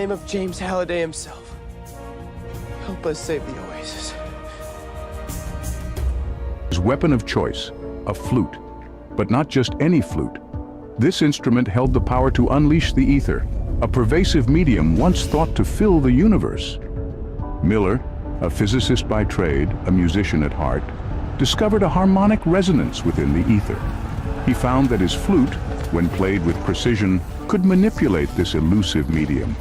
name of James Halliday himself, help us save the Oasis. His weapon of choice, a flute. But not just any flute. This instrument held the power to unleash the ether, a pervasive medium once thought to fill the universe. Miller, a physicist by trade, a musician at heart, discovered a harmonic resonance within the ether. He found that his flute, when played with precision, could manipulate this elusive medium.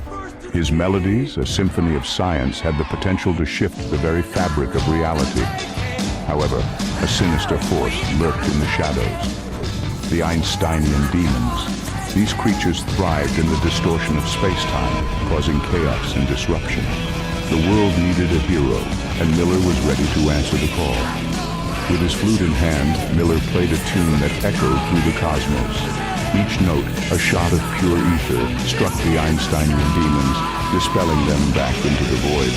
His melodies, a symphony of science, had the potential to shift the very fabric of reality. However, a sinister force lurked in the shadows. The Einsteinian demons. These creatures thrived in the distortion of space-time, causing chaos and disruption. The world needed a hero, and Miller was ready to answer the call. With his flute in hand, Miller played a tune that echoed through the cosmos. Each note, a shot of pure ether, struck the Einsteinian demons, dispelling them back into the void.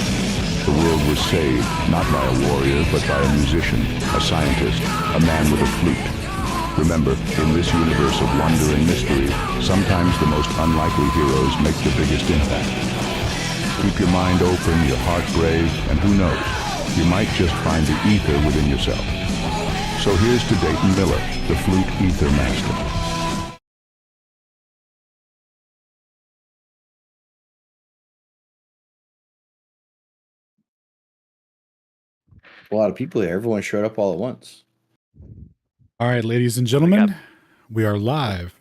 The world was saved, not by a warrior, but by a musician, a scientist, a man with a flute. Remember, in this universe of wonder and mystery, sometimes the most unlikely heroes make the biggest impact. Keep your mind open, your heart brave, and who knows, you might just find the ether within yourself. So here's to Dayton Miller, the flute ether master. A lot of people here. Everyone showed up all at once. All right, ladies and gentlemen, we are live.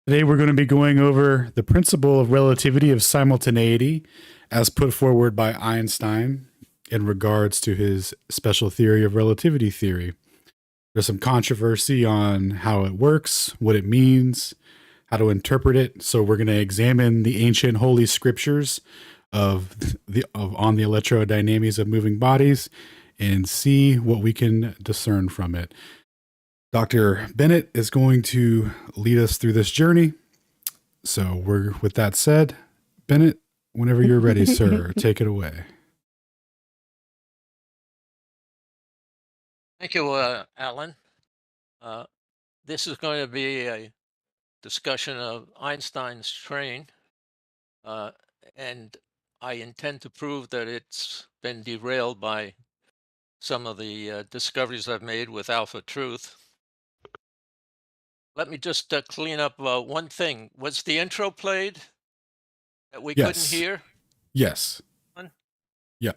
Today we're going to be going over the principle of relativity of simultaneity as put forward by Einstein in regards to his special theory of relativity theory. There's some controversy on how it works, what it means, how to interpret it. So we're going to examine the ancient holy scriptures on the electrodynamics of moving bodies and see what we can discern from it. Dr. Bennett is going to lead us through this journey. So with that said, Bennett, whenever you're ready, sir, take it away. Thank you, Alan. This is going to be a discussion of Einstein's train, and I intend to prove that it's been derailed by some of the discoveries I've made with alpha truth. Let me just clean up one thing. Was the intro played that we couldn't hear? Yes. Yeah.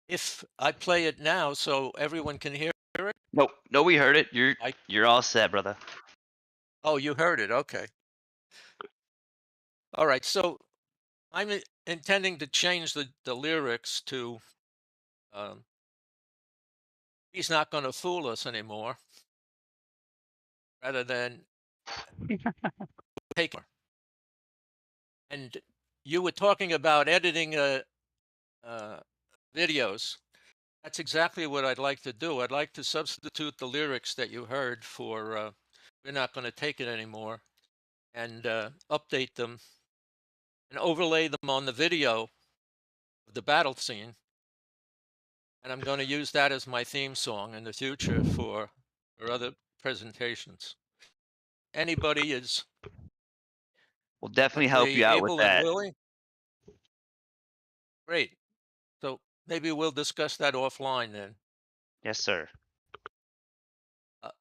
If I play it now so everyone can hear it? Nope. No, we heard it. You're all set, brother. Oh, you heard it. Okay. All right. So I'm intending to change the lyrics to he's not going to fool us anymore, rather than take. And you were talking about editing videos. That's exactly what I'd like to do. I'd like to substitute the lyrics that you heard for we're not going to take it anymore, and update them and overlay them on the video of the battle scene. And I'm going to use that as my theme song in the future for other presentations. Anybody is We'll definitely help you out with able that. and willing? Great. So maybe we'll discuss that offline then. Yes, sir. I'm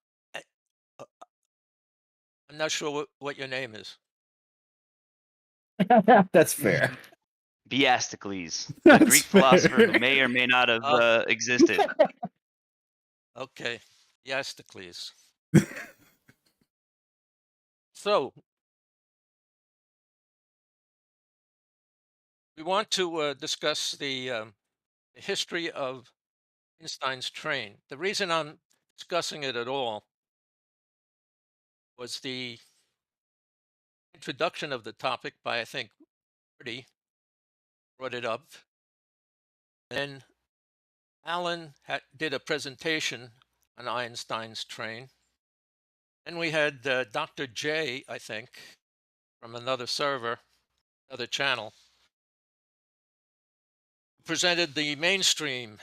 not sure what your name is. That's fair. Biasticles, the Greek philosopher who may or may not have existed. Okay, Yastacles. So we want to discuss the history of Einstein's train. The reason I'm discussing it at all was the introduction of the topic by, I think, Marty brought it up. Then Alan did a presentation on Einstein's train. Then we had Dr. J, I think, from another server, another channel, presented the mainstream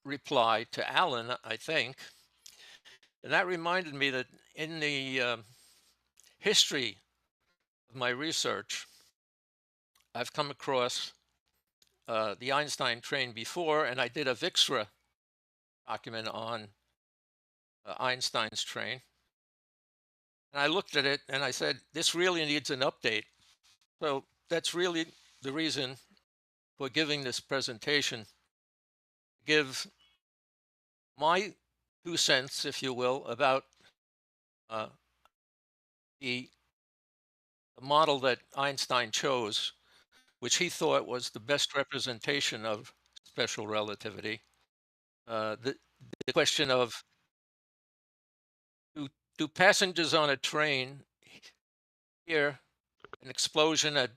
reply to Alan, I think. And that reminded me that in the history my research, I've come across the Einstein train before, and I did a Vixra document on Einstein's train. And I looked at it and I said, this really needs an update. So that's really the reason for giving this presentation. Give my 2 cents, if you will, about the model that Einstein chose, which he thought was the best representation of special relativity. The question of, do passengers on a train hear an explosion at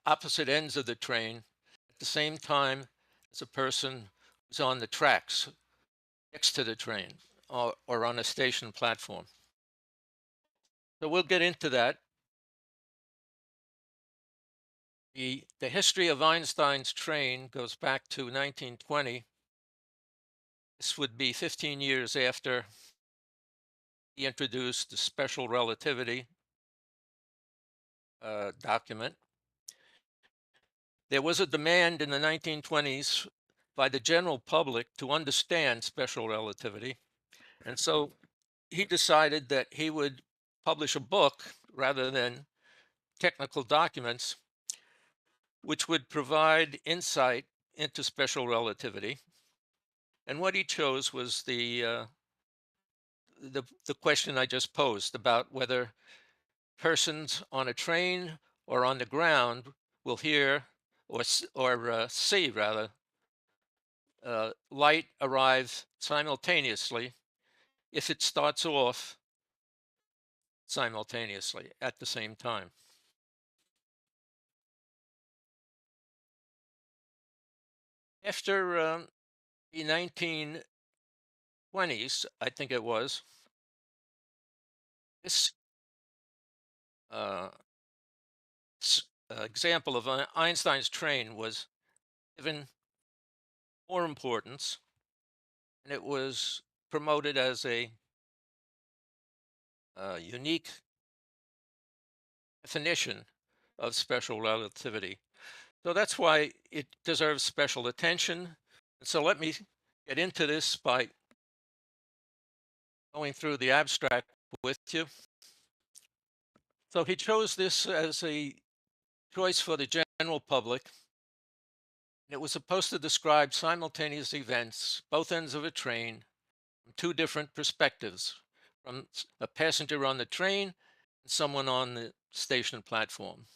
opposite ends of the train at the same time as a person who's on the tracks next to the train or on a station platform? So we'll get into that. The history of Einstein's train goes back to 1920. This would be 15 years after he introduced the special relativity document. There was a demand in the 1920s by the general public to understand special relativity. And so he decided that he would publish a book rather than technical documents, which would provide insight into special relativity. And what he chose was the question I just posed about whether persons on a train or on the ground will hear or see rather light arrive simultaneously if it starts off simultaneously at the same time. After the 1920s, I think it was, this example of Einstein's train was given more importance, and it was promoted as a unique definition of special relativity. So that's why it deserves special attention. So let me get into this by going through the abstract with you. So he chose this as a choice for the general public. It was supposed to describe simultaneous events, both ends of a train, from 2 different perspectives, from a passenger on the train and someone on the station platform.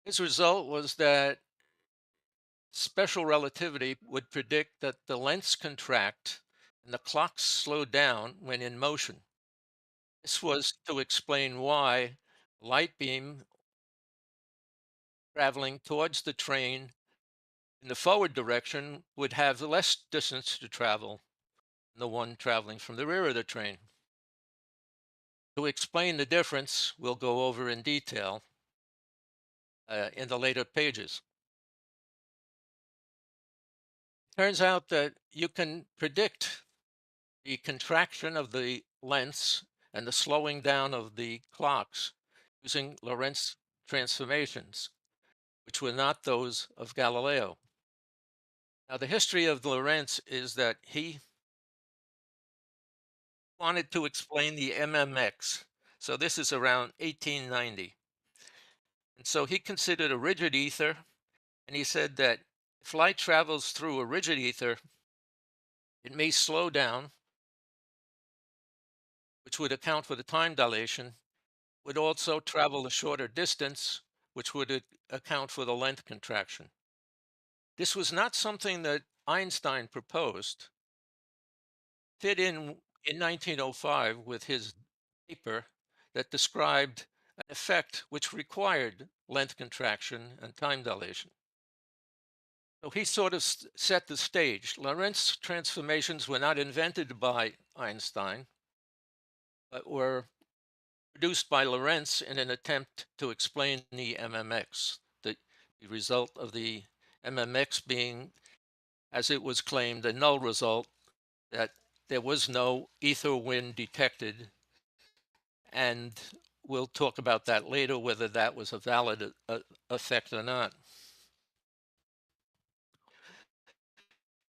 His result was that special relativity would predict that the lengths contract and the clocks slow down when in motion. This was to explain why a light beam traveling towards the train in the forward direction would have less distance to travel than the one traveling from the rear of the train. To explain the difference, we'll go over in detail in the later pages. Turns out that you can predict the contraction of the lengths and the slowing down of the clocks using Lorentz transformations, which were not those of Galileo. Now, the history of Lorentz is that he wanted to explain the MMX. So this is around 1890. And so he considered a rigid ether, and he said that if light travels through a rigid ether, it may slow down, which would account for the time dilation, would also travel a shorter distance, which would account for the length contraction. This was not something that Einstein proposed. Fit in 1905 with his paper that described an effect which required length contraction and time dilation. So he sort of set the stage. Lorentz transformations were not invented by Einstein, but were produced by Lorentz in an attempt to explain the MMX, the result of the MMX being, as it was claimed, a null result, that there was no ether wind detected, and we'll talk about that later, whether that was a valid effect or not.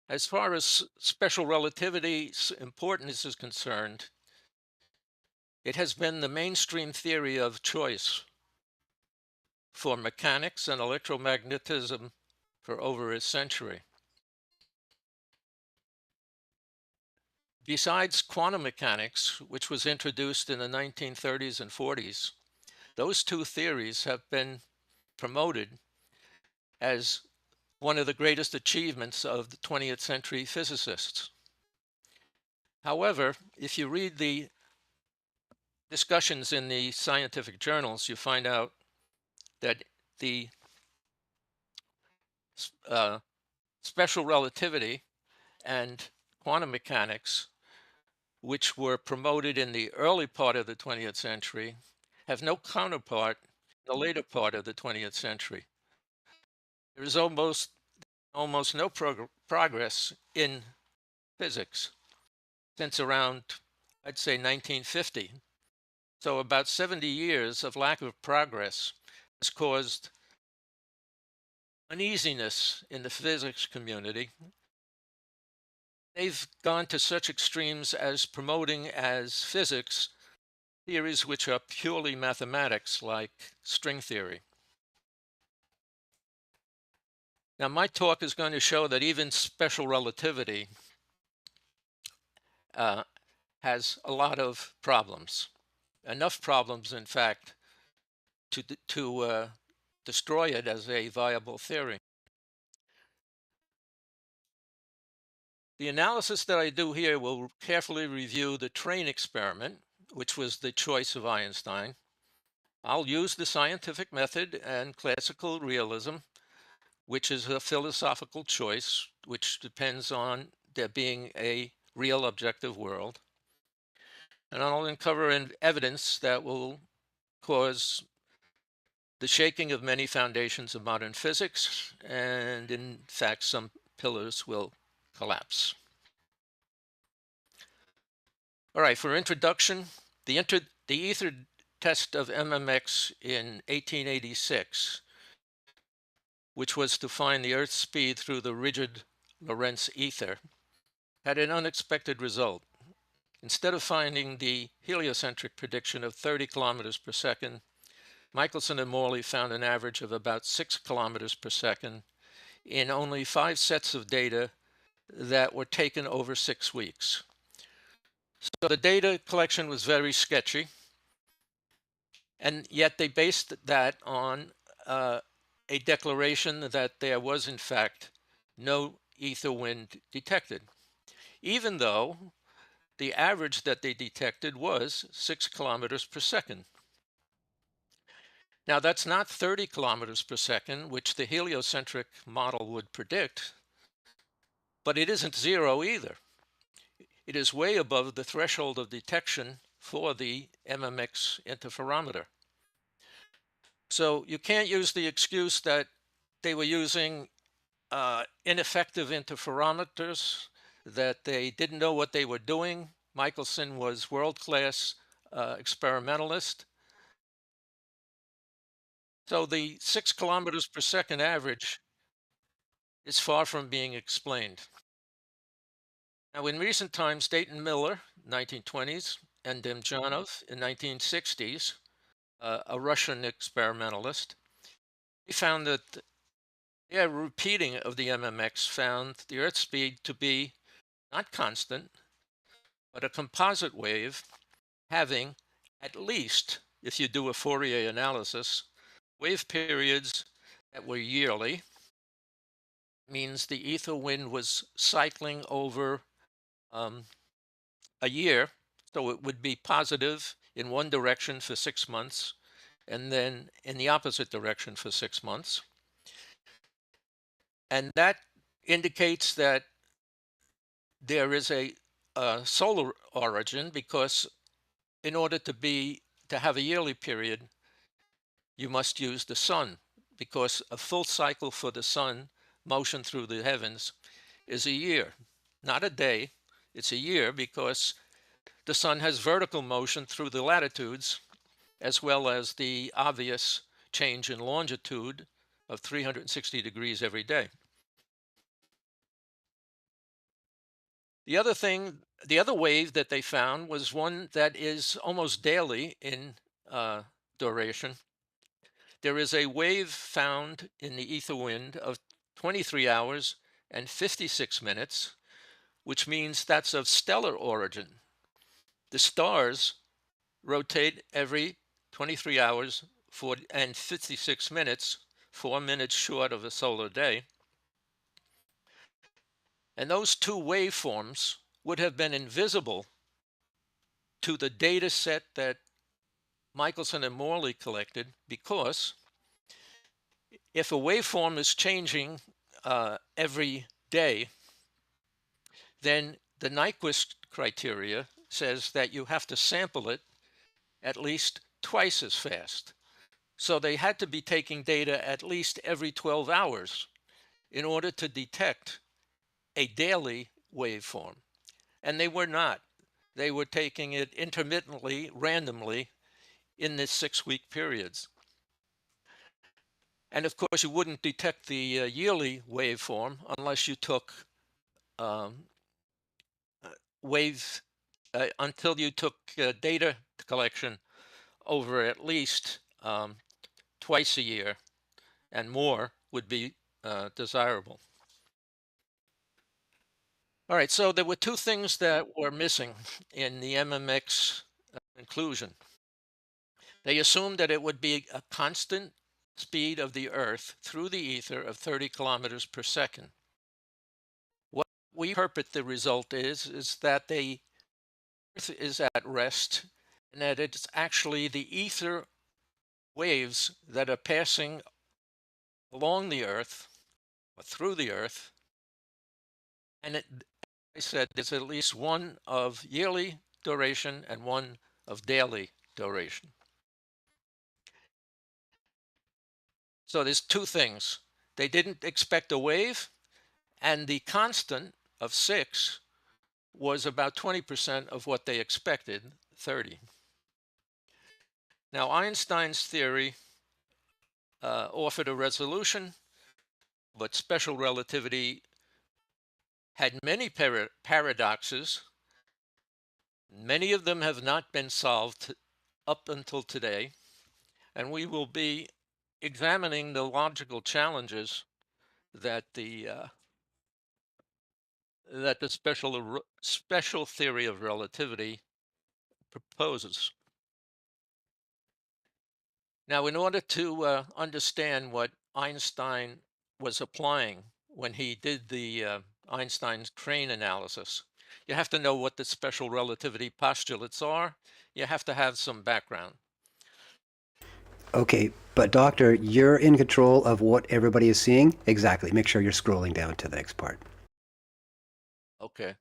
As far as special relativity's importance is concerned, it has been the mainstream theory of choice for mechanics and electromagnetism for over a century. Besides quantum mechanics, which was introduced in the 1930s and 40s, those two theories have been promoted as one of the greatest achievements of the 20th century physicists. However, if you read the discussions in the scientific journals, you find out that the special relativity and quantum mechanics, which were promoted in the early part of the 20th century, have no counterpart in the later part of the 20th century. There is almost no progress in physics since around, I'd say, 1950. So about 70 years of lack of progress has caused uneasiness in the physics community. They've gone to such extremes as promoting as physics theories which are purely mathematics, like string theory. Now, my talk is going to show that even special relativity has a lot of problems. Enough problems, in fact, to destroy it as a viable theory. The analysis that I do here will carefully review the train experiment, which was the choice of Einstein. I'll use the scientific method and classical realism, which is a philosophical choice, which depends on there being a real objective world. And I'll uncover evidence that will cause the shaking of many foundations of modern physics, and in fact, some pillars will collapse. All right, for introduction, the Aether test of MMX in 1886, which was to find the Earth's speed through the rigid Lorentz ether, had an unexpected result. Instead of finding the heliocentric prediction of 30 kilometers per second, Michelson and Morley found an average of about 6 kilometers per second in only 5 sets of data that were taken over 6 weeks. So the data collection was very sketchy, and yet they based that on a declaration that there was, in fact, no ether wind detected, even though the average that they detected was 6 kilometers per second. Now, that's not 30 kilometers per second, which the heliocentric model would predict, but it isn't zero either. It is way above the threshold of detection for the MMX interferometer. So you can't use the excuse that they were using ineffective interferometers, that they didn't know what they were doing. Michelson was world-class experimentalist. So the 6 kilometers per second average is far from being explained. Now, in recent times, Dayton Miller, 1920s, and Demjanov in 1960s, a Russian experimentalist, he found that their repeating of the MMX found the Earth speed to be not constant, but a composite wave having at least, if you do a Fourier analysis, wave periods that were yearly. Means the ether wind was cycling over a year, so it would be positive in one direction for 6 months and then in the opposite direction for 6 months. And that indicates that there is a solar origin, because in order to have a yearly period, you must use the sun, because a full cycle for the sun motion through the heavens is a year, not a day. It's a year, because the sun has vertical motion through the latitudes, as well as the obvious change in longitude of 360 degrees every day. The other wave that they found was one that is almost daily in duration. There is a wave found in the ether wind of 23 hours and 56 minutes, which means that's of stellar origin. The stars rotate every 23 hours and 56 minutes, 4 minutes short of a solar day. And those two waveforms would have been invisible to the data set that Michelson and Morley collected, because if a waveform is changing every day, then the Nyquist criteria says that you have to sample it at least twice as fast. So they had to be taking data at least every 12 hours in order to detect a daily waveform. And they were not. They were taking it intermittently, randomly, in the 6-week periods. And of course, you wouldn't detect the yearly waveform unless you took until you took data collection over at least twice a year, and more would be desirable. All right, so there were two things that were missing in the MMX conclusion. They assumed that it would be a constant speed of the Earth through the ether of 30 kilometers per second. What we interpret the result is that the Earth is at rest, and that it's actually the ether waves that are passing along the Earth or through the Earth. And I said there's at least one of yearly duration and one of daily duration. So there's two things. They didn't expect a wave, and the constant of 6 was about 20% of what they expected, 30. Now, Einstein's theory offered a resolution, but special relativity had many paradoxes. Many of them have not been solved up until today, and we will be examining the logical challenges that the special theory of relativity proposes. Now, in order to understand what Einstein was applying when he did the Einstein's crane analysis, you have to know what the special relativity postulates are. You have to have some background. Okay, but doctor, you're in control of what everybody is seeing. Exactly. Make sure you're scrolling down to the next part. Okay.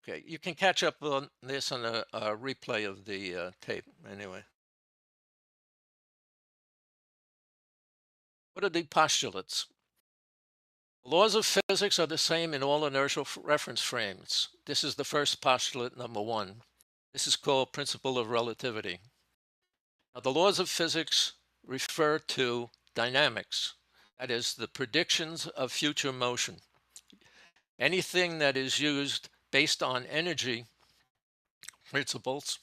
Okay, you can catch up on this on a replay of the tape anyway. What are the postulates? Laws of physics are the same in all inertial reference frames. This is the first postulate, number 1. This is called principle of relativity. Now, the laws of physics refer to dynamics, that is, the predictions of future motion. Anything that is used based on energy principles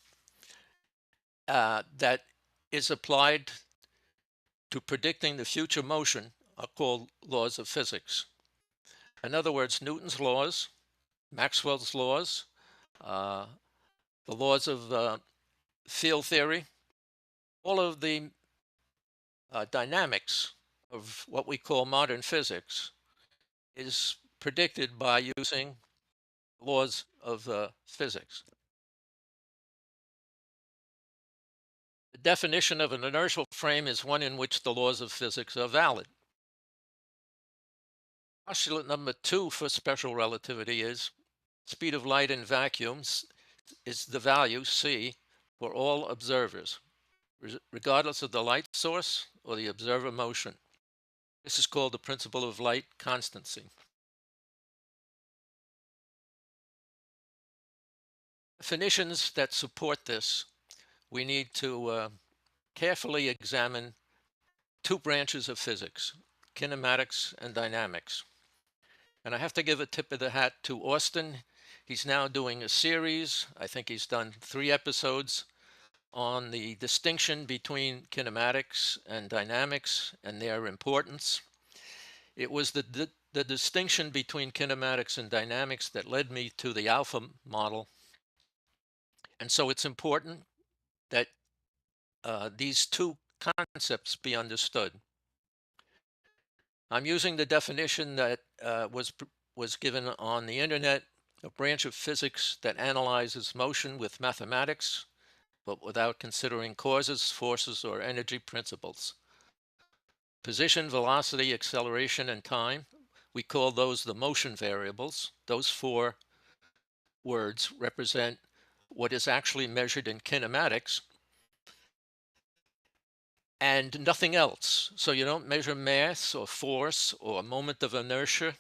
that is applied to predicting the future motion are called laws of physics. In other words, Newton's laws, Maxwell's laws, the laws of field theory, all of the dynamics of what we call modern physics is predicted by using laws of physics. The definition of an inertial frame is one in which the laws of physics are valid. Postulate number 2 for special relativity is speed of light in vacuums is the value, c, for all observers, regardless of the light source or the observer motion. This is called the principle of light constancy. definitions that support this, we need to carefully examine two branches of physics, kinematics and dynamics. And I have to give a tip of the hat to Austin. He's now doing a series. I think he's done 3 episodes on the distinction between kinematics and dynamics and their importance. It was the distinction between kinematics and dynamics that led me to the alpha model. And so it's important that these two concepts be understood. I'm using the definition that was given on the internet, a branch of physics that analyzes motion with mathematics, but without considering causes, forces, or energy principles. Position, velocity, acceleration, and time, we call those the motion variables. Those 4 words represent what is actually measured in kinematics and nothing else. So you don't measure mass or force or a moment of inertia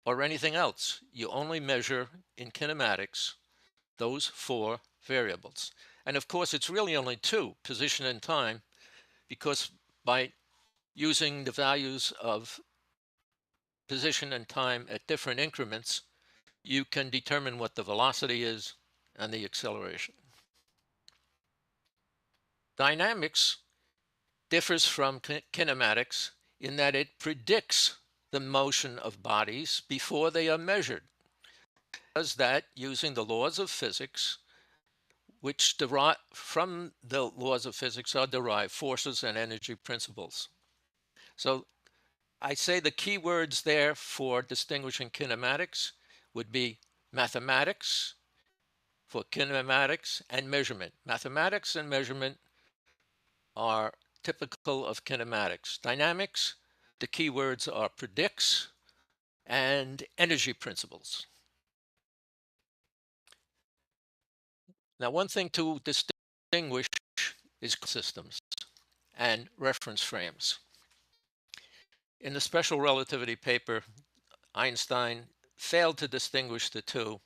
or anything else. You only measure in kinematics those 4 variables. And of course, it's really only 2, position and time, because by using the values of position and time at different increments, you can determine what the velocity is and the acceleration. Dynamics differs from kinematics in that it predicts the motion of bodies before they are measured. It does that using the laws of physics, which derive from the laws of physics are derived forces and energy principles. So I say the key words there for distinguishing kinematics would be mathematics for kinematics and measurement. Mathematics and measurement are typical of kinematics. Dynamics, the key words are predicts and energy principles. Now, one thing to distinguish is systems and reference frames. In the special relativity paper, Einstein failed to distinguish the two.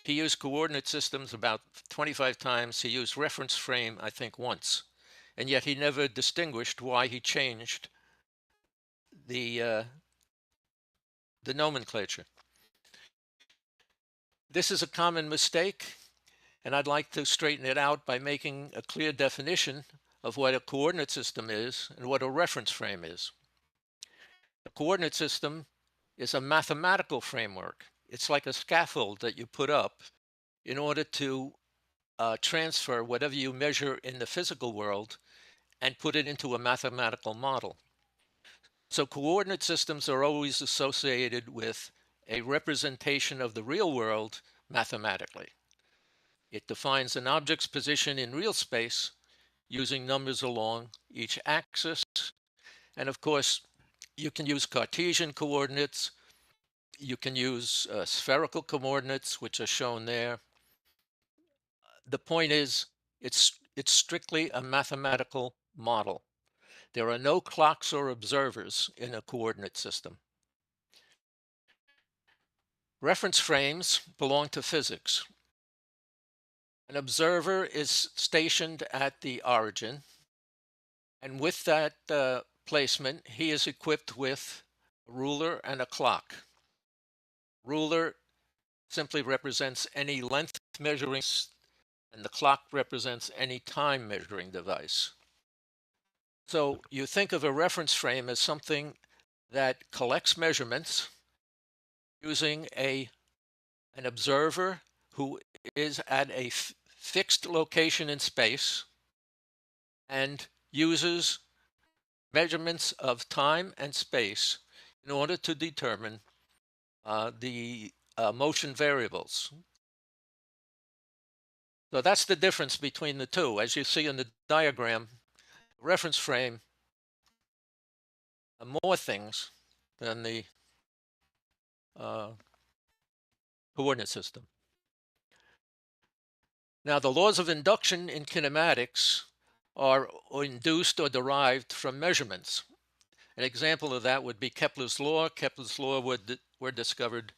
He used coordinate systems about 25 times. He used reference frame, I think, once. And yet he never distinguished why he changed the nomenclature. This is a common mistake, and I'd like to straighten it out by making a clear definition of what a coordinate system is and what a reference frame is. A coordinate system is a mathematical framework. It's like a scaffold that you put up in order to transfer whatever you measure in the physical world and put it into a mathematical model. So coordinate systems are always associated with a representation of the real world mathematically. It defines an object's position in real space using numbers along each axis. And of course, you can use Cartesian coordinates. You can use spherical coordinates, which are shown there. The point is, it's strictly a mathematical model. There are no clocks or observers in a coordinate system. Reference frames belong to physics. An observer is stationed at the origin, and with that placement, he is equipped with a ruler and a clock. Ruler simply represents any length measuring, and the clock represents any time measuring device. So you think of a reference frame as something that collects measurements using an observer who is at a fixed location in space and uses measurements of time and space in order to determine the motion variables. So that's the difference between the two. As you see in the diagram, the reference frame are more things than the coordinate system. Now, the laws of induction in kinematics are induced or derived from measurements. An example of that would be Kepler's law. Kepler's law were discovered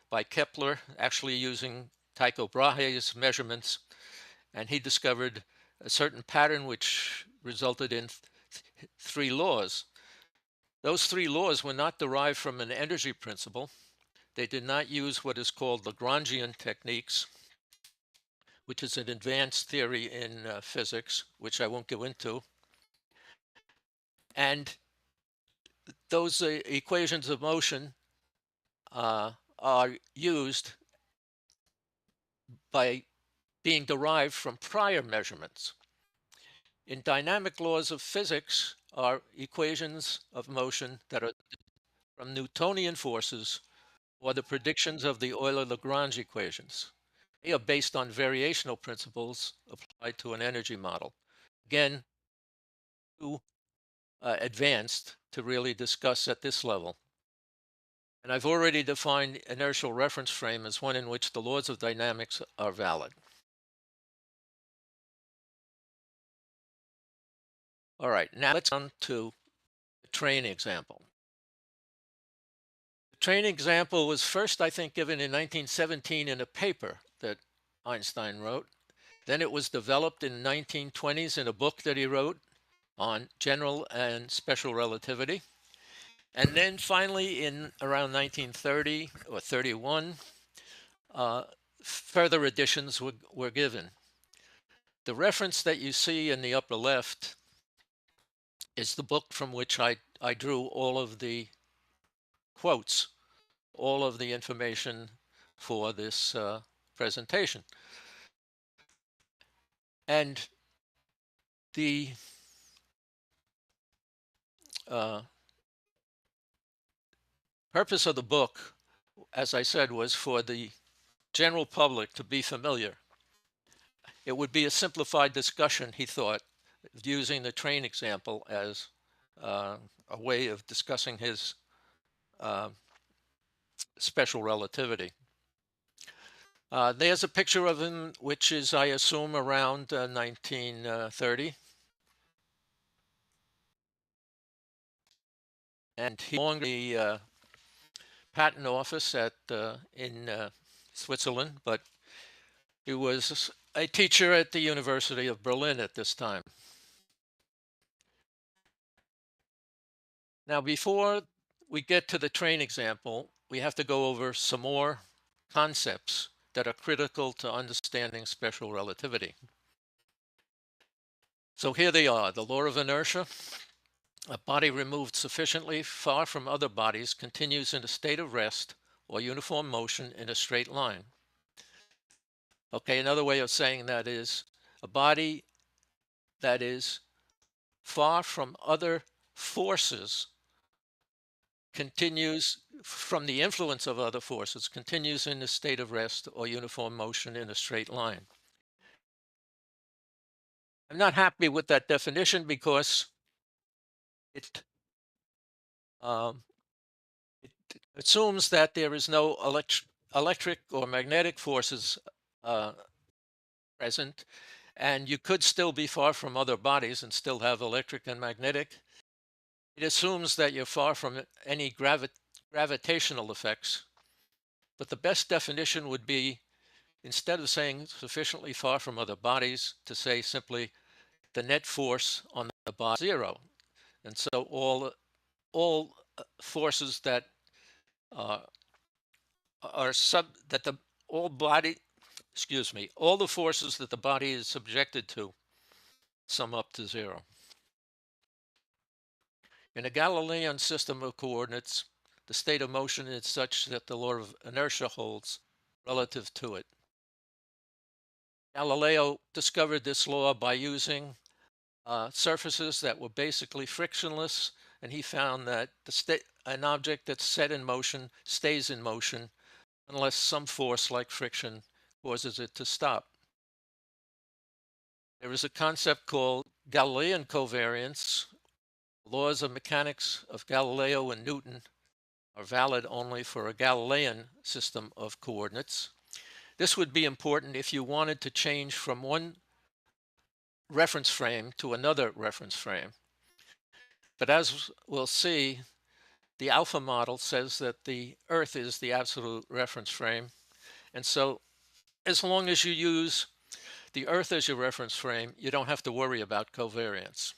by Kepler, actually using Tycho Brahe's measurements, and he discovered a certain pattern which resulted in three laws. Those three laws were not derived from an energy principle. They did not use what is called Lagrangian techniques, which is an advanced theory in physics, which I won't go into. And those equations of motion are used by being derived from prior measurements. In dynamic laws of physics are equations of motion that are from Newtonian forces or the predictions of the Euler-Lagrange equations. They are based on variational principles applied to an energy model. Again, too advanced to really discuss at this level. And I've already defined inertial reference frame as one in which the laws of dynamics are valid. All right, now let's on to the train example. The train example was first, I think, given in 1917 in a paper that Einstein wrote. Then it was developed in the 1920s in a book that he wrote on general and special relativity. And then finally in around 1930 or 31, further additions were given. The reference that you see in the upper left is the book from which I drew all of the quotes, all of the information for this presentation. And the purpose of the book, as I said, was for the general public to be familiar. It would be a simplified discussion, he thought, using the train example as a way of discussing his special relativity. There's a picture of him, which is, I assume, around 1930. And he belonged to the patent office in Switzerland, but he was a teacher at the University of Berlin at this time. Now, before we get to the train example, we have to go over some more concepts that are critical to understanding special relativity. So here they are. The law of inertia. A body removed sufficiently far from other bodies continues in a state of rest or uniform motion in a straight line. Okay, another way of saying that is a body that is far from other forces continues from the influence of other forces, continues in a state of rest or uniform motion in a straight line. I'm not happy with that definition because it assumes that there is no electric or magnetic forces present, and you could still be far from other bodies and still have electric and magnetic. It assumes that you're far from any gravitational effects, but the best definition would be, instead of saying sufficiently far from other bodies, to say simply the net force on the body is zero. And so all forces that all the forces that the body is subjected to sum up to zero. In a Galilean system of coordinates, the state of motion is such that the law of inertia holds relative to it. Galileo discovered this law by using surfaces that were basically frictionless, and he found that an object that's set in motion stays in motion unless some force like friction causes it to stop. There is a concept called Galilean covariance. Laws of mechanics of Galileo and Newton are valid only for a Galilean system of coordinates. This would be important if you wanted to change from one reference frame to another reference frame. But as we'll see, the alpha model says that the Earth is the absolute reference frame. And so as long as you use the Earth as your reference frame, you don't have to worry about covariance.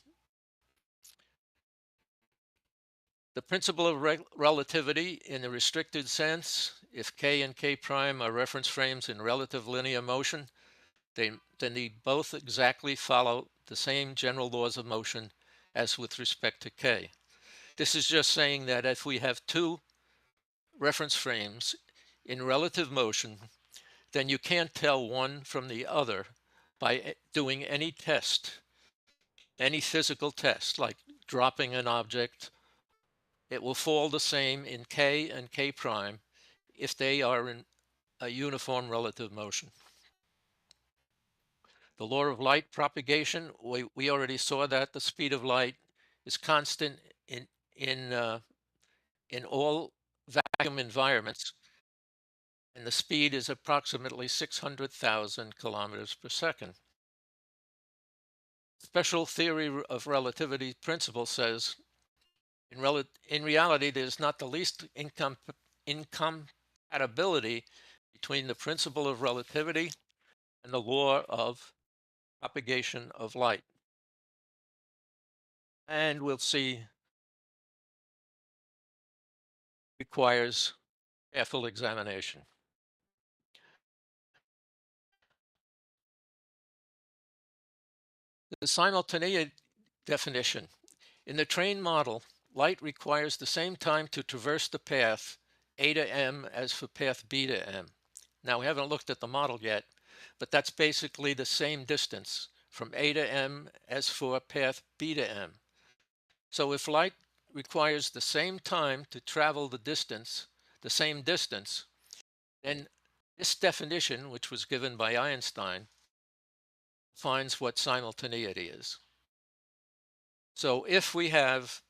The principle of relativity in the restricted sense, if K and K prime are reference frames in relative linear motion, then they both exactly follow the same general laws of motion as with respect to K. This is just saying that if we have two reference frames in relative motion, then you can't tell one from the other by doing any test, any physical test, like dropping an object. It will fall the same in K and K prime if they are in a uniform relative motion. The law of light propagation, we already saw that the speed of light is constant in all vacuum environments, and the speed is approximately 600,000 kilometers per second. Special theory of relativity principle says in reality, there's not the least incompatibility between the principle of relativity and the law of propagation of light. And we'll see requires careful examination. The simultaneity definition. In the trained model, light requires the same time to traverse the path A to M as for path B to M. Now, we haven't looked at the model yet, but that's basically the same distance from A to M as for path B to M. So if light requires the same time to travel the same distance, then this definition, which was given by Einstein, defines what simultaneity is. So if we have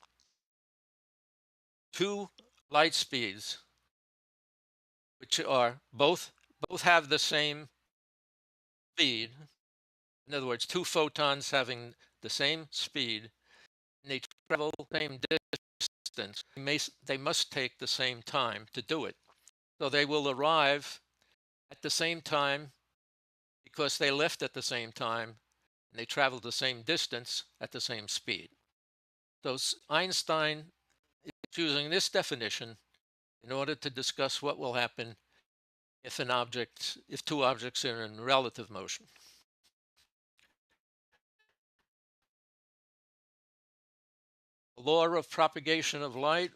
two light speeds, which are both have the same speed, in other words, two photons having the same speed, and they travel the same distance, they must take the same time to do it. So they will arrive at the same time because they left at the same time and they traveled the same distance at the same speed. So Einstein is using this definition in order to discuss what will happen if two objects are in relative motion. The law of propagation of light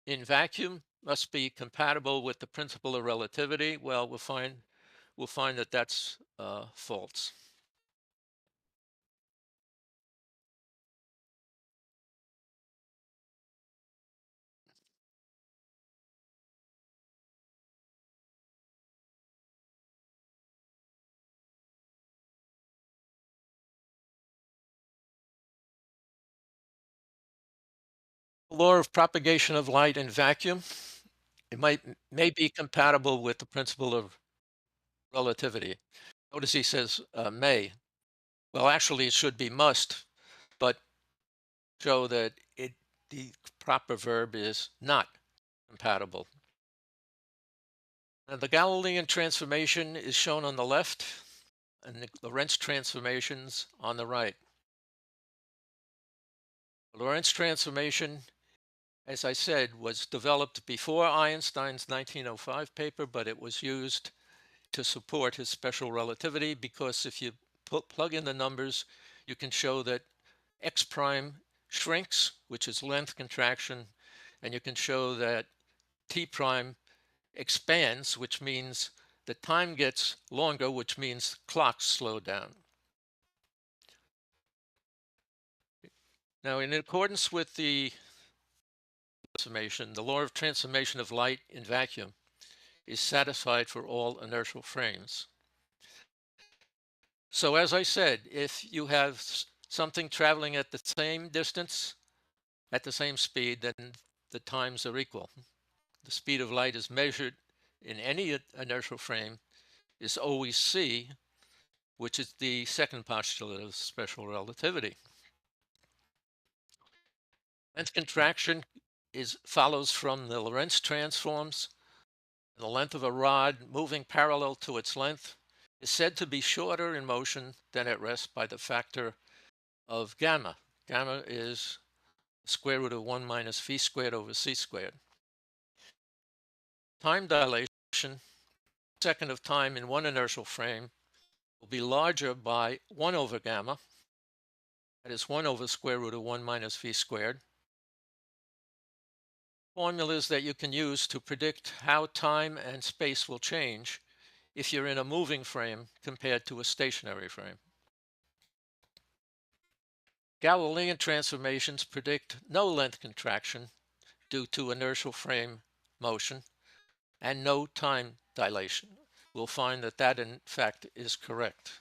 in vacuum must be compatible with the principle of relativity. Well, we'll find that that's false. The law of propagation of light in vacuum, it may be compatible with the principle of relativity. Notice he says may. Well, actually, it should be must, but show that the proper verb is not compatible. And the Galilean transformation is shown on the left, and the Lorentz transformations on the right. The Lorentz transformation, as I said, was developed before Einstein's 1905 paper, but it was used to support his special relativity because if you plug in the numbers, you can show that x prime shrinks, which is length contraction, and you can show that t prime expands, which means the time gets longer, which means clocks slow down. Now, in accordance with the transformation, the law of transformation of light in vacuum is satisfied for all inertial frames. So as I said, if you have something traveling at the same distance, at the same speed, then the times are equal. The speed of light is measured in any inertial frame is always c, which is the second postulate of special relativity. Length contraction follows from the Lorentz transforms. The length of a rod moving parallel to its length is said to be shorter in motion than at rest by the factor of gamma. Gamma is square root of 1 minus v squared over c squared. Time dilation, second of time in one inertial frame, will be larger by 1 over gamma. That is 1 over square root of 1 minus v squared. Formulas that you can use to predict how time and space will change if you're in a moving frame compared to a stationary frame. Galilean transformations predict no length contraction due to inertial frame motion and no time dilation. We'll find that that in fact is correct.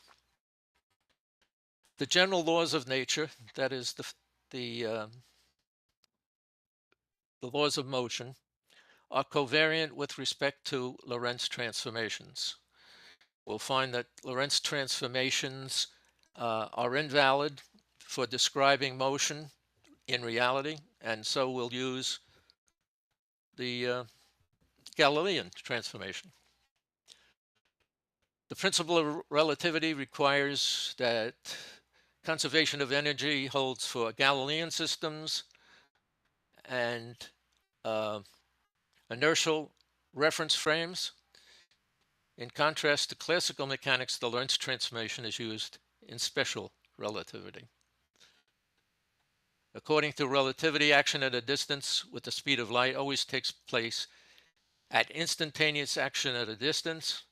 The general laws of nature, that is the laws of motion, are covariant with respect to Lorentz transformations. We'll find that Lorentz transformations are invalid for describing motion in reality, and so we'll use the Galilean transformation. The principle of relativity requires that conservation of energy holds for Galilean systems and inertial reference frames. In contrast to classical mechanics, the Lorentz transformation is used in special relativity. According to relativity, action at a distance with the speed of light always takes place at instantaneous action at a distance.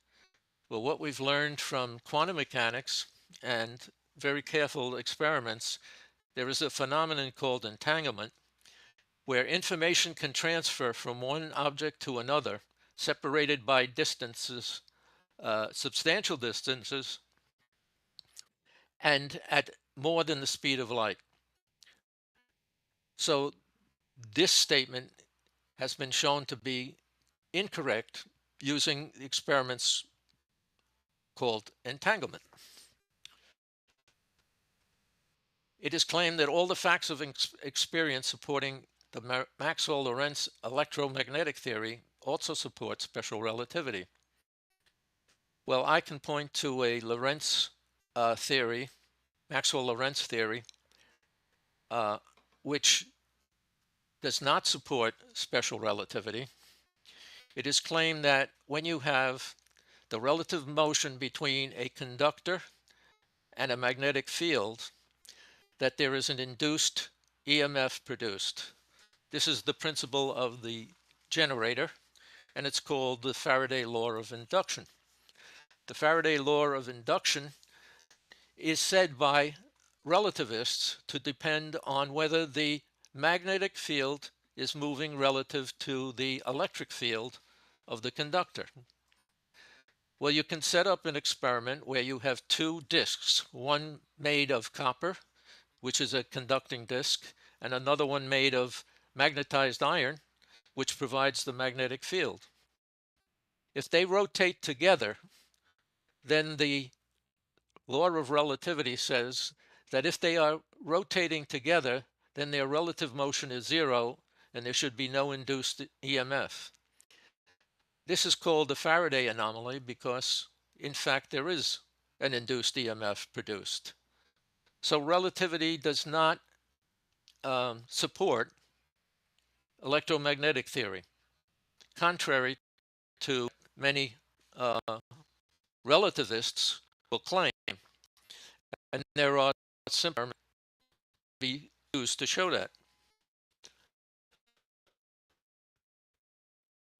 Well, what we've learned from quantum mechanics and very careful experiments, there is a phenomenon called entanglement, where information can transfer from one object to another, separated by distances, substantial distances, and at more than the speed of light. So this statement has been shown to be incorrect using experiments called entanglement. It is claimed that all the facts of experience supporting the Maxwell-Lorentz electromagnetic theory also support special relativity. Well, I can point to a Lorentz theory, Maxwell-Lorentz theory, which does not support special relativity. It is claimed that when you have the relative motion between a conductor and a magnetic field, that there is an induced EMF produced. This is the principle of the generator, and it's called the Faraday law of induction. The Faraday law of induction is said by relativists to depend on whether the magnetic field is moving relative to the electric field of the conductor. Well, you can set up an experiment where you have two disks, one made of copper, which is a conducting disk, and another one made of magnetized iron, which provides the magnetic field. If they rotate together, then the law of relativity says that if they are rotating together, then their relative motion is zero, and there should be no induced EMF. This is called the Faraday anomaly because, in fact, there is an induced EMF produced. So relativity does not support electromagnetic theory, contrary to many relativists will claim. And there are simple be used to show that.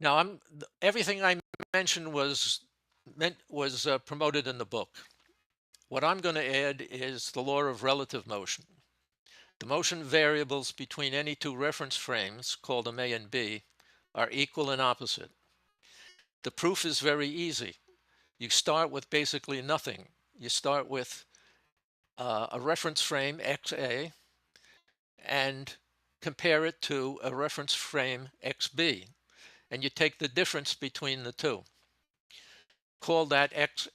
Now, everything I mentioned was promoted in the book. What I'm going to add is the law of relative motion. The motion variables between any two reference frames, called them A and B, are equal and opposite. The proof is very easy. You start with basically nothing. You start with a reference frame, XA, and compare it to a reference frame, XB. And you take the difference between the two. Call that X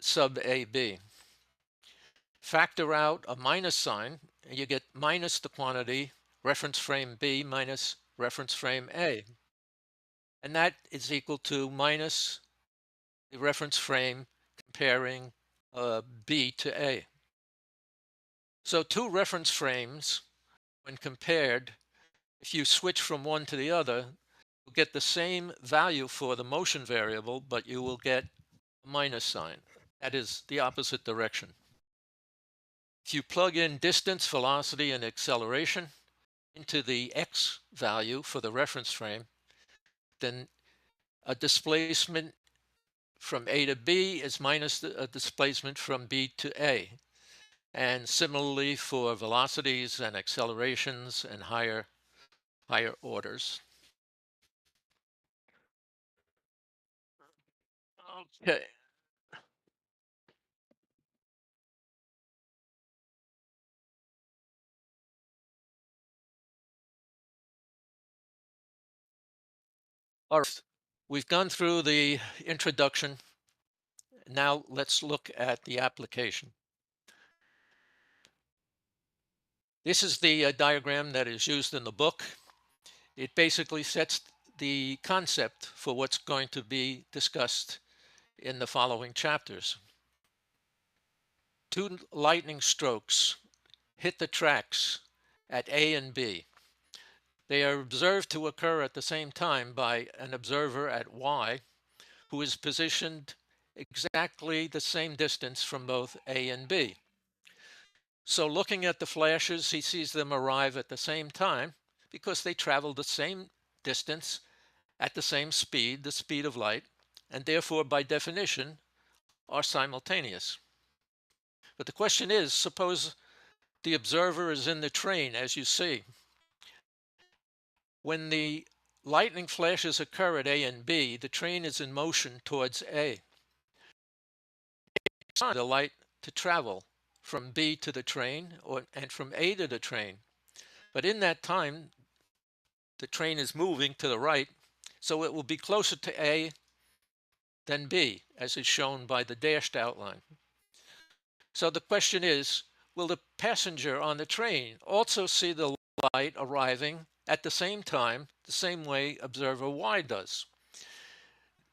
sub AB. Factor out a minus sign, and you get minus the quantity reference frame B minus reference frame A. And that is equal to minus the reference frame comparing B to A. So two reference frames, when compared, if you switch from one to the other, you'll get the same value for the motion variable, but you will get a minus sign. That is the opposite direction. If you plug in distance, velocity, and acceleration into the x value for the reference frame, then a displacement from A to B is minus a displacement from B to A. And similarly for velocities and accelerations and higher orders. Okay. All right. We've gone through the introduction. Now let's look at the application. This is the diagram that is used in the book. It basically sets the concept for what's going to be discussed in the following chapters. Two lightning strokes hit the tracks at A and B. They are observed to occur at the same time by an observer at Y, who is positioned exactly the same distance from both A and B. So looking at the flashes, he sees them arrive at the same time because they travel the same distance at the same speed, the speed of light, and therefore by definition are simultaneous. But the question is, suppose the observer is in the train, as you see. When the lightning flashes occur at A and B, the train is in motion towards A. It's the light to travel from B to the train and from A to the train. But in that time, the train is moving to the right, so it will be closer to A than B, as is shown by the dashed outline. So the question is, will the passenger on the train also see the light arriving at the same time, the same way observer Y does?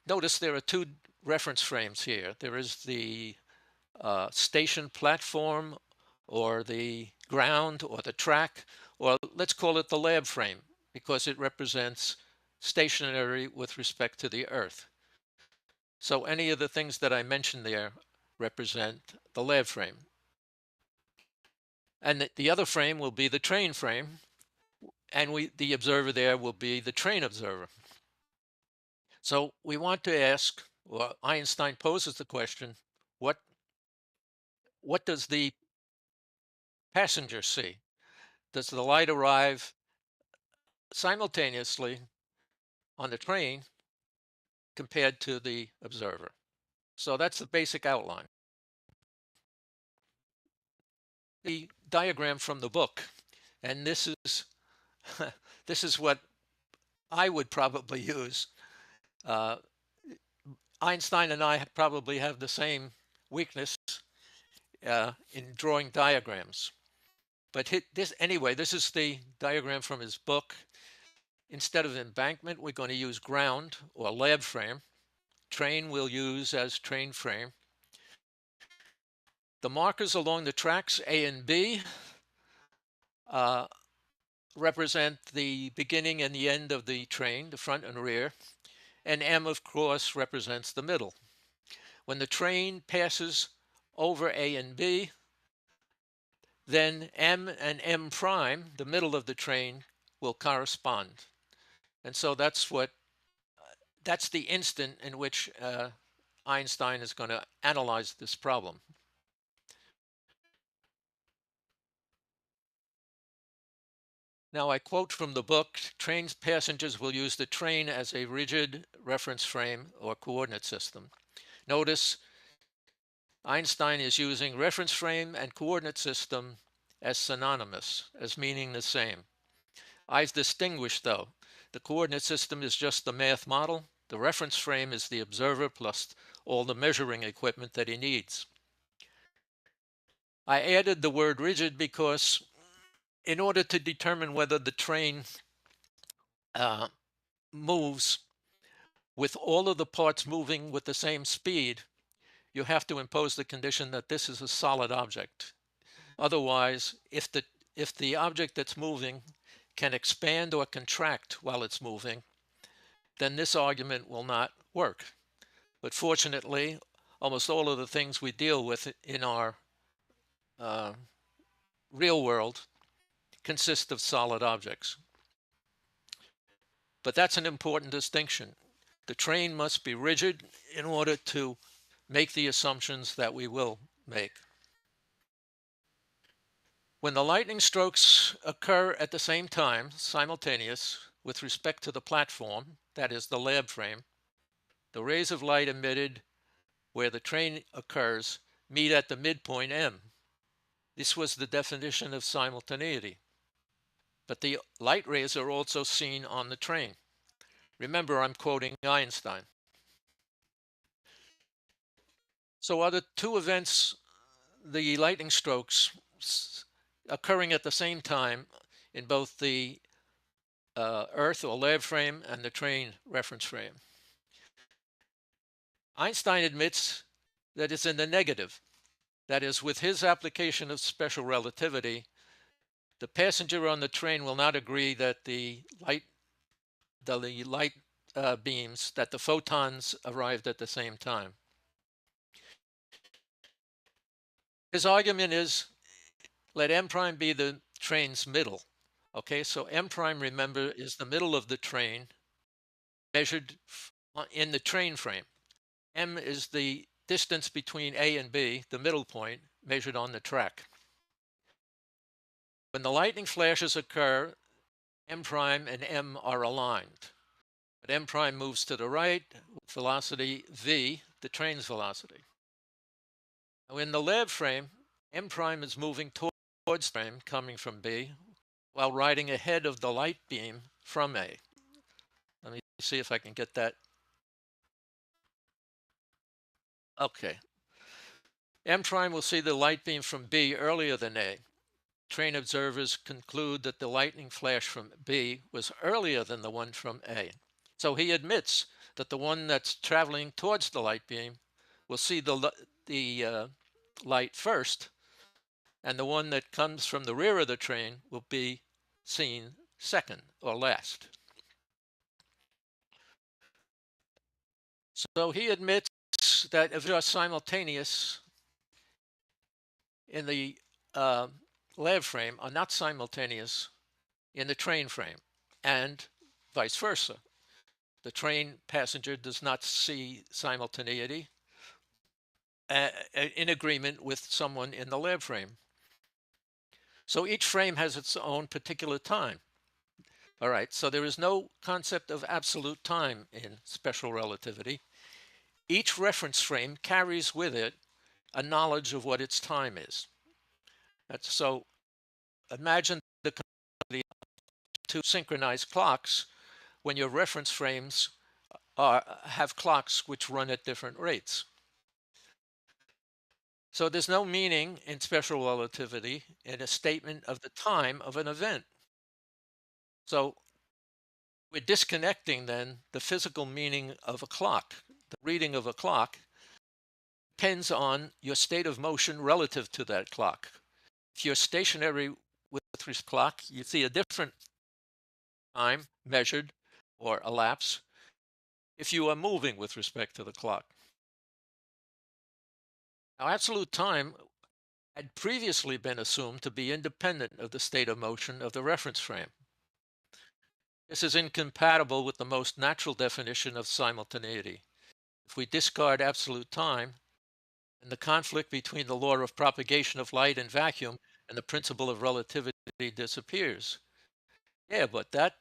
Notice there are two reference frames here. There is the station platform or the ground or the track, or let's call it the lab frame because it represents stationary with respect to the Earth. So any of the things that I mentioned there represent the lab frame. And the other frame will be the train frame, and the observer there will be the train observer. So we want to ask, well, Einstein poses the question, what does the passenger see? Does the light arrive simultaneously on the train compared to the observer? So that's the basic outline. The diagram from the book, and this is this is what I would probably use. Einstein and I probably have the same weakness in drawing diagrams. But this is the diagram from his book. Instead of embankment, we're going to use ground or lab frame. Train we'll use as train frame. The markers along the tracks A and B represent the beginning and the end of the train, the front and rear, and M, of course, represents the middle. When the train passes over A and B, then M and M prime, the middle of the train, will correspond. And so that's the instant in which Einstein is going to analyze this problem. Now I quote from the book, train passengers will use the train as a rigid reference frame or coordinate system. Notice Einstein is using reference frame and coordinate system as synonymous, as meaning the same. I've distinguished though. The coordinate system is just the math model. The reference frame is the observer plus all the measuring equipment that he needs. I added the word rigid because in order to determine whether the train moves with all of the parts moving with the same speed, you have to impose the condition that this is a solid object. Otherwise, if the object that's moving can expand or contract while it's moving, then this argument will not work. But fortunately, almost all of the things we deal with in our real world consist of solid objects. But that's an important distinction. The train must be rigid in order to make the assumptions that we will make. When the lightning strokes occur at the same time, simultaneous, with respect to the platform, that is the lab frame, the rays of light emitted where the train occurs meet at the midpoint M. This was the definition of simultaneity. But the light rays are also seen on the train. Remember, I'm quoting Einstein. So are the two events, the lightning strokes, occurring at the same time in both the Earth or lab frame and the train reference frame? Einstein admits that it's in the negative. That is, with his application of special relativity, the passenger on the train will not agree that the light beams, that the photons arrived at the same time. His argument is, let M prime be the train's middle. Okay, so M prime, remember, is the middle of the train measured in the train frame. M is the distance between A and B, the middle point, measured on the track. When the lightning flashes occur, M prime and M are aligned. But M prime moves to the right with velocity V, the train's velocity. Now in the lab frame, M prime is moving towards the frame coming from B while riding ahead of the light beam from A. Let me see if I can get that. Okay. M prime will see the light beam from B earlier than A. Train observers conclude that the lightning flash from B was earlier than the one from A. So he admits that the one that's traveling towards the light beam will see the light first, and the one that comes from the rear of the train will be seen second or last. So he admits that if they are simultaneous in the lab frame are not simultaneous in the train frame, and vice versa. The train passenger does not see simultaneity in agreement with someone in the lab frame. So each frame has its own particular time. All right, so there is no concept of absolute time in special relativity. Each reference frame carries with it a knowledge of what its time is. So imagine the two synchronized clocks when your reference frames have clocks which run at different rates. So there's no meaning in special relativity in a statement of the time of an event. So we're disconnecting then the physical meaning of a clock. The reading of a clock depends on your state of motion relative to that clock. If you're stationary with this clock, you see a different time measured or elapse if you are moving with respect to the clock. Now, absolute time had previously been assumed to be independent of the state of motion of the reference frame. This is incompatible with the most natural definition of simultaneity. If we discard absolute time, then the conflict between the law of propagation of light and vacuum and the principle of relativity disappears. Yeah, but that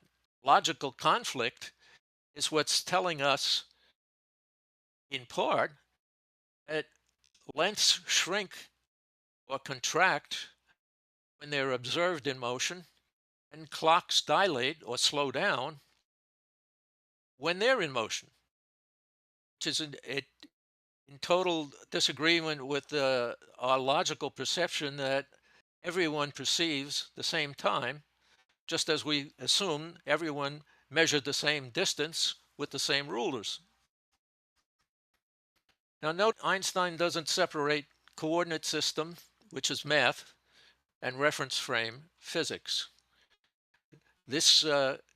logical conflict is what's telling us, in part, that lengths shrink or contract when they're observed in motion, and clocks dilate or slow down when they're in motion, which is in total disagreement with our logical perception that everyone perceives the same time, just as we assume everyone measured the same distance with the same rulers. Now note Einstein doesn't separate coordinate system, which is math, and reference frame, physics. This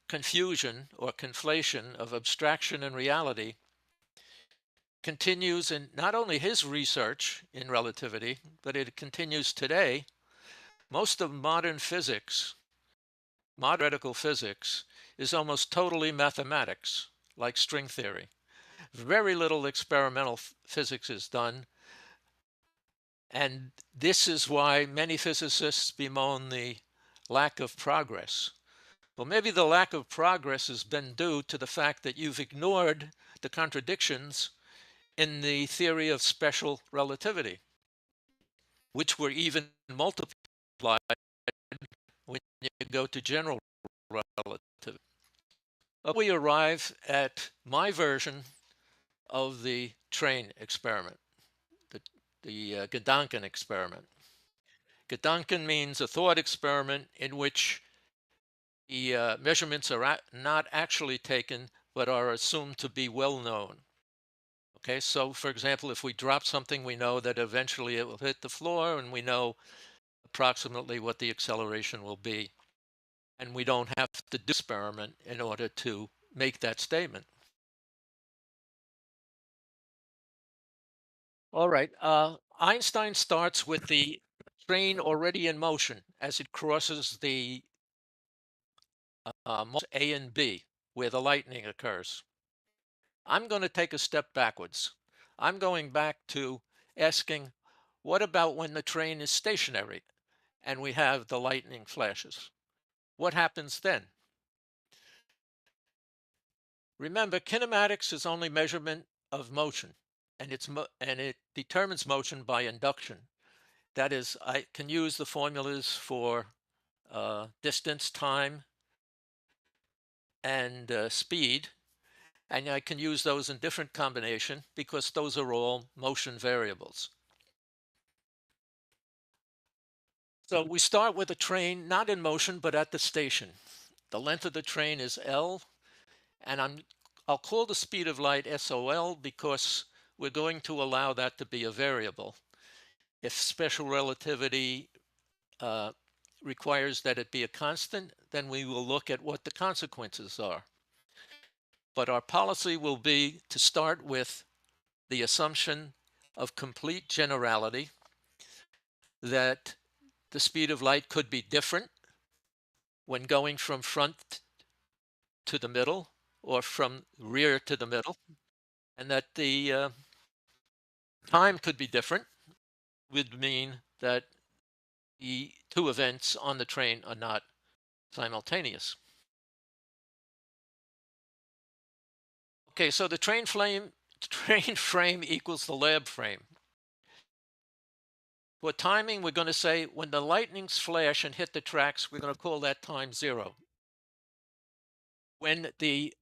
confusion or conflation of abstraction and reality continues in not only his research in relativity, but it continues today. Most of modern physics, modern theoretical physics, is almost totally mathematics, like string theory. Very little experimental physics is done. And this is why many physicists bemoan the lack of progress. Well, maybe the lack of progress has been due to the fact that you've ignored the contradictions in the theory of special relativity, which were even multiplied when you go to general relativity. We arrive at my version of the train experiment, the Gedanken experiment. Gedanken means a thought experiment in which the measurements are not actually taken, but are assumed to be well known. Okay, so for example, if we drop something, we know that eventually it will hit the floor, and we know approximately what the acceleration will be. And we don't have to do the experiment in order to make that statement. All right, Einstein starts with the train already in motion as it crosses the A and B, where the lightning occurs. I'm going to take a step backwards. I'm going back to asking, what about when the train is stationary and we have the lightning flashes? What happens then? Remember, kinematics is only measurement of motion, and it determines motion by induction. That is, I can use the formulas for distance, time, and speed, and I can use those in different combination because those are all motion variables. So we start with a train not in motion, but at the station. The length of the train is L, and I'll call the speed of light SOL because we're going to allow that to be a variable. If special relativity requires that it be a constant, then we will look at what the consequences are. But our policy will be to start with the assumption of complete generality, that the speed of light could be different when going from front to the middle or from rear to the middle, and that the time could be different, would mean that the two events on the train are not simultaneous. Okay, so the train frame equals the lab frame. For timing, we're going to say when the lightnings flash and hit the tracks, we're going to call that time 0. When the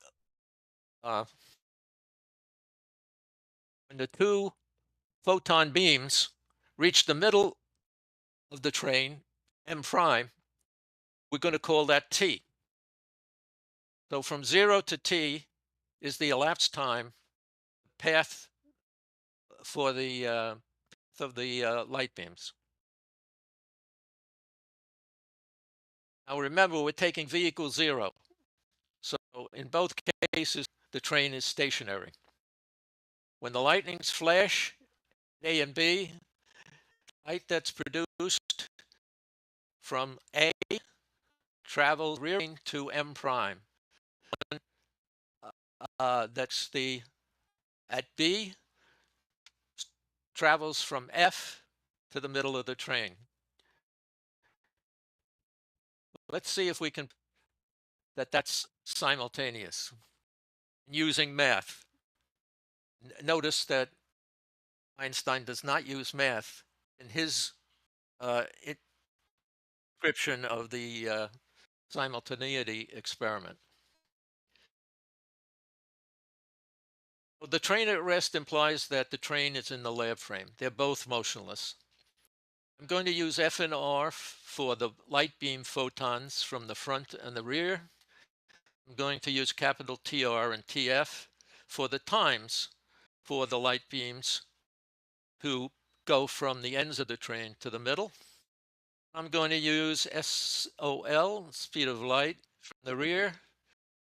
two photon beams reach the middle of the train, M prime, we're going to call that T. So from 0 to T is the elapsed time, path for the light beams. Now remember, we're taking V equals 0. So in both cases, the train is stationary. When the lightnings flash, A and B, light that's produced from A travels rear to M prime. That's at B, travels from F to the middle of the train. Let's see if we can, that's simultaneous using math. Notice that Einstein does not use math in his description of the simultaneity experiment. The train at rest implies that the train is in the lab frame. They're both motionless. I'm going to use F and R for the light beam photons from the front and the rear. I'm going to use capital TR and TF for the times for the light beams to go from the ends of the train to the middle. I'm going to use SOL, speed of light, from the rear,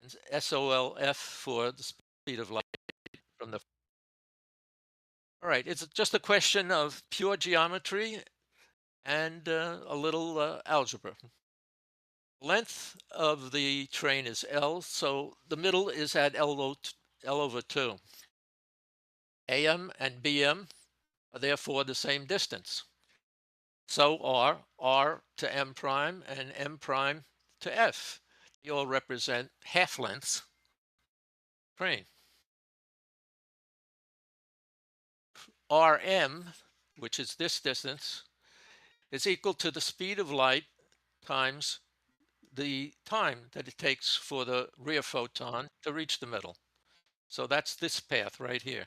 and SOLF for the speed of light from the. All right, it's just a question of pure geometry and a little algebra. Length of the train is L, so the middle is at L over 2. AM and BM are therefore the same distance. So are R to M prime and M prime to F. They all represent half lengths train. RM, which is this distance, is equal to the speed of light times the time that it takes for the rear photon to reach the middle. So that's this path right here.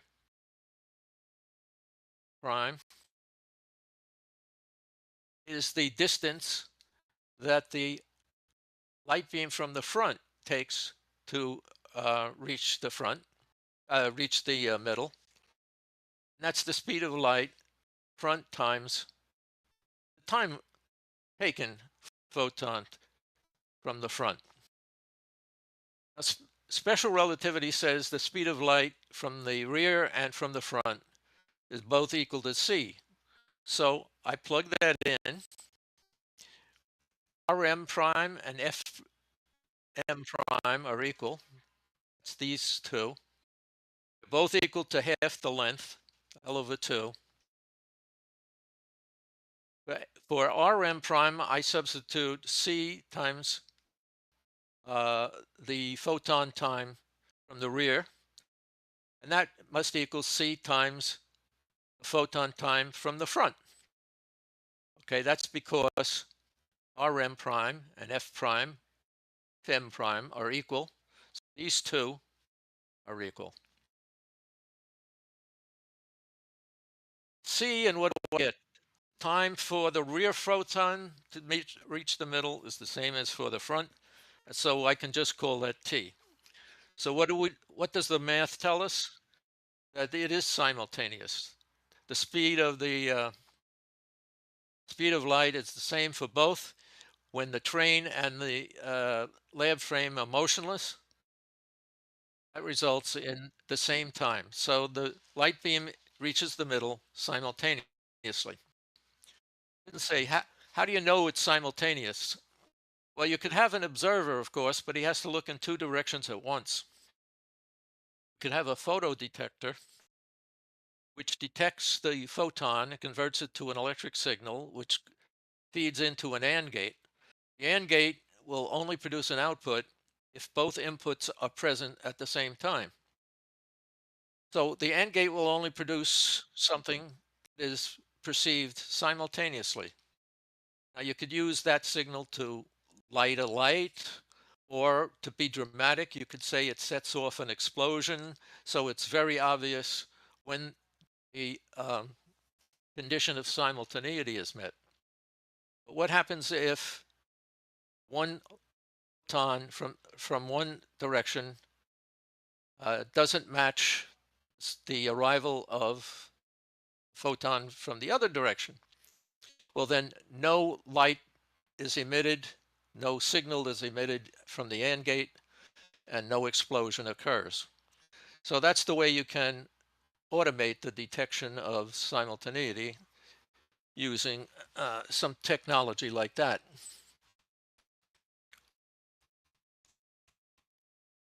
Prime is the distance that the light beam from the front takes to reach the middle. And that's the speed of light front times the time taken photon from the front. Now, special relativity says the speed of light from the rear and from the front is both equal to c. So I plug that in. Rm prime and Fm prime are equal. It's these two. They're both equal to half the length, L over 2. For Rm prime, I substitute c times the photon time from the rear, and that must equal c times the photon time from the front. Okay, that's because Rm prime and F prime, M prime are equal. So these two are equal. C, and what do I get? Time for the rear photon to reach the middle is the same as for the front, so I can just call that t. So what does the math tell us? That it is simultaneous. The speed of light is the same for both. When the train and the lab frame are motionless, that results in the same time. So the light beam reaches the middle simultaneously. Didn't say, how do you know it's simultaneous? Well, you could have an observer, of course, but he has to look in two directions at once. You could have a photodetector, which detects the photon and converts it to an electric signal, which feeds into an AND gate. The AND gate will only produce an output if both inputs are present at the same time. So the AND gate will only produce something that is perceived simultaneously. Now you could use that signal to light a light, or to be dramatic, you could say it sets off an explosion. So it's very obvious when the condition of simultaneity is met. But what happens if one photon from one direction doesn't match the arrival of photon from the other direction? Well, then no light is emitted, no signal is emitted from the AND gate, and no explosion occurs. So that's the way you can automate the detection of simultaneity using some technology like that.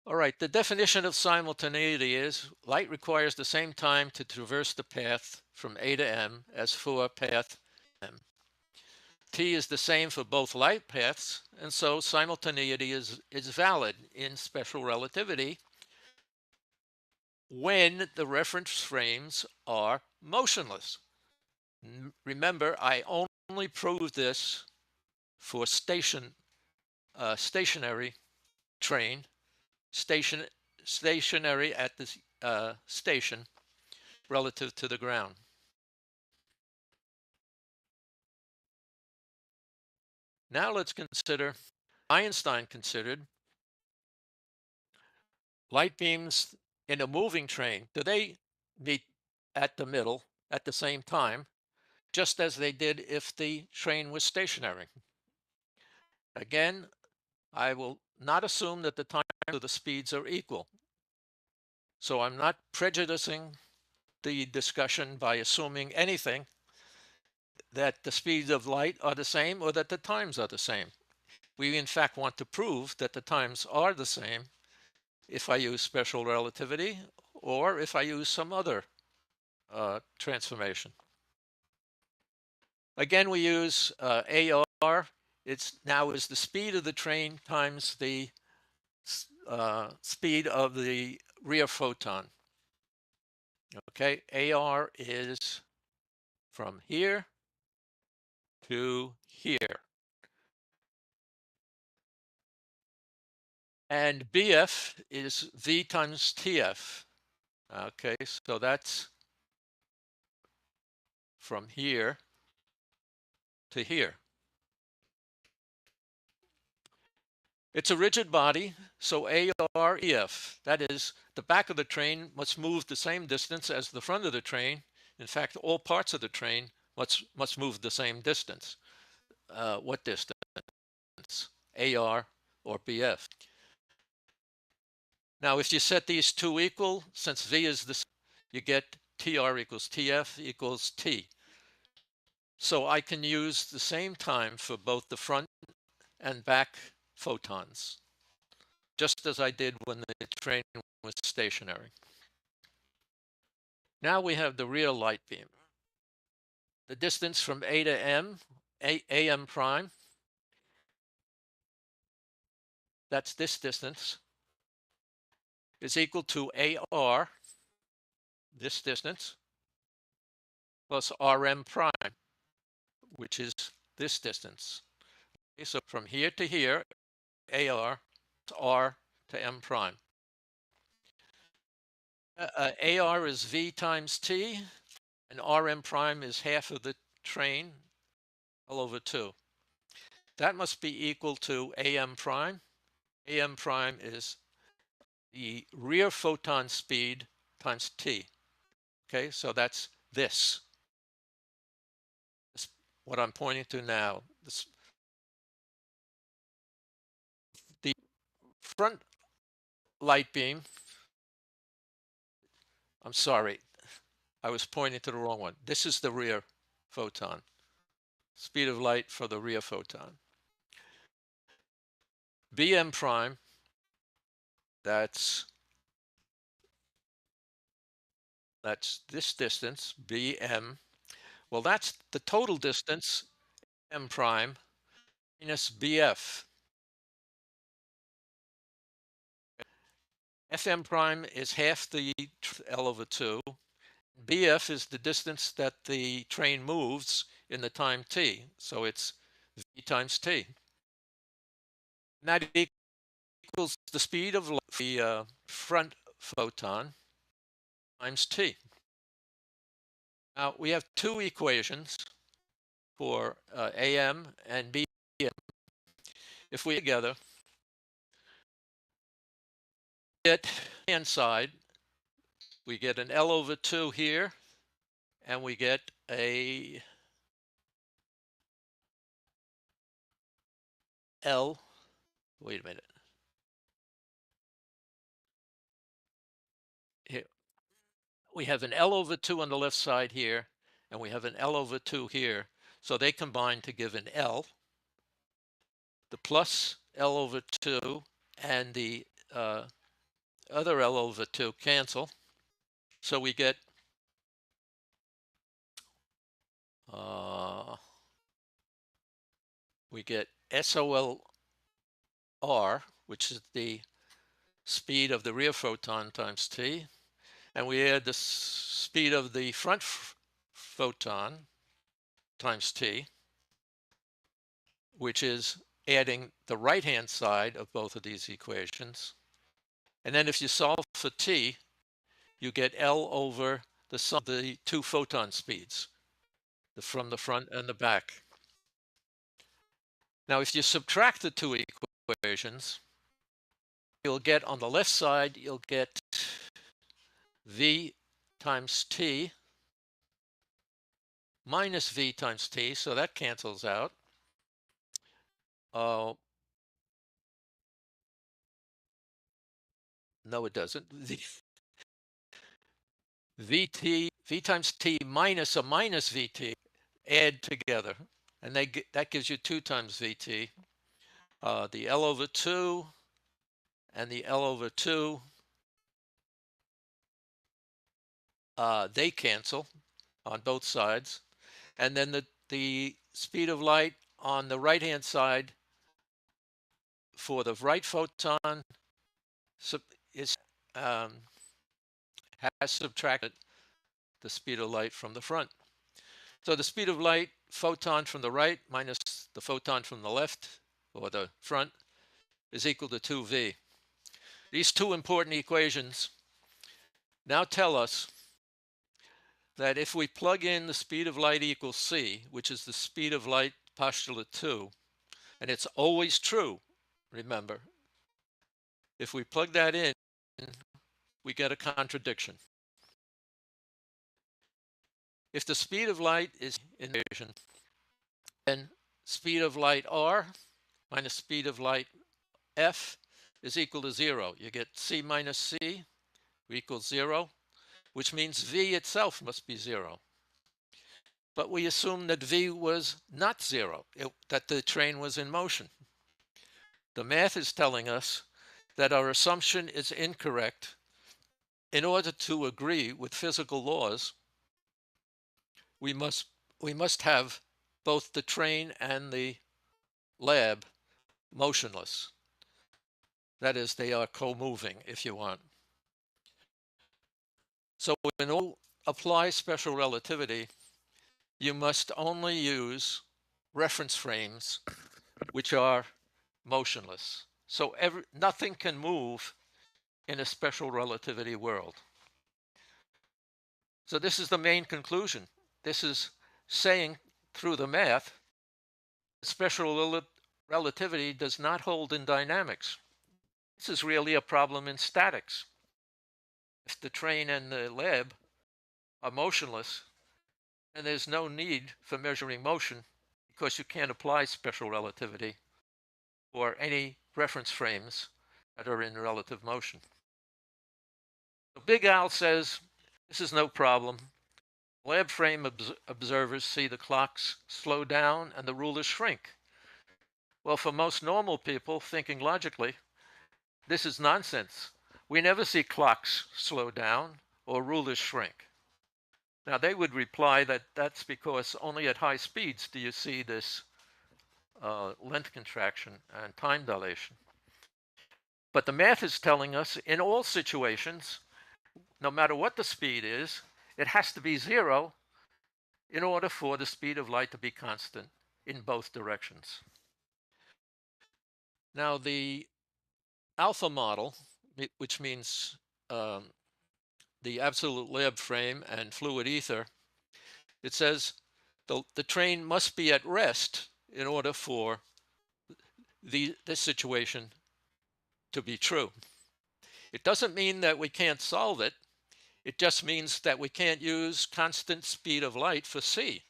All right, the definition of simultaneity is light requires the same time to traverse the path from A to M as for path M. T is the same for both light paths, and so simultaneity is valid in special relativity when the reference frames are motionless. Remember, I only proved this for stationary train, stationary at the station relative to the ground. Now let's consider Einstein considered light beams in a moving train, do they meet at the middle at the same time, just as they did if the train was stationary? Again, I will not assume that the times of the speeds are equal. So I'm not prejudicing the discussion by assuming anything, that the speeds of light are the same or that the times are the same. We in fact want to prove that the times are the same if I use special relativity or if I use some other transformation. Again, we use AR. It's now is the speed of the train times the speed of the rear photon. Okay, AR is from here to here. And BF is V times TF. Okay, so that's from here to here. It's a rigid body, so AR EF, that is, the back of the train must move the same distance as the front of the train. In fact, all parts of the train must move the same distance. What distance? AR or BF. Now, if you set these two equal, since V is the, you get TR equals TF equals T. So I can use the same time for both the front and back photons, just as I did when the train was stationary. Now we have the real light beam. The distance from A to M, AM prime, that's this distance, is equal to AR, this distance, plus RM prime, which is this distance. Okay, so from here to here, AR to R to M prime. AR is V times T, and RM prime is half of the train, L over 2. That must be equal to AM prime. AM prime is the rear photon speed times T. Okay, so that's this. This what I'm pointing to now. The front light beam, I'm sorry, I was pointing to the wrong one. This is the rear photon. Speed of light for the rear photon. BM prime, that's this distance, BM. Well, that's the total distance, M prime, minus BF. FM prime is half the L over 2. BF is the distance that the train moves in the time t, so it's V times t. And that equals the speed of the front photon times t. Now, we have two equations for AM and BM. If we together get hand side, we get an L over 2 here, and we get a L, wait a minute. Here, we have an L over 2 on the left side here, and we have an L over 2 here. So they combine to give an L. The plus L over 2 and the other L over 2 cancel. So we get SOLR, which is the speed of the rear photon times t, and we add the speed of the front photon times t, which is adding the right-hand side of both of these equations. And then if you solve for t, you get L over the sum of the two photon speeds, from the front and the back. Now, if you subtract the two equations, you'll get on the left side, you'll get v times t minus v times t, so that cancels out. No, it doesn't. V times t minus a minus vt add together, and that gives you 2 times vt. The L over 2 and the L over 2, they cancel on both sides. And then the speed of light on the right-hand side for the right photon is has subtracted the speed of light from the front. So the speed of light, photon from the right minus the photon from the left, or the front, is equal to 2v. These two important equations now tell us that if we plug in the speed of light equals c, which is the speed of light postulate 2, and it's always true, remember, if we plug that in, we get a contradiction. If the speed of light is in vision, then speed of light r minus speed of light f is equal to 0. You get c minus c equals 0, which means v itself must be 0. But we assume that v was not 0, that the train was in motion. The math is telling us that our assumption is incorrect. In order to agree with physical laws, we must have both the train and the lab motionless. That is, they are co-moving, if you want. So in order to apply special relativity, you must only use reference frames which are motionless. So nothing can move in a special relativity world. So this is the main conclusion. This is saying through the math, special relativity does not hold in dynamics. This is really a problem in statics. If the train and the lab are motionless, then there's no need for measuring motion because you can't apply special relativity or any reference frames that are in relative motion. So Big Al says this is no problem. Lab frame observers see the clocks slow down and the rulers shrink. Well, for most normal people thinking logically, this is nonsense. We never see clocks slow down or rulers shrink. Now, they would reply that that's because only at high speeds do you see this length contraction and time dilation. But the math is telling us in all situations, no matter what the speed is, it has to be 0 in order for the speed of light to be constant in both directions. Now, the alpha model, which means the absolute lab frame and fluid ether, it says the train must be at rest in order for this situation to be true. It doesn't mean that we can't solve it. It just means that we can't use constant speed of light for C.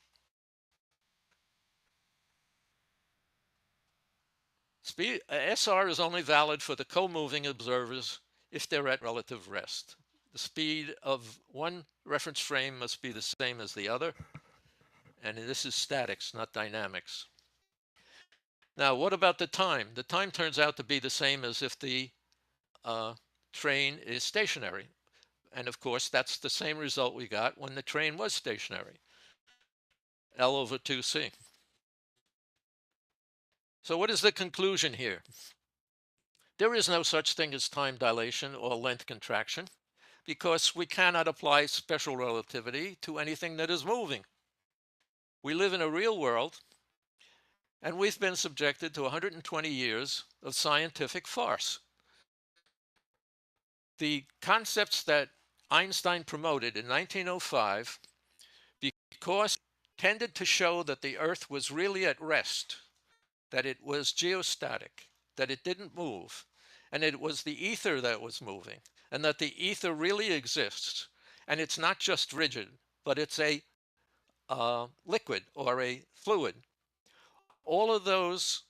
SR is only valid for the co-moving observers if they're at relative rest. The speed of one reference frame must be the same as the other. And this is statics, not dynamics. Now, what about the time? The time turns out to be the same as if the train is stationary. And of course, that's the same result we got when the train was stationary. L over 2C. So what is the conclusion here? There is no such thing as time dilation or length contraction because we cannot apply special relativity to anything that is moving. We live in a real world, and we've been subjected to 120 years of scientific farce. The concepts that Einstein promoted in 1905, because tended to show that the Earth was really at rest, that it was geostatic, that it didn't move, and it was the ether that was moving, and that the ether really exists, and it's not just rigid, but it's a liquid or a fluid. All of those,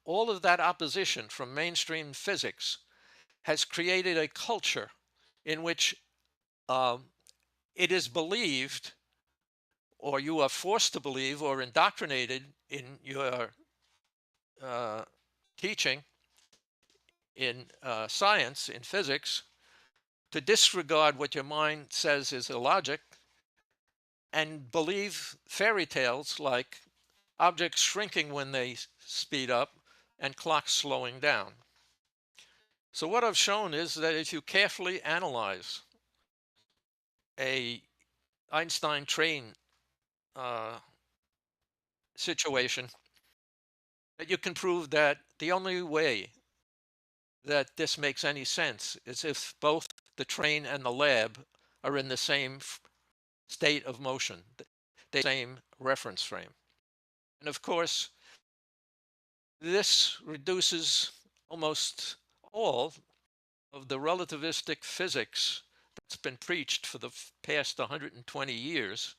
all of that opposition from mainstream physics has created a culture in which it is believed, or you are forced to believe, or indoctrinated in your teaching in science, in physics, to disregard what your mind says is illogic and believe fairy tales like objects shrinking when they speed up and clocks slowing down. So what I've shown is that if you carefully analyze a Einstein train situation, that you can prove that the only way that this makes any sense is if both the train and the lab are in the same state of motion, the same reference frame. And of course, this reduces almost all of the relativistic physics that's been preached for the past 120 years.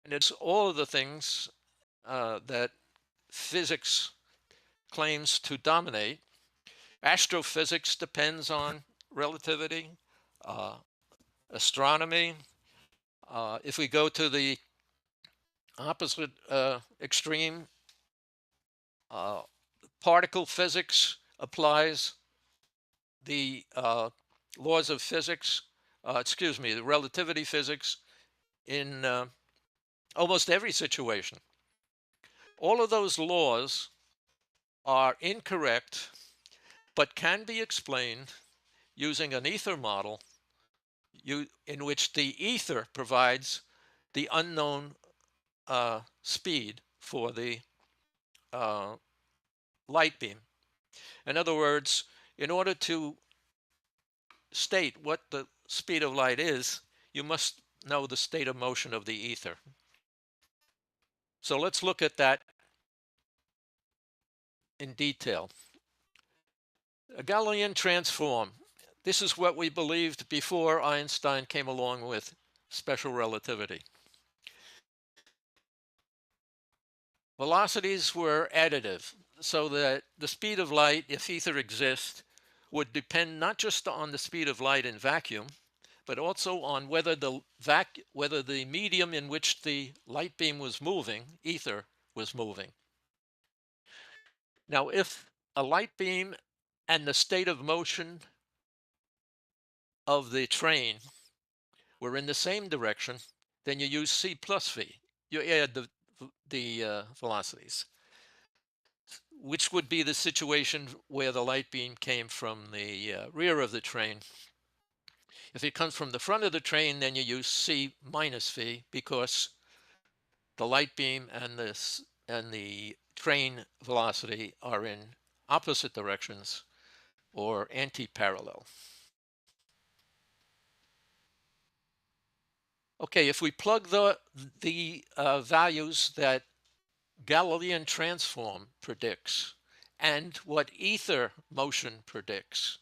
And it's all of the things that physics claims to dominate. Astrophysics depends on relativity, astronomy. If we go to the opposite extreme, particle physics applies the laws of physics, the relativity physics in almost every situation. All of those laws are incorrect, but can be explained using an ether model in which the ether provides the unknown speed for the light beam. In other words, in order to state what the speed of light is, you must know the state of motion of the ether. So let's look at that in detail. A Galilean transform. This is what we believed before Einstein came along with special relativity. Velocities were additive, so that the speed of light, if ether exists, would depend not just on the speed of light in vacuum, but also on whether the medium in which the light beam was moving, ether, was moving. Now, if a light beam and the state of motion of the train were in the same direction, then you use c plus v. You add the velocities, which would be the situation where the light beam came from the rear of the train. If it comes from the front of the train, then you use c minus v, because the light beam and the train velocity are in opposite directions or anti-parallel. Okay, if we plug the values that Galilean transform predicts and what ether motion predicts,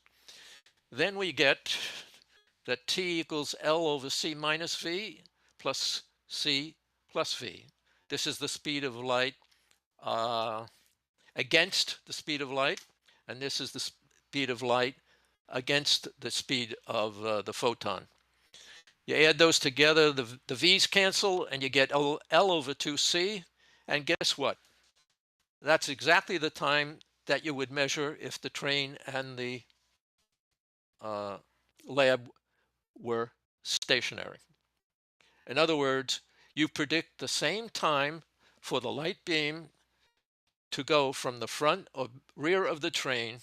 then we get that t equals L over c minus v plus c plus v. This is the speed of light against the speed of light, and this is the speed of light against the speed of the photon. You add those together, the v's cancel, and you get L over 2c, and guess what? That's exactly the time that you would measure if the train and the lab were stationary. In other words, you predict the same time for the light beam to go from the front or rear of the train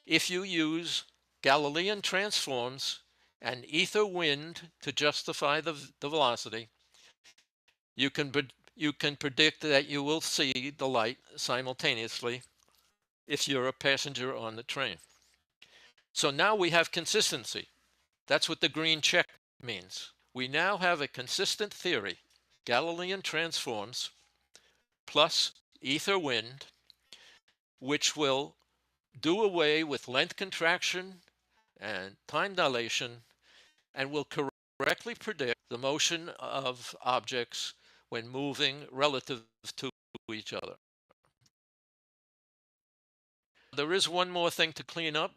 if you use Galilean transforms and ether wind to justify the velocity. You can predict that you will see the light simultaneously if you're a passenger on the train. So now we have consistency. That's what the green check means. We now have a consistent theory, Galilean transforms plus ether wind, which will do away with length contraction and time dilation and will correctly predict the motion of objects when moving relative to each other. There is one more thing to clean up.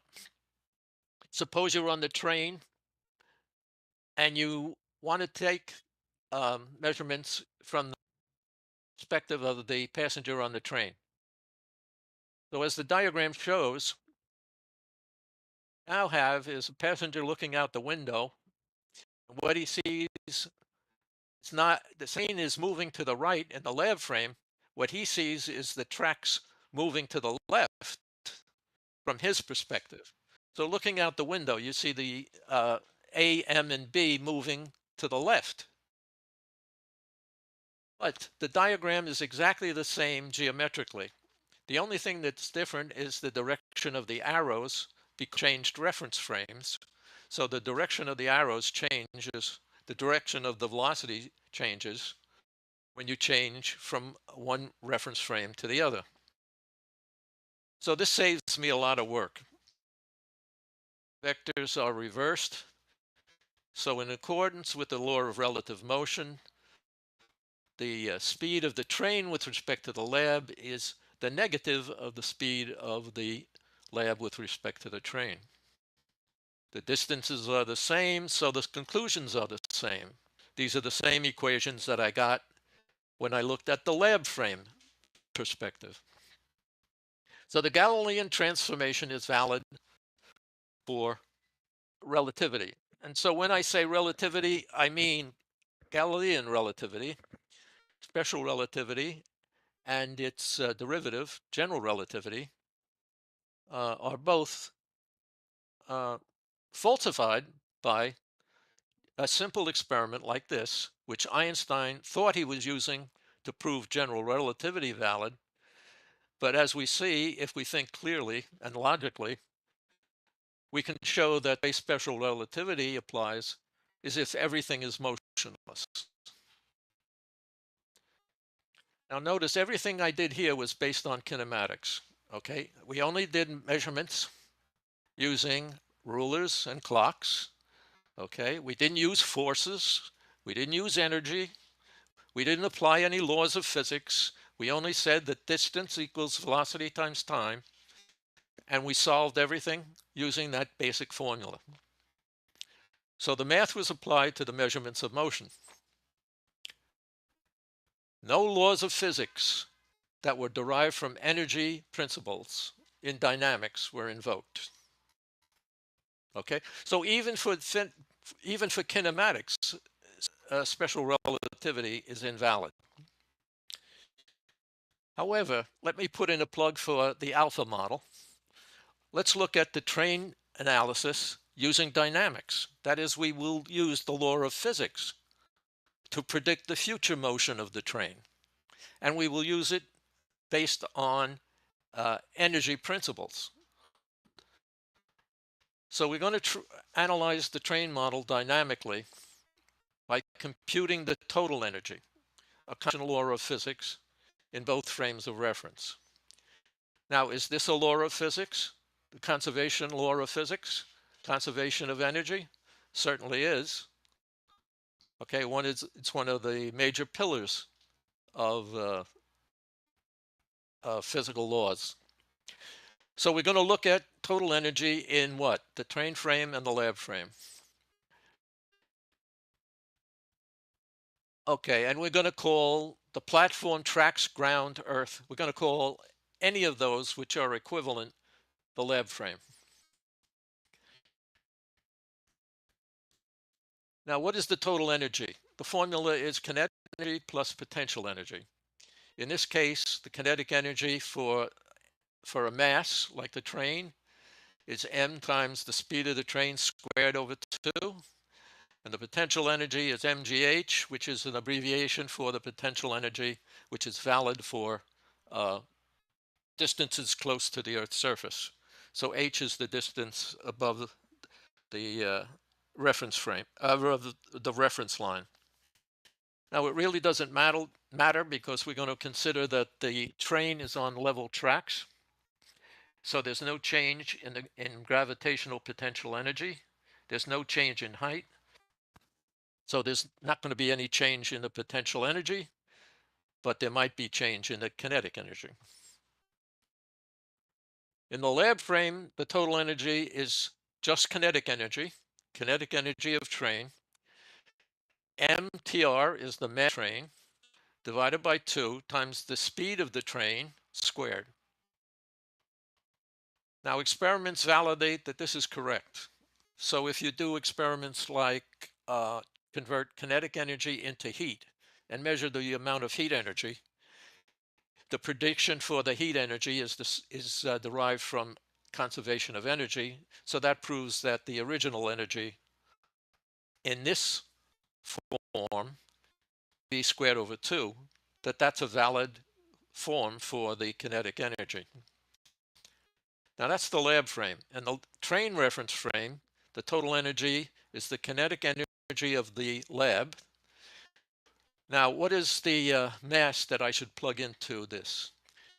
Suppose you're on the train and you want to take measurements from the perspective of the passenger on the train. So as the diagram shows, now have is a passenger looking out the window. What he sees, it's not, the scene is moving to the right in the lab frame. What he sees is the tracks moving to the left from his perspective. So looking out the window, you see the A, M, and B moving to the left. But the diagram is exactly the same geometrically. The only thing that's different is the direction of the arrows changed reference frames. So the direction of the arrows changes, the direction of the velocity changes when you change from one reference frame to the other. So this saves me a lot of work. Vectors are reversed. So in accordance with the law of relative motion, the speed of the train with respect to the lab is the negative of the speed of the lab with respect to the train. The distances are the same, so the conclusions are the same. These are the same equations that I got when I looked at the lab frame perspective. So the Galilean transformation is valid for relativity. And so when I say relativity, I mean Galilean relativity, special relativity, and its derivative, general relativity, are both falsified by a simple experiment like this, which Einstein thought he was using to prove general relativity valid. But as we see, if we think clearly and logically, we can show that a special relativity applies as if everything is motionless. Now notice everything I did here was based on kinematics, okay? We only did measurements using rulers and clocks, okay? We didn't use forces, we didn't use energy, we didn't apply any laws of physics. We only said that distance equals velocity times time, and we solved everything using that basic formula. So the math was applied to the measurements of motion. No laws of physics that were derived from energy principles in dynamics were invoked. Okay, so even for kinematics, special relativity is invalid. However, let me put in a plug for the alpha model. Let's look at the train analysis using dynamics. That is, we will use the law of physics to predict the future motion of the train. And we will use it based on energy principles. So we're going to analyze the train model dynamically by computing the total energy, a constant law of physics in both frames of reference. Now, is this a law of physics? The conservation law of physics? Conservation of energy? Certainly is. Okay, it's one of the major pillars of physical laws. So we're going to look at total energy in what? The train frame and the lab frame. Okay, and we're going to call the platform, tracks, ground, earth. We're going to call any of those which are equivalent the lab frame. Now, what is the total energy? The formula is kinetic energy plus potential energy. In this case, the kinetic energy for a mass like the train is m times the speed of the train squared over 2. And the potential energy is mgh, which is an abbreviation for the potential energy, which is valid for distances close to the Earth's surface. So h is the distance above the reference frame, the reference line. Now, it really doesn't matter because we're going to consider that the train is on level tracks. So there's no change in gravitational potential energy. There's no change in height. So there's not going to be any change in the potential energy, but there might be change in the kinetic energy. In the lab frame, the total energy is just kinetic energy of train. MTR is the mass of the train divided by 2 times the speed of the train squared. Now, experiments validate that this is correct. So if you do experiments like convert kinetic energy into heat and measure the amount of heat energy, the prediction for the heat energy is derived from conservation of energy. So that proves that the original energy in this form, v squared over 2, that's a valid form for the kinetic energy. Now that's the lab frame. And the train reference frame, the total energy is the kinetic energy of the lab. Now, what is the mass that I should plug into this?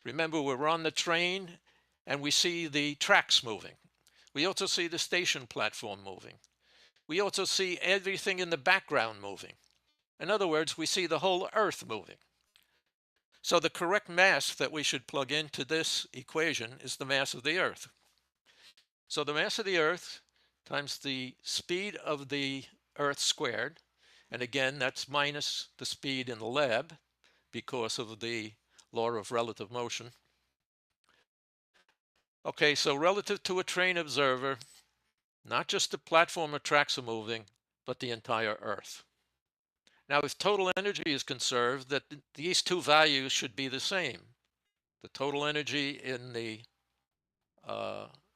Remember, we're on the train and we see the tracks moving. We also see the station platform moving. We also see everything in the background moving. In other words, we see the whole Earth moving. So the correct mass that we should plug into this equation is the mass of the Earth. So the mass of the Earth times the speed of the Earth squared, and again, that's minus the speed in the lab because of the law of relative motion. Okay, so relative to a train observer, not just the platform or tracks are moving, but the entire Earth. Now, if total energy is conserved, these two values should be the same. The total energy in the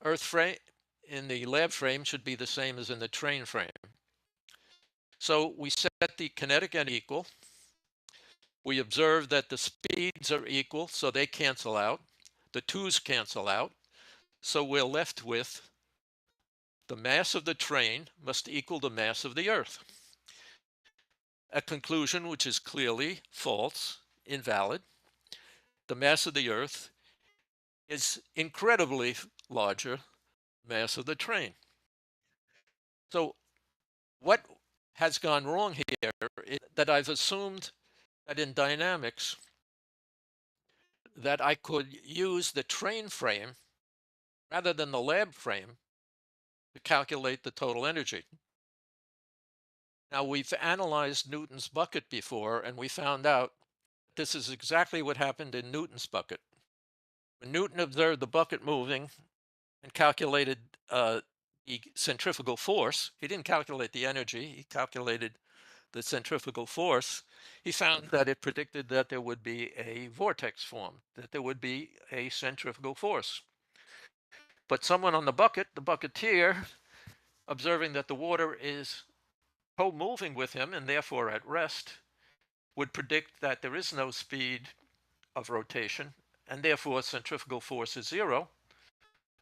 Earth frame, in the lab frame, should be the same as in the train frame. So we set the kinetic energy equal. We observe that the speeds are equal, so they cancel out. The 2's cancel out. So we're left with the mass of the train must equal the mass of the Earth. A conclusion which is clearly false, invalid. The mass of the Earth is incredibly larger than the mass of the train. So what has gone wrong here is that I've assumed that in dynamics that I could use the train frame rather than the lab frame to calculate the total energy. Now, we've analyzed Newton's bucket before, and we found out this is exactly what happened in Newton's bucket. When Newton observed the bucket moving and calculated the centrifugal force, he didn't calculate the energy, he calculated the centrifugal force. He found that it predicted that there would be a vortex form, that there would be a centrifugal force. But someone on the bucketeer, observing that the water is co-moving with him and therefore at rest, would predict that there is no speed of rotation and therefore centrifugal force is 0.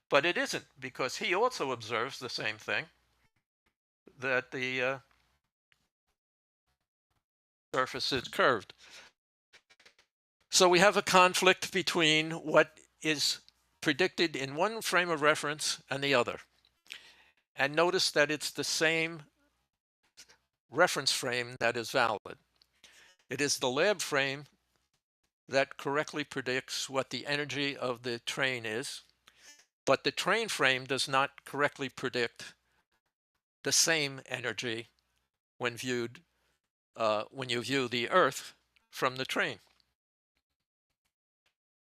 But it isn't, because he also observes the same thing, that the surface is curved. So we have a conflict between what is predicted in one frame of reference and the other. And notice that it's the same reference frame that is valid. It is the lab frame that correctly predicts what the energy of the train is, but the train frame does not correctly predict the same energy when viewed, when you view the Earth from the train.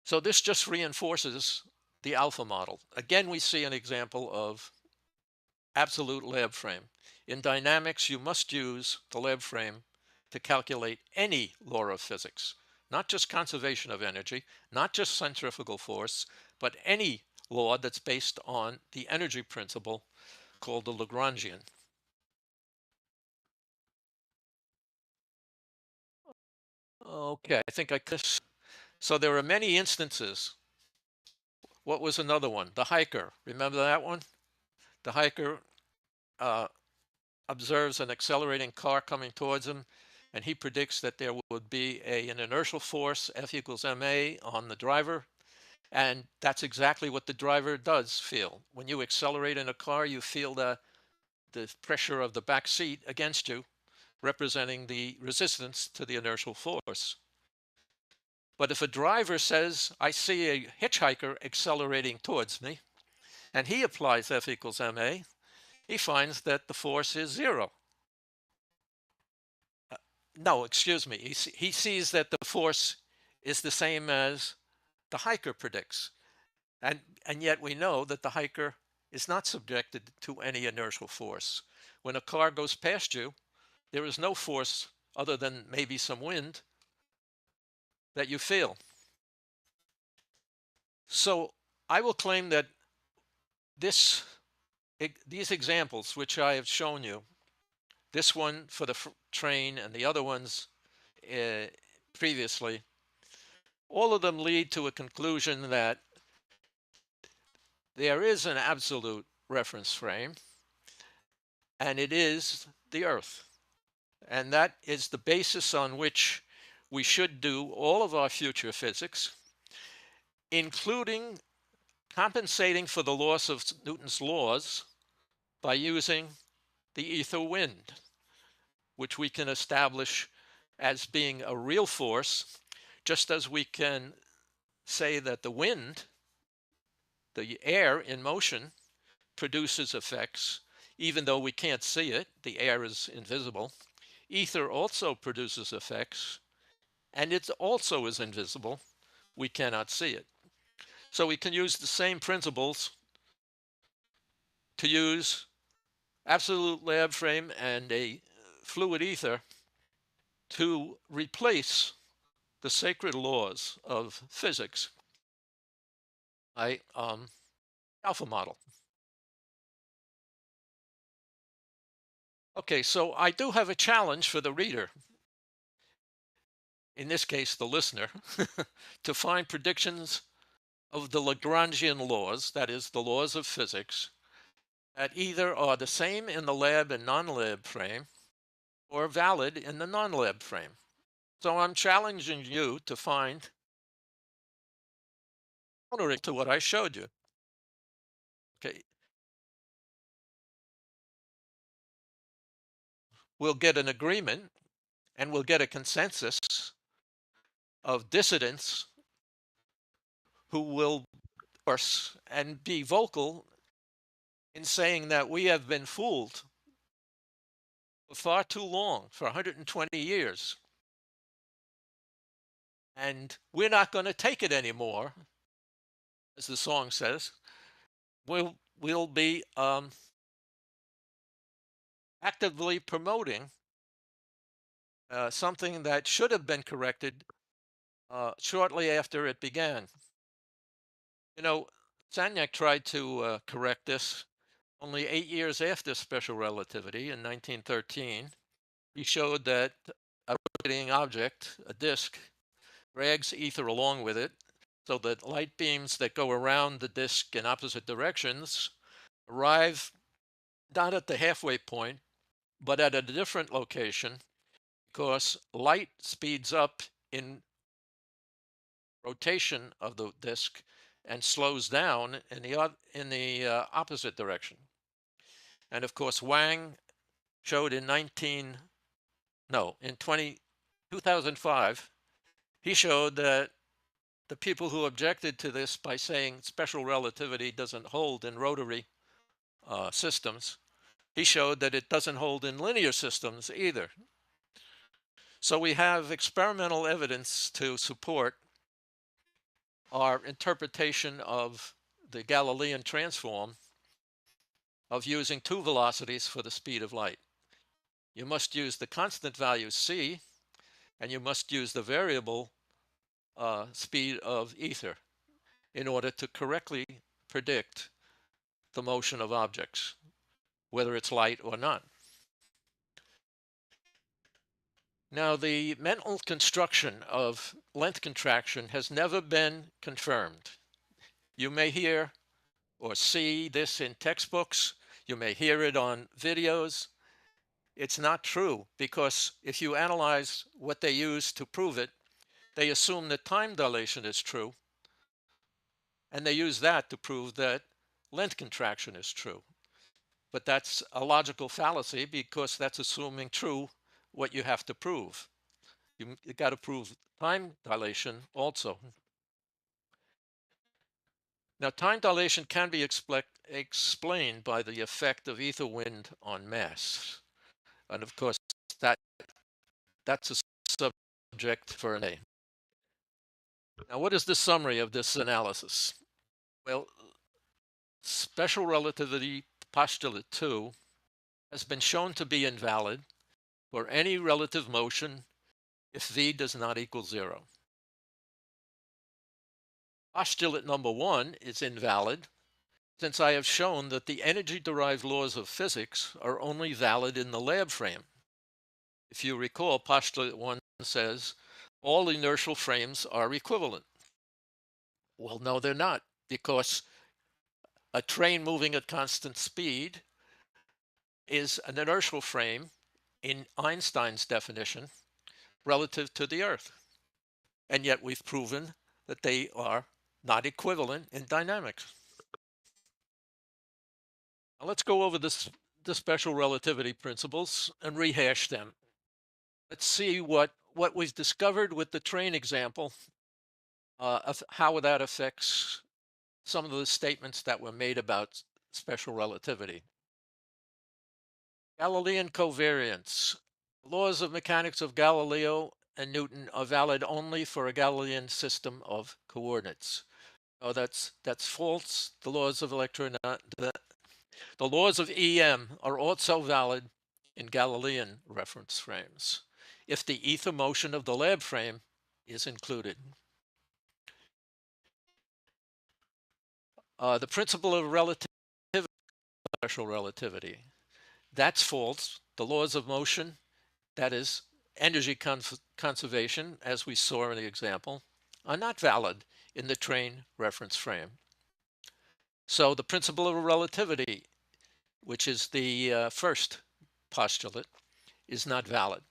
So this just reinforces the alpha model. Again, we see an example of absolute lab frame. In dynamics, you must use the lab frame to calculate any law of physics, not just conservation of energy, not just centrifugal force, but any law that's based on the energy principle called the Lagrangian. Okay, I think I could. So there are many instances. What was another one? The hiker. Remember that one? The hiker observes an accelerating car coming towards him, and he predicts that there would be an inertial force, F equals ma, on the driver, And that's exactly what the driver does feel. When you accelerate in a car, you feel the pressure of the back seat against you, representing the resistance to the inertial force. But if a driver says, I see a hitchhiker accelerating towards me, and he applies F equals ma, he finds that the force is 0. No, excuse me. He sees that the force is the same as the hiker predicts. And yet we know that the hiker is not subjected to any inertial force. When a car goes past you, there is no force other than maybe some wind that you feel. So I will claim that these examples, which I have shown you, this one for the train and the other ones previously, all of them lead to a conclusion that there is an absolute reference frame, and it is the Earth. And that is the basis on which we should do all of our future physics, including compensating for the loss of Newton's laws by using the ether wind, which we can establish as being a real force, just as we can say that the wind, the air in motion, produces effects, even though we can't see it, the air is invisible. Ether also produces effects, and it also is invisible. We cannot see it. So we can use the same principles to use absolute lab frame and a fluid ether to replace the sacred laws of physics by alpha model. Okay, so I do have a challenge for the reader, in this case the listener, to find predictions of the Lagrangian laws, that is, the laws of physics, that either are the same in the lab and non-lab frame or valid in the non-lab frame. So I'm challenging you to find counter to what I showed you. Okay. We'll get an agreement and we'll get a consensus of dissidents who will force and be vocal in saying that we have been fooled for far too long, for 120 years. And we're not going to take it anymore, as the song says. We'll be actively promoting something that should have been corrected shortly after it began. You know, Sagnac tried to correct this only 8 years after special relativity in 1913. He showed that a rotating object, a disk, drags ether along with it, so that light beams that go around the disk in opposite directions arrive not at the halfway point, but at a different location, because light speeds up in rotation of the disk and slows down in the opposite direction. And of course, Wang showed in 2005, he showed that the people who objected to this by saying special relativity doesn't hold in rotary systems, he showed that it doesn't hold in linear systems either. So we have experimental evidence to support our interpretation of the Galilean transform of using two velocities for the speed of light. You must use the constant value c, and you must use the variable speed of ether in order to correctly predict the motion of objects, whether it's light or not. Now, the mental construction of length contraction has never been confirmed. You may hear or see this in textbooks. You may hear it on videos. It's not true, because if you analyze what they use to prove it, they assume that time dilation is true. And they use that to prove that length contraction is true. But that's a logical fallacy because that's assuming true what you have to prove. You got to prove time dilation also. Now, time dilation can be explained by the effect of ether wind on mass. And of course, that's a subject for an A. Now, what is the summary of this analysis? Well, special relativity postulate 2 has been shown to be invalid for any relative motion if v does not equal 0. Postulate number 1 is invalid since I have shown that the energy-derived laws of physics are only valid in the lab frame. If you recall, postulate 1 says all inertial frames are equivalent. Well, no, they're not, because a train moving at constant speed is an inertial frame in Einstein's definition relative to the Earth. And yet we've proven that they are not equivalent in dynamics. Now let's go over the special relativity principles and rehash them. Let's see what we've discovered with the train example, of how that affects some of the statements that were made about special relativity. Galilean covariance. Laws of mechanics of Galileo and Newton are valid only for a Galilean system of coordinates. Oh, that's false. The laws of the laws of EM are also valid in Galilean reference frames if the ether motion of the lab frame is included. The principle of relativity, special relativity, that's false. The laws of motion, that is energy conservation, as we saw in the example, are not valid in the train reference frame. So the principle of relativity, which is the first postulate, is not valid.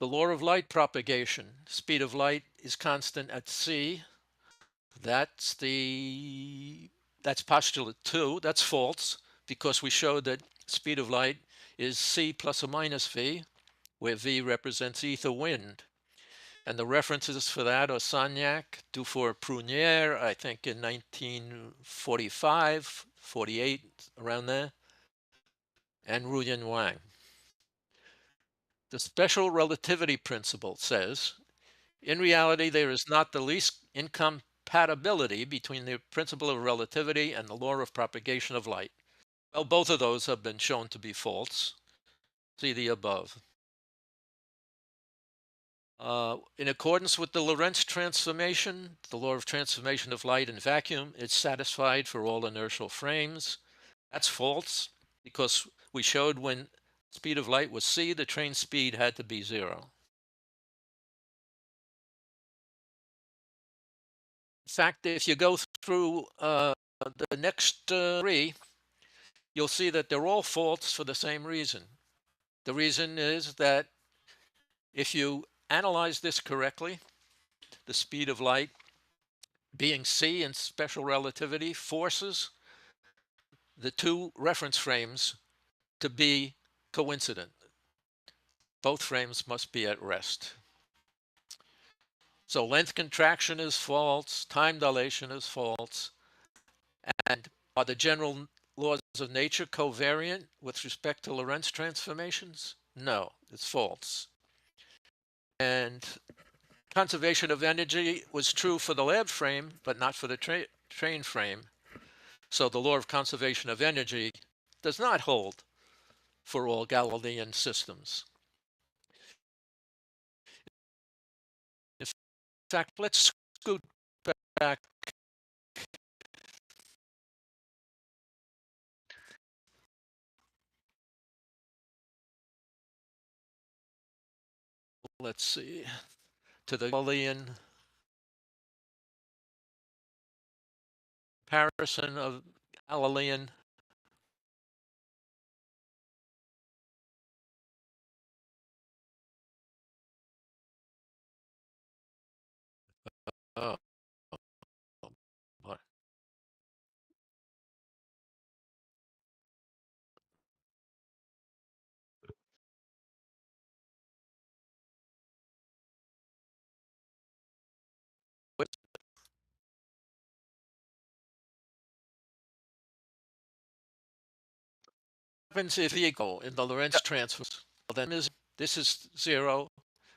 The law of light propagation, speed of light is constant at c. That's postulate 2. That's false because we showed that speed of light is c plus or minus v, where v represents ether wind. And the references for that are Sagnac, Dufour-Prunière, I think in 1945, 48, around there, and Ruyen Wang. The special relativity principle says, in reality, there is not the least incompatibility between the principle of relativity and the law of propagation of light. Well, both of those have been shown to be false. See the above. In accordance with the Lorentz transformation, the law of transformation of light in vacuum is satisfied for all inertial frames. That's false because we showed when speed of light was c, the train speed had to be 0. In fact, if you go through the next 3, you'll see that they're all false for the same reason. The reason is that if you analyze this correctly, the speed of light being c in special relativity forces the two reference frames to be coincident. Both frames must be at rest. So length contraction is false, time dilation is false, and are the general laws of nature covariant with respect to Lorentz transformations? No, it's false. And conservation of energy was true for the lab frame, but not for the train frame. So the law of conservation of energy does not hold for all Galilean systems. In fact, let's scoot back. Let's see, to the Galilean comparison of Galilean happens if V equal in the Lorentz transform? Well, then this is 0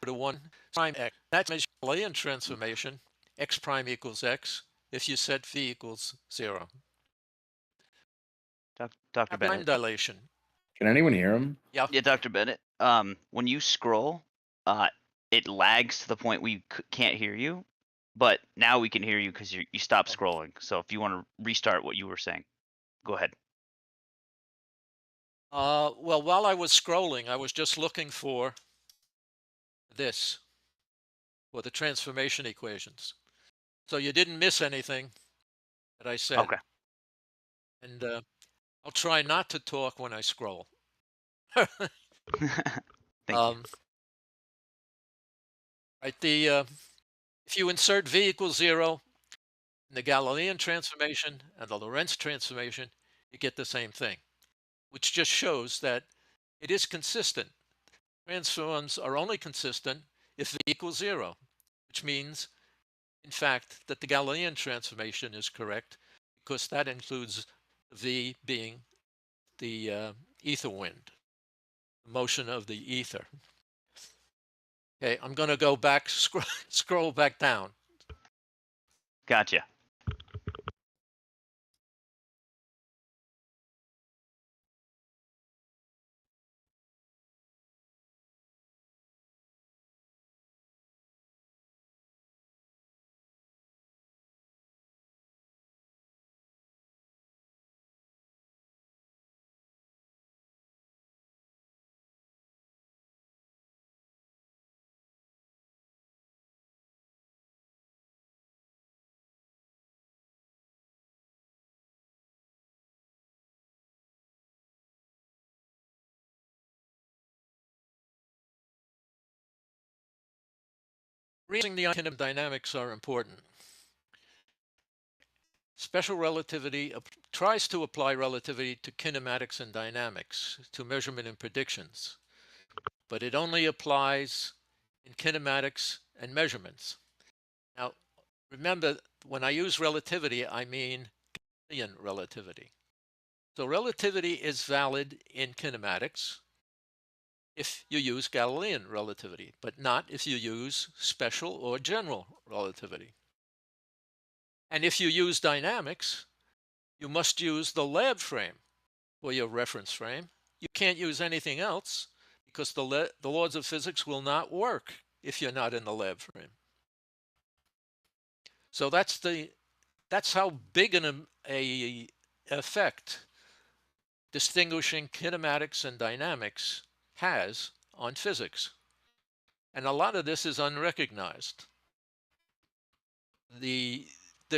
to 1 prime x. That's a Galilean transformation, x prime equals x, if you set V equals 0. Dr. Prime Bennett. dilation. Can anyone hear him? Yeah. Yeah, Dr. Bennett. When you scroll, it lags to the point we can't hear you, but now we can hear you because you stopped scrolling. So if you want to restart what you were saying, go ahead. Well, while I was scrolling, I was just looking for this, for the transformation equations. So you didn't miss anything that I said. Okay. And I'll try not to talk when I scroll. Thank you. Right, if you insert V equals 0 in the Galilean transformation and the Lorentz transformation, you get the same thing, which just shows that it is consistent. Transforms are only consistent if V equals 0, which means, in fact, that the Galilean transformation is correct because that includes V being the ether wind, the motion of the ether. Okay, I'm going to go back, scroll back down. Gotcha. Reasoning the kinematic dynamics are important. Special relativity tries to apply relativity to kinematics and dynamics, to measurement and predictions, but it only applies in kinematics and measurements. Now, remember, when I use relativity, I mean Galilean relativity. So relativity is valid in kinematics if you use Galilean relativity, but not if you use special or general relativity. And if you use dynamics, you must use the lab frame for your reference frame. You can't use anything else because the laws of physics will not work if you're not in the lab frame. So that's how big an effect distinguishing kinematics and dynamics has on physics. And a lot of this is unrecognized. The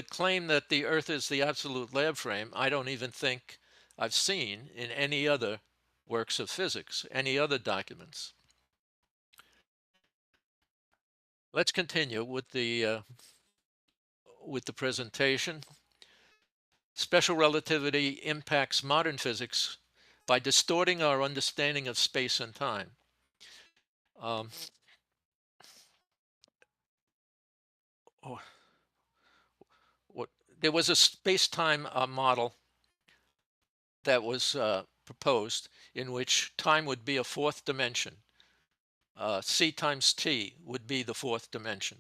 claim that the Earth is the absolute lab frame, I don't even think I've seen in any other works of physics, any other documents. Let's continue with the presentation. Special relativity impacts modern physics by distorting our understanding of space and time. There was a space-time model that was proposed in which time would be a fourth dimension. C times T would be the fourth dimension.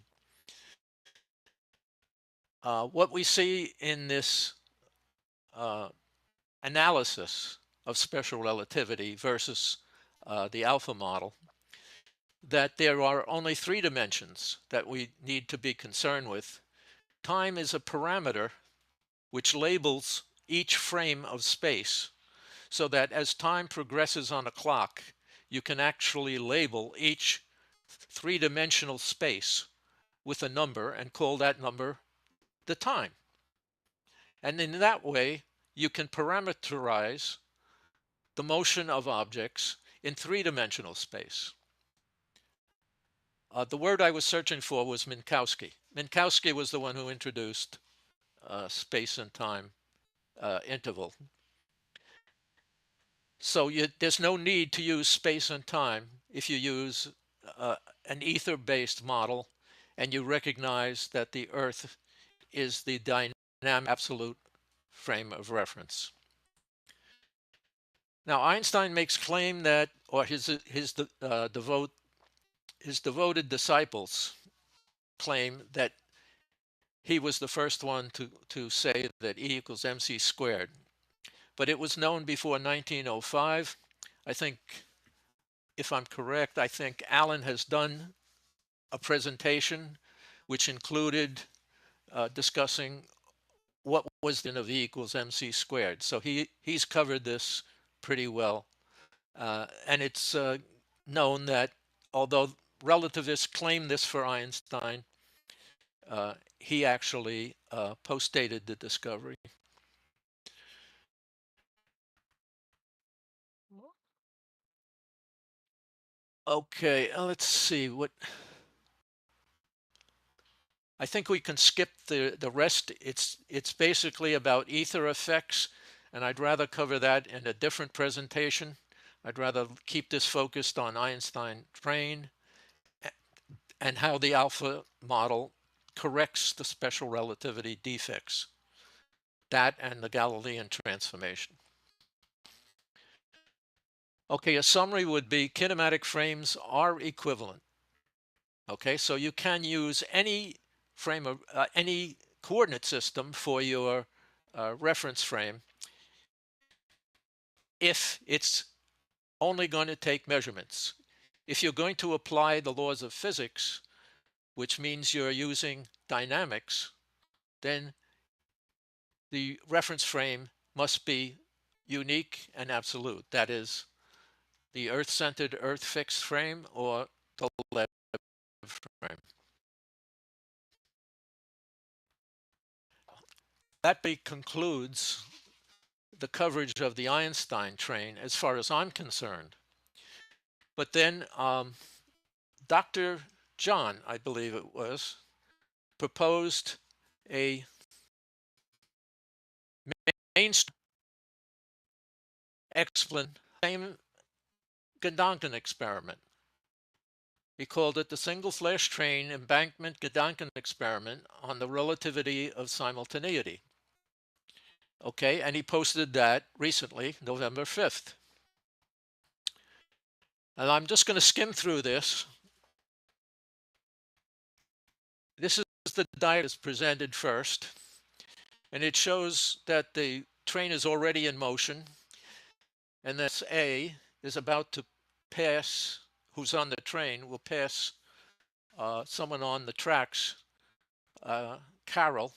What we see in this analysis of special relativity versus the alpha model, that there are only 3 dimensions that we need to be concerned with. Time is a parameter which labels each frame of space, so that as time progresses on a clock, you can actually label each 3-dimensional space with a number and call that number the time. And in that way, you can parameterize the motion of objects in 3-dimensional space. The word I was searching for was Minkowski. Minkowski was the one who introduced space and time interval. So there's no need to use space and time if you use an ether-based model and you recognize that the Earth is the dynamic absolute frame of reference. Now, Einstein makes claim that, or his devoted disciples claim that he was the first one to say that E equals mc squared. But it was known before 1905. I think, if I'm correct, I think Alan has done a presentation which included discussing what was the of E equals mc squared. So he's covered this pretty well. And it's known that although relativists claim this for Einstein, he actually postdated the discovery. Okay, let's see what. I think we can skip the rest. It's basically about ether effects, and I'd rather cover that in a different presentation. I'd rather keep this focused on Einstein train and how the alpha model corrects the special relativity defects. That and the Galilean transformation. Okay, a summary would be kinematic frames are equivalent. Okay, so you can use any frame of any coordinate system for your reference frame if it's only going to take measurements. If you're going to apply the laws of physics, which means you're using dynamics, then the reference frame must be unique and absolute. That is, the Earth-centered, Earth-fixed frame or the Lev frame. That concludes the coverage of the Einstein train as far as I'm concerned. But then Dr. John, I believe it was, proposed a mainstream same Gedanken experiment. He called it the single flash train embankment Gedanken experiment on the relativity of simultaneity. Okay, and he posted that recently, November 5th. And I'm just going to skim through this. This is the diagram presented first, and it shows that the train is already in motion, and this A is about to pass, who's on the train, will pass someone on the tracks, Carol.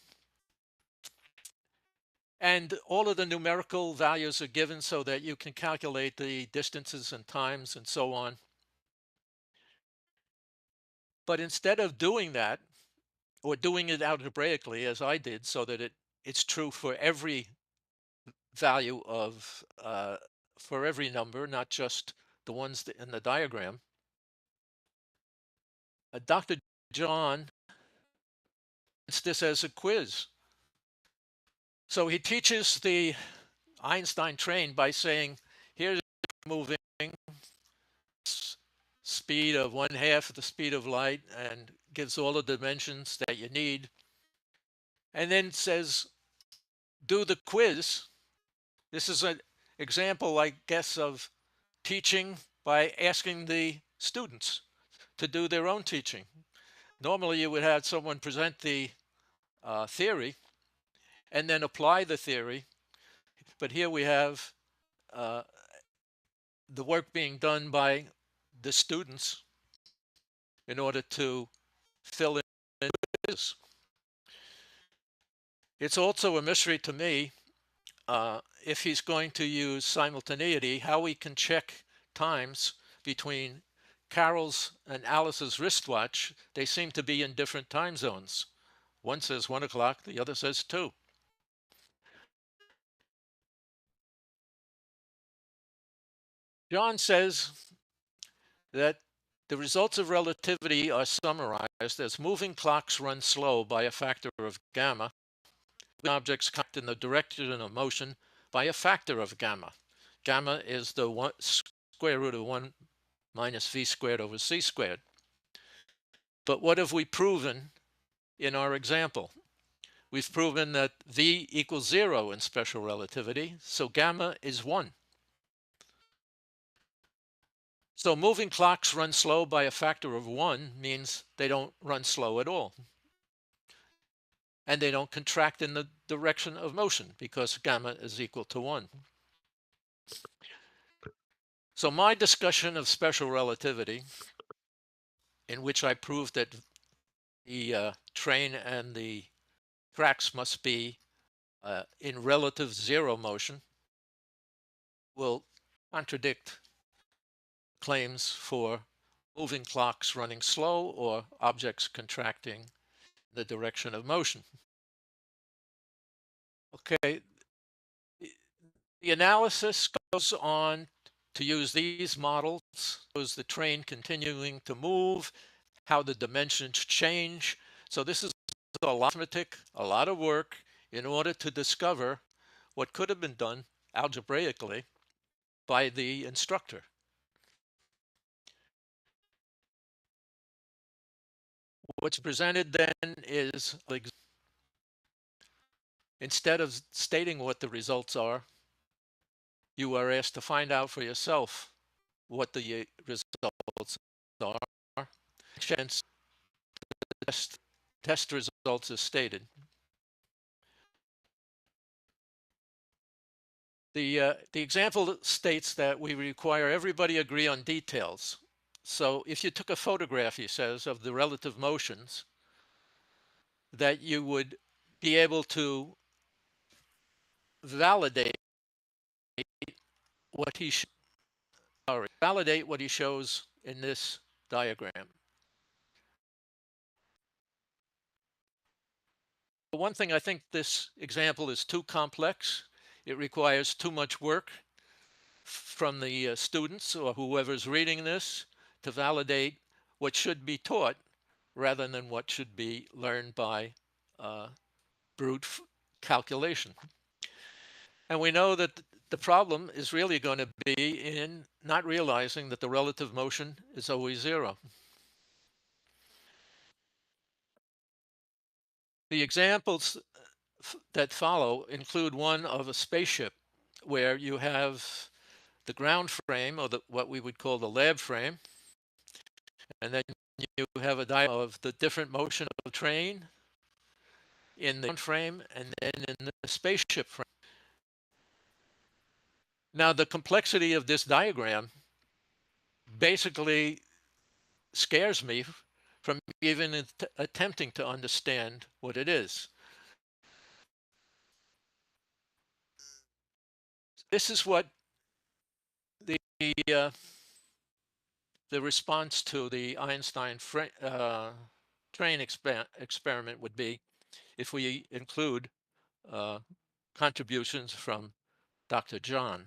And all of the numerical values are given so that you can calculate the distances and times and so on. But instead of doing that, or doing it algebraically as I did, so that it's true for every value of, for every number, not just the ones in the diagram, Dr. John puts this as a quiz. So he teaches the Einstein train by saying, here's moving speed of 1/2 the speed of light, and gives all the dimensions that you need, and then says, do the quiz. This is an example, I guess, of teaching by asking the students to do their own teaching. Normally you would have someone present the theory and then apply the theory, but here we have the work being done by the students in order to fill in this. It's also a mystery to me if he's going to use simultaneity, how we can check times between Carol's and Alice's wristwatch. They seem to be in different time zones. One says 1 o'clock, the other says 2. John says that the results of relativity are summarized as moving clocks run slow by a factor of gamma, objects cut in the direction of motion by a factor of gamma. Gamma is the square root of 1 minus v squared over c squared. But what have we proven in our example? We've proven that v equals 0 in special relativity, so gamma is 1. So moving clocks run slow by a factor of 1 means they don't run slow at all. And they don't contract in the direction of motion because gamma is equal to 1. So my discussion of special relativity, in which I proved that the train and the tracks must be in relative zero motion, will contradict claims for moving clocks running slow or objects contracting in the direction of motion. Okay, the analysis goes on to use these models, shows the train continuing to move, how the dimensions change. So this is a lot of arithmetic, a lot of work in order to discover what could have been done algebraically by the instructor. What's presented then is, instead of stating what the results are, you are asked to find out for yourself what the results are. Chance test results as stated. The example states that we require everybody agree on details. So if you took a photograph, he says, of the relative motions, that you would be able to validate what he validate what he shows in this diagram. One thing, I think this example is too complex. It requires too much work from the students or whoever's reading this to validate what should be taught rather than what should be learned by brute calculation. And we know that the problem is really going to be in not realizing that the relative motion is always zero. The examples that follow include one of a spaceship where you have the ground frame, or what we would call the lab frame, and then you have a diagram of the different motion of the train in the ground frame and then in the spaceship frame. Now, the complexity of this diagram basically scares me from even attempting to understand what it is. This is what the response to the Einstein train experiment would be if we include contributions from Dr. John.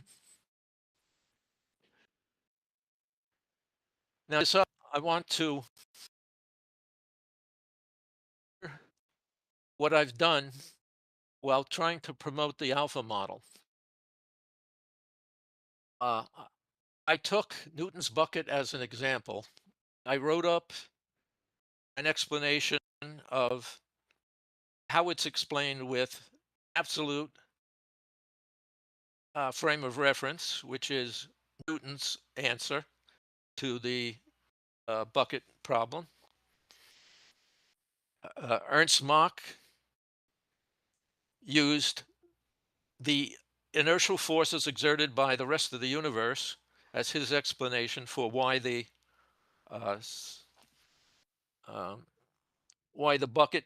Now, so I want to, what I've done while trying to promote the alpha model. I took Newton's bucket as an example. I wrote up an explanation of how it's explained with absolute frame of reference, which is Newton's answer to the bucket problem. Ernst Mach used the inertial forces exerted by the rest of the universe as his explanation for why the bucket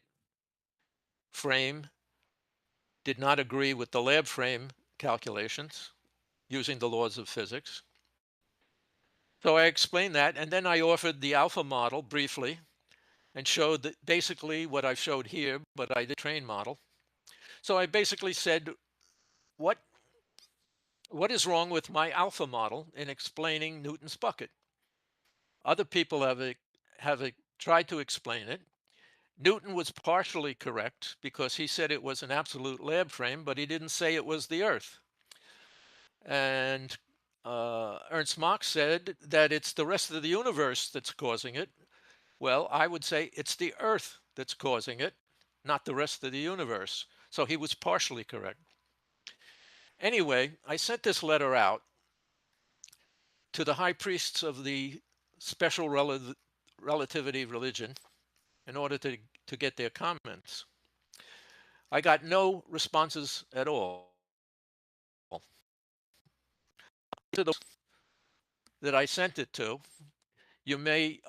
frame did not agree with the lab frame calculations using the laws of physics. So I explained that, and then I offered the alpha model briefly and showed that basically what I showed here, but I did a train model. So I basically said, what is wrong with my alpha model in explaining Newton's bucket? Other people have tried to explain it. Newton was partially correct because he said it was an absolute lab frame, but he didn't say it was the Earth. And Ernst Mach said that it's the rest of the universe that's causing it. Well, I would say it's the Earth that's causing it, not the rest of the universe. So he was partially correct. Anyway, I sent this letter out, to the high priests of the special relativity religion in order to get their comments. I got no responses at all. To those that I sent it to, you may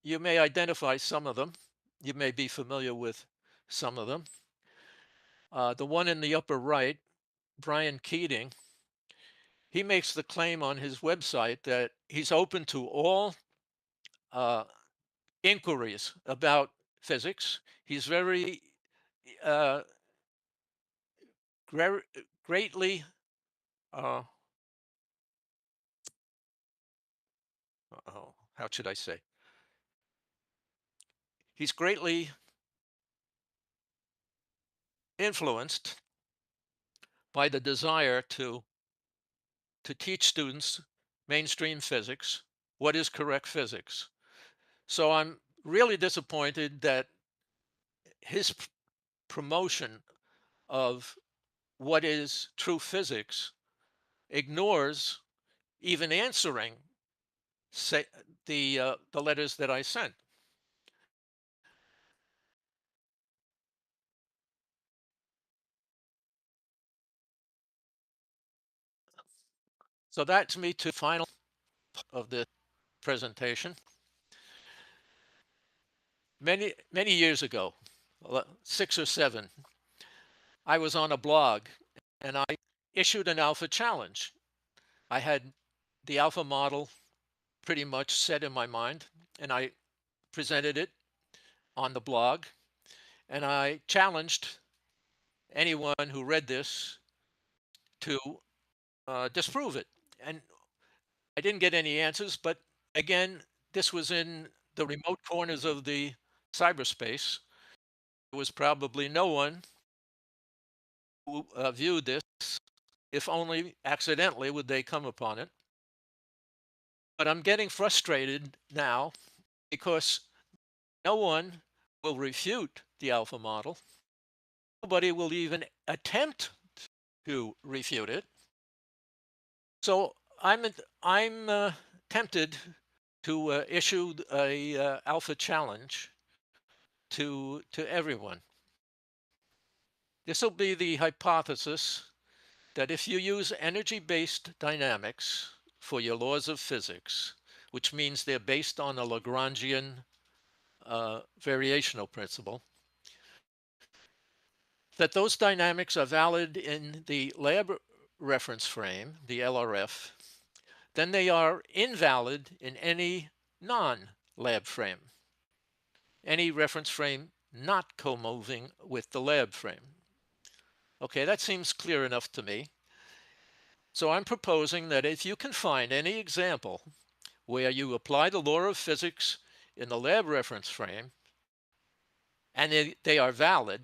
identify some of them. You may be familiar with some of them. The one in the upper right, Brian Keating, he makes the claim on his website that he's open to all inquiries about physics. He's very greatly how should I say? He's greatly influenced by the desire to teach students mainstream physics, what is correct physics. So I'm really disappointed that his promotion of what is true physics ignores even answering the letters that I sent. So that's me to final of the presentation. Many years ago, 6 or 7, I was on a blog and I issued an alpha challenge. I had the alpha model pretty much set in my mind, and I presented it on the blog, and I challenged anyone who read this to disprove it. And I didn't get any answers, but again, this was in the remote corners of the cyberspace. There was probably no one who viewed this. If only accidentally would they come upon it. But I'm getting frustrated now because no one will refute the alpha model. Nobody will even attempt to refute it. So I'm tempted to issue a alpha challenge to everyone. This will be the hypothesis that if you use energy-based dynamics for your laws of physics, which means they're based on a Lagrangian variational principle, that those dynamics are valid in the lab reference frame, the LRF, then they are invalid in any non-lab frame, any reference frame not co-moving with the lab frame. Okay, that seems clear enough to me. So I'm proposing that if you can find any example where you apply the law of physics in the lab reference frame and they are valid,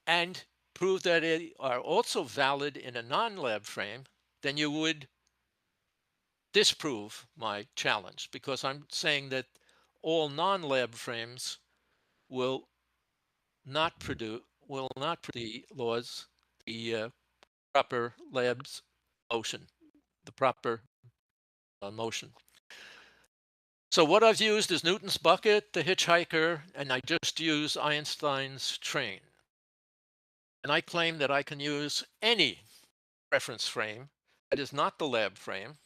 and prove that they are also valid in a non-lab frame, then you would disprove my challenge, because I'm saying that all non-lab frames will not produce the laws, the proper lab's motion, the proper motion. So what I've used is Newton's bucket, the hitchhiker, and I just use Einstein's train. And I claim that I can use any reference frame that is not the lab frame,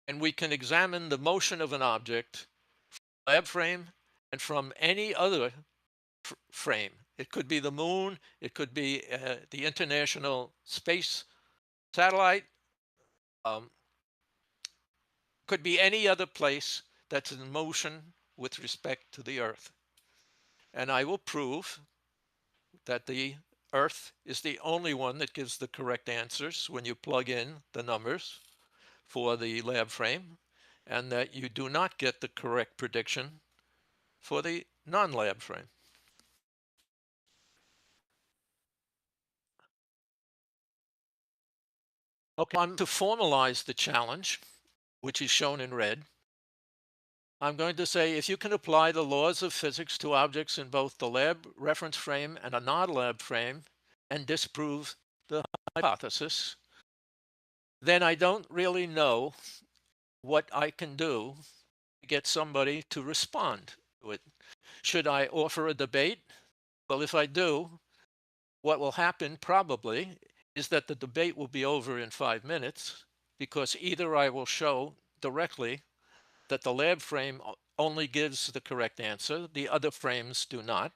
and we can examine the motion of an object from the lab frame and from any other frame. It could be the moon, it could be the International Space Satellite, could be any other place that's in motion with respect to the Earth. And I will prove that the Earth is the only one that gives the correct answers when you plug in the numbers for the lab frame, and that you do not get the correct prediction for the non-lab frame. Okay, I'm to formalize the challenge, which is shown in red. I'm going to say, if you can apply the laws of physics to objects in both the lab reference frame and a non-lab frame and disprove the hypothesis, then I don't really know what I can do to get somebody to respond to it. Should I offer a debate? Well, if I do, what will happen probably is that the debate will be over in 5 minutes, because either I will show directly that the lab frame only gives the correct answer, the other frames do not,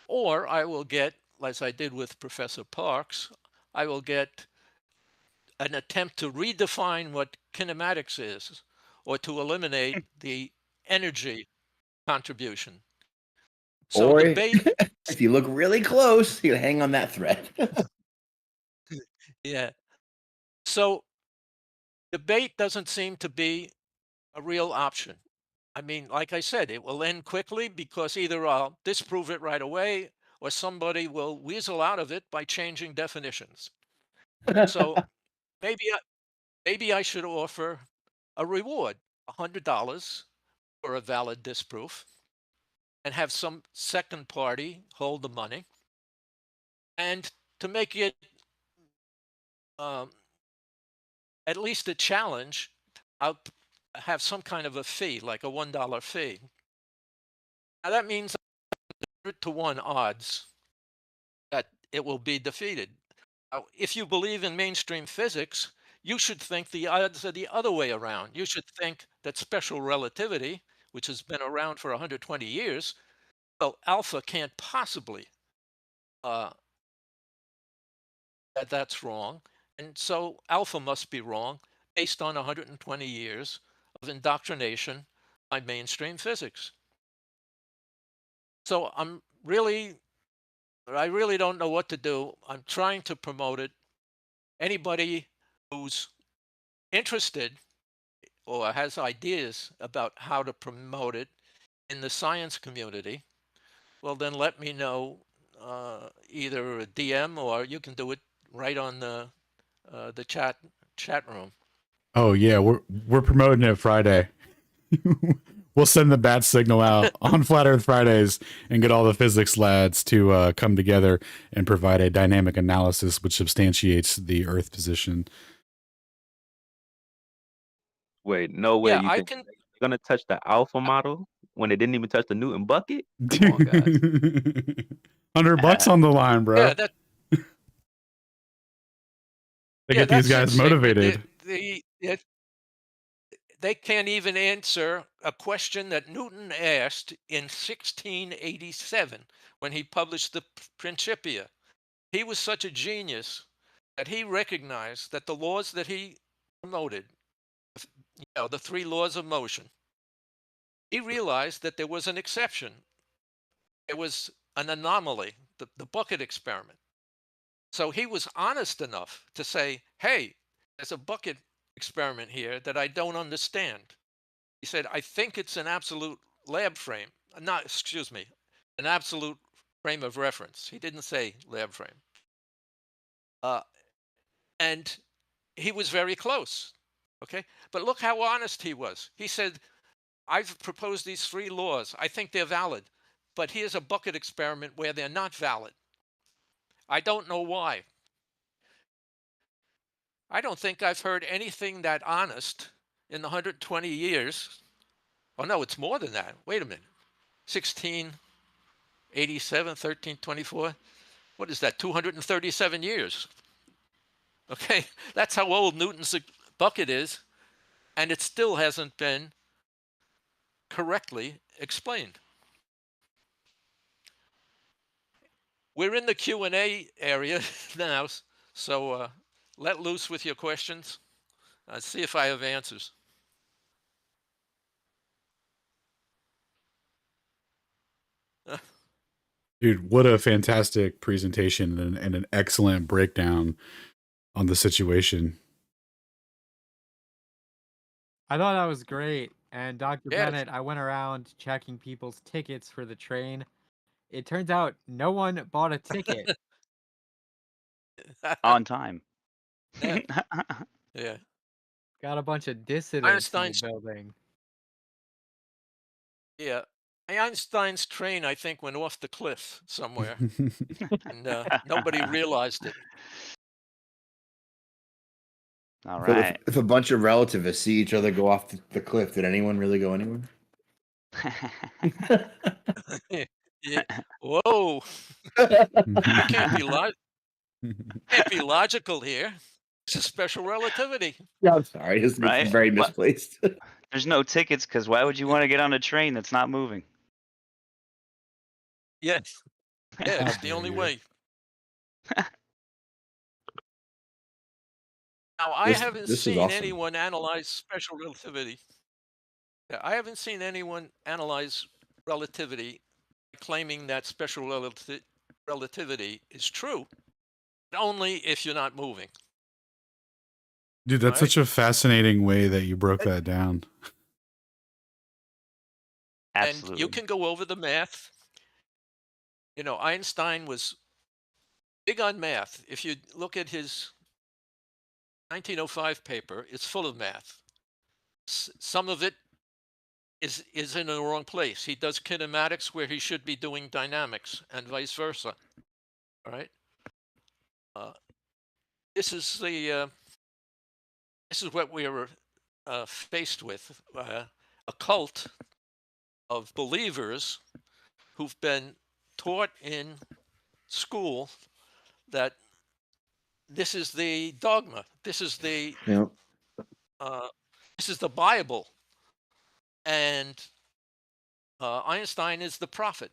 or I will get, as I did with Professor Parks, I will get an attempt to redefine what kinematics is, or to eliminate the energy contribution. So Or debate, if you look really close, you hang on that thread. yeah. So debate doesn't seem to be a real option. I mean, like I said, it will end quickly because either I'll disprove it right away or somebody will weasel out of it by changing definitions. So maybe maybe I should offer a reward, $100 for a valid disproof, and have some second party hold the money. And to make it um, at least a challenge, I'll have some kind of a fee, like a $1 fee. Now that means 100-to-1 odds that it will be defeated. Now, if you believe in mainstream physics, you should think the odds are the other way around. You should think that special relativity, which has been around for 120 years, well, alpha can't possibly that's wrong. And so alpha must be wrong based on 120 years of indoctrination by mainstream physics. So I really don't know what to do. I'm trying to promote it. Anybody who's interested or has ideas about how to promote it in the science community, well, then let me know, either a DM or you can do it right on the chat room. Oh yeah, we're promoting it Friday. We'll send the bat signal out on Flat Earth Fridays and get all the physics lads to come together and provide a dynamic analysis which substantiates the Earth position. Wait, no way Yeah, you I think can. you're gonna touch the alpha model when it didn't even touch the Newton bucket? Come on, guys. $100 on the line, bro. Yeah, that. To Yeah, get these that's guys insane. motivated. They can't even answer a question that Newton asked in 1687 when he published the Principia. He was such a genius that he recognized that the laws that he promoted, the 3 laws of motion, he realized that there was an exception. It was an anomaly, the bucket experiment. So he was honest enough to say, hey, there's a bucket experiment here that I don't understand. He said, I think it's an absolute lab frame. Not, excuse me, an absolute frame of reference. He didn't say lab frame. And he was very close. Okay. But look how honest he was. He said, I've proposed these 3 laws. I think they're valid. But here's a bucket experiment where they're not valid. I don't know why. I don't think I've heard anything that honest in the 120 years. Oh, no, it's more than that. Wait a minute. 1687, 1324. What is that? 237 years. Okay, that's how old Newton's bucket is. And it still hasn't been correctly explained. We're in the Q&A area now, so let loose with your questions. See if I have answers. Dude, what a fantastic presentation and an excellent breakdown on the situation. I thought that was great. And Dr. Yes. Bennett, I went around checking people's tickets for the train. It turns out no one bought a ticket. On time. Yeah. Yeah. Got a bunch of dissidents in Einstein's, the building. yeah. Einstein's train, I think, went off the cliff somewhere, and nobody realized it. All So right. if a bunch of relativists see each other go off the cliff, did anyone really go anywhere? Yeah. Whoa! You can't be logical here. This is special relativity. Yeah, I'm sorry. It's Right? very What? misplaced. There's no tickets because why would you want to get on a train that's not moving? Yes. Yeah, How it's the dare only you. way. Now, I haven't This is seen awesome. anyone analyze special relativity. Yeah, I haven't seen anyone analyze relativity claiming that special relativity is true, but only if you're not moving. Dude, that's Right? such a fascinating way that you broke that down. And you Absolutely. can go over the math. You know, Einstein was big on math. If you look at his 1905 paper, it's full of math. Some of it is in the wrong place. He does kinematics where he should be doing dynamics, and vice versa. All right. This is what we are faced with: a cult of believers who've been taught in school that this is the dogma. This is the Yeah. this is the Bible, and Einstein is the prophet.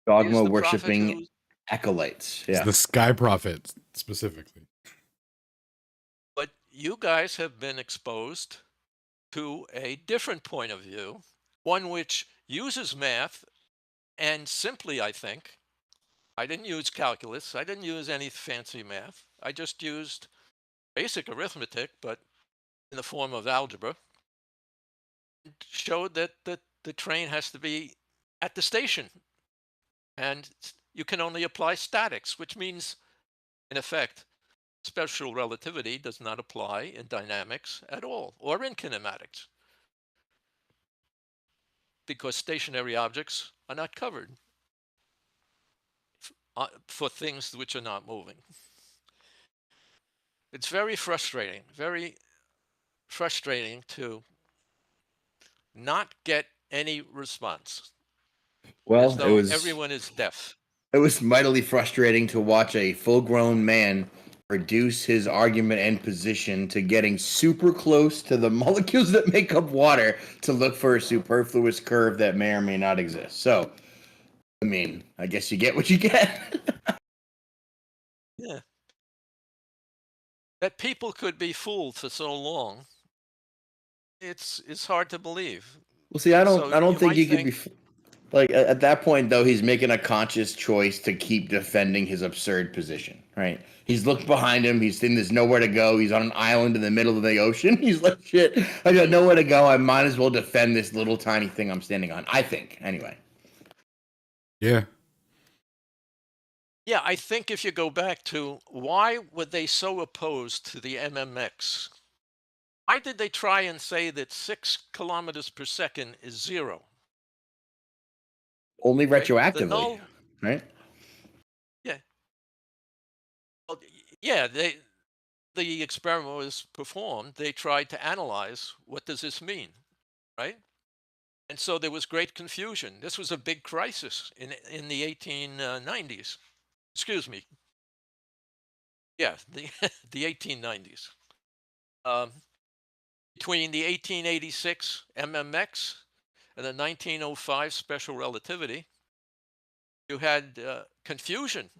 He is Dogma the prophet worshipping who. acolytes. It's Yeah. the Sky Prophet specifically. But you guys have been exposed to a different point of view, one which uses math, and simply, I think, I didn't use calculus. I didn't use any fancy math. I just used basic arithmetic, but in the form of algebra. It showed that the train has to be at the station, and you can only apply statics, which means, in effect, special relativity does not apply in dynamics at all, or in kinematics, because stationary objects are not covered for things which are not moving. It's very frustrating to not get any response, as Well, though everyone is deaf. it was mightily frustrating to watch a full-grown man reduce his argument and position to getting super close to the molecules that make up water to look for a superfluous curve that may or may not exist. So, I mean, I guess you get what you get. Yeah. That people could be fooled for so long, it's hard to believe. Well, see, I So don't you think might he could be think, like at that point though. He's making a conscious choice to keep defending his absurd position. Right? He's looked behind him. He's seen there's nowhere to go. He's on an island in the middle of the ocean. He's like, shit, I got nowhere to go. I might as well defend this little tiny thing I'm standing on. I think, anyway. Yeah. yeah, I think if you go back to why were they so opposed to the MMX? Why did they try and say that 6 kilometers per second is zero? Only Okay? The retroactively, null, right? yeah. Well, yeah, the experiment was performed. They tried to analyze what does this mean, right? And so there was great confusion. This was a big crisis in the 1890s. Excuse me. Yeah, the 1890s. Between the 1886 MMX and the 1905 special relativity, you had confusion.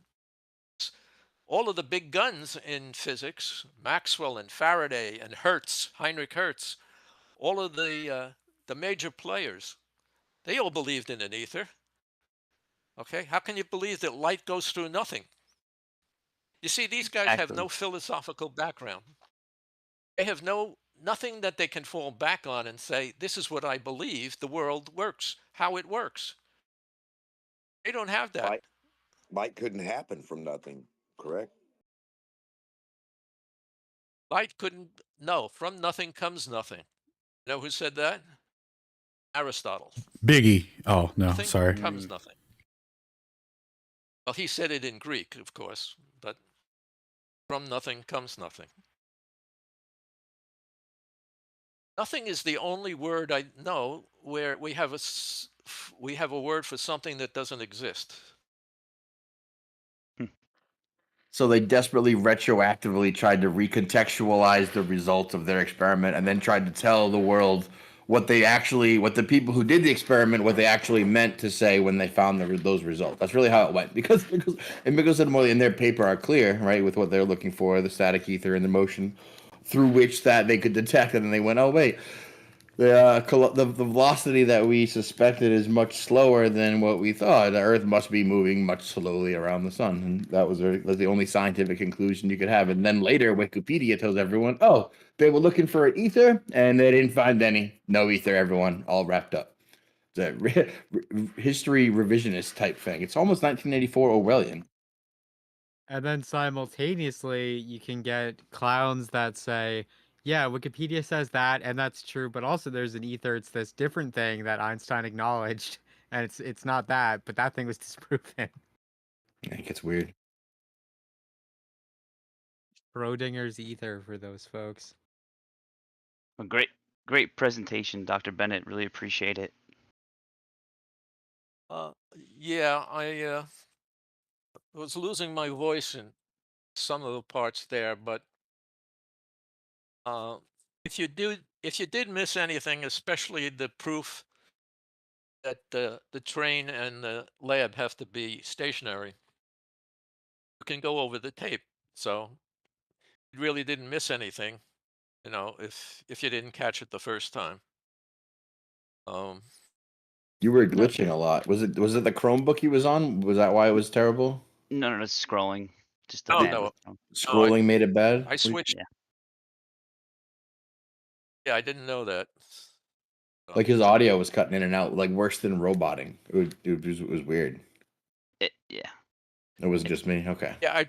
All of the big guns in physics, Maxwell and Faraday and Hertz, Heinrich Hertz, all of the major players, they all believed in an ether. Okay, how can you believe that light goes through nothing? You see, these guys have Exactly. no philosophical background. They have nothing that they can fall back on and say, this is what I believe the world works, how it works. They don't have that. Light couldn't happen from nothing, correct? Light couldn't, no, from nothing comes nothing. You know who said that? Aristotle. Biggie. Oh, no, Nothing sorry. comes nothing. Well, he said it in Greek, of course, but from nothing comes nothing. Nothing is the only word I know where we have we have a word for something that doesn't exist. So they desperately retroactively tried to recontextualize the results of their experiment and then tried to tell the world what the people who did the experiment, what they actually meant to say when they found those results. That's really how it went. Because and in their paper are clear, right, with what they're looking for, the static ether and the motion through which that they could detect, and then they went, oh wait, the velocity that we suspected is much slower than what we thought. The Earth must be moving much slowly around the sun, and that was the only scientific conclusion you could have. And then later, Wikipedia tells everyone, "Oh, they were looking for an ether, and they didn't find any. No ether. Everyone, all wrapped up." It's a history revisionist type thing. It's almost 1984 Orwellian. And then simultaneously, you can get clowns that say, yeah, Wikipedia says that, and that's true, but also there's an ether, it's this different thing that Einstein acknowledged, and it's not that, but that thing was disproven. Yeah, it gets weird. Schrodinger's ether for those folks. A great presentation, Dr. Bennett. Really appreciate it. Yeah, I was losing my voice in some of the parts there, but if you did miss anything, especially the proof that the train and the lab have to be stationary, you can go over the tape. So you really didn't miss anything, you know, if you didn't catch it the first time. You were glitching a lot. Was it the Chromebook he was on? Was that why it was terrible? No, it's scrolling. Just the Oh, bandwidth. no. Scrolling made it bad. I switched. Yeah. Yeah, I didn't know that. Like his audio was cutting in and out, like worse than roboting. It was weird. Yeah. It wasn't just me. Okay. Yeah, I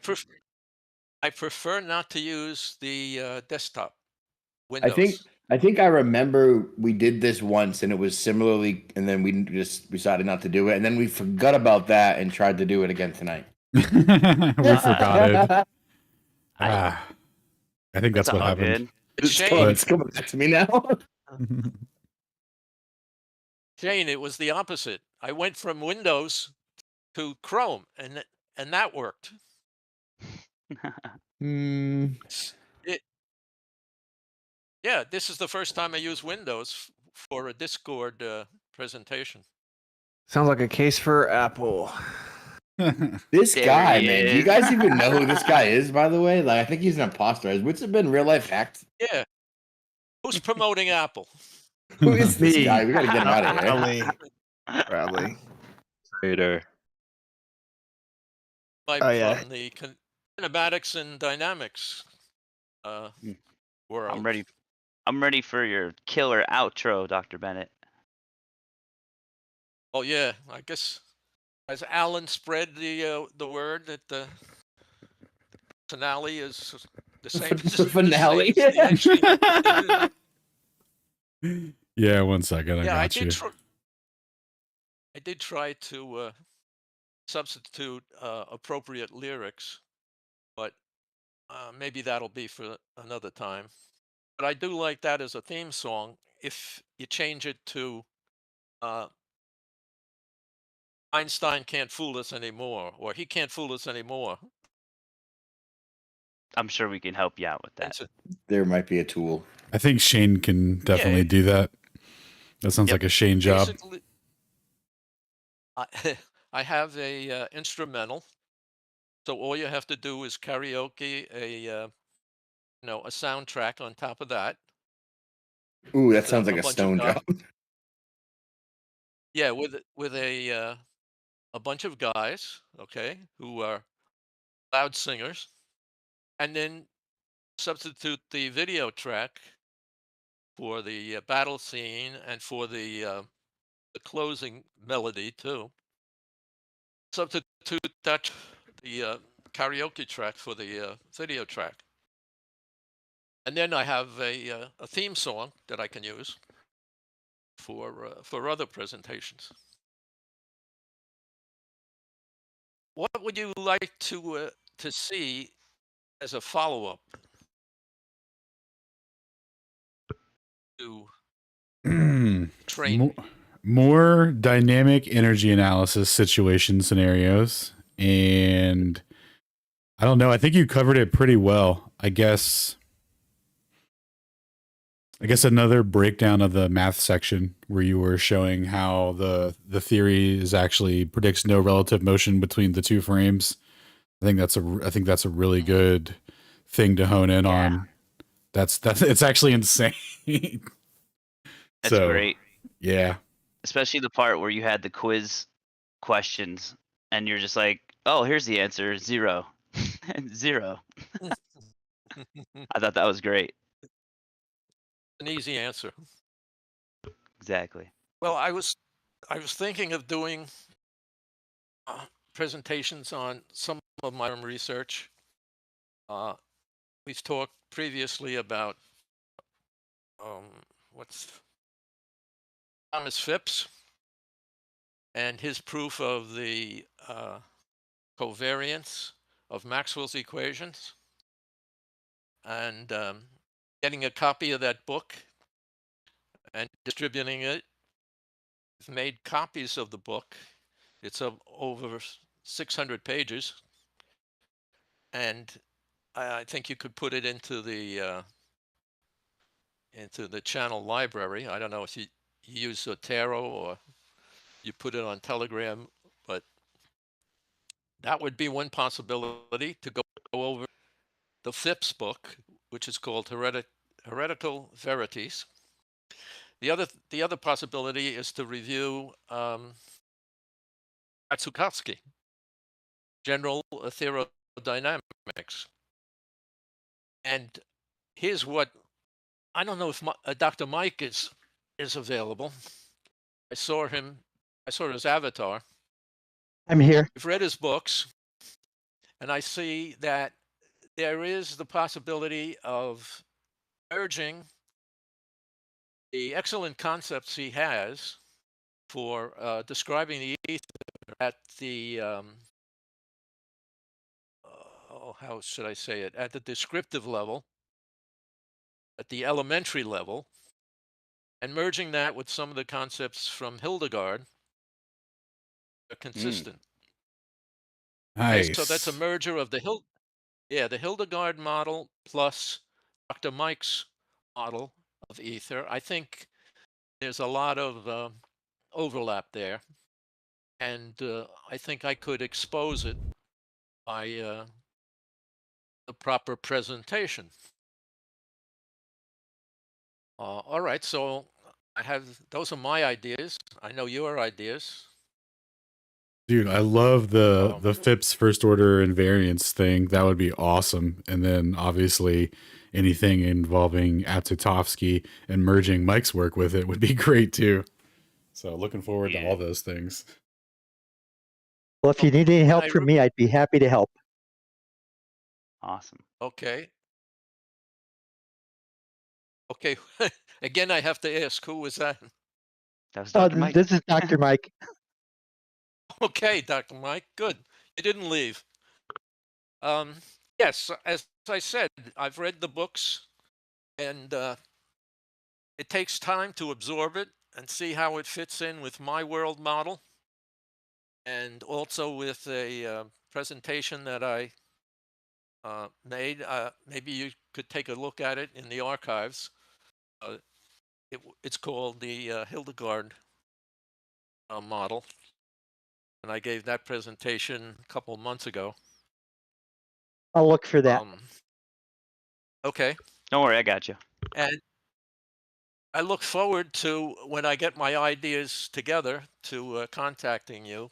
prefer not to use the desktop I Windows. think I remember we did this once and it was similarly, and then we just decided not to do it, and then we forgot about that and tried to do it again tonight. We forgot it. I think that's what all happened. good. It's coming back to me now. Shane, it was the opposite. I went from Windows to Chrome, and that worked. Yeah, this is the first time I use Windows for a Discord presentation. Sounds like a case for Apple. This There guy, he man. Do you is. guys even know who this guy is, by the way? Like, I think he's an imposter. Has Wits have been real life hacked? Yeah. Who's promoting Apple? Who is this Me. guy? We gotta get him out of here. Probably. Trader. Oh, yeah. From the kinematics and dynamics world. I'm ready for your killer outro, Dr. Bennett. Oh yeah, I guess has Alan spread the word that the finale is the same? The finale. Yeah, 1 second. I got you. I did try to substitute appropriate lyrics, but maybe that'll be for another time. But I do like that as a theme song. If you change it to Einstein can't fool us anymore, or he can't fool us anymore. I'm sure we can help you out with that. There might be a tool. I think Shane can definitely do that. That sounds like a Shane job. I have a instrumental, so all you have to do is karaoke a soundtrack on top of that. Ooh, that sounds like a stone job. Yeah, with a bunch of guys, okay, who are loud singers, and then substitute the video track for the battle scene and for the closing melody too. Substitute that the karaoke track for the video track, and then I have a theme song that I can use for other presentations. What would you like to see as a follow-up to Mo- train. more dynamic energy analysis situation scenarios. And I don't know. I think you covered it pretty well. I guess another breakdown of the math section where you were showing how the theory is actually predicts no relative motion between the two frames. I think that's a really good thing to hone in on. That's it's actually insane. That's great. Yeah. Especially the part where you had the quiz questions and you're just like, oh, here's the answer, 0. 0. I thought that was great. An easy answer. Exactly. Well, I was thinking of doing presentations on some of my own research. We've talked previously about what's Thomas Phipps and his proof of the covariance of Maxwell's equations, and getting a copy of that book and distributing it. I've made copies of the book. It's over 600 pages, and I think you could put it into the channel library. I don't know if you use Zotero or you put it on Telegram, but that would be one possibility to go over the Phipps book, which is called Heretical Verities. The other possibility is to review Katsukovsky, General Thermodynamics. And here's what, I don't know if Dr. Mike is available. I saw his avatar. I'm here. I've read his books, and I see that there is the possibility of merging the excellent concepts he has for describing the ether at the how should I say it, at the descriptive level, at the elementary level, and merging that with some of the concepts from Hildegard are consistent. Nice. Okay, so that's a merger of the Hildegard model plus Dr. Mike's model of ether. I think there's a lot of overlap there, and I think I could expose it by the proper presentation. All right, so those are my ideas. I know your ideas. Dude, I love the Phipps first order invariance thing. That would be awesome. And then obviously anything involving Aptotovsky and merging Mike's work with it would be great too. So looking forward to all those things. Well, if you need any help from me, I'd be happy to help. Awesome. Okay. Okay. Again, I have to ask, who was that? That was Dr. Mike. This is Dr. Mike. Okay, Dr. Mike, good. You didn't leave. Yes, as I said, I've read the books, and it takes time to absorb it and see how it fits in with my world model, and also with a presentation that I made. Maybe you could take a look at it in the archives. It's called the Hildegard model, and I gave that presentation a couple of months ago. I'll look for that. Okay. Don't worry, I got you. And I look forward to, when I get my ideas together, to contacting you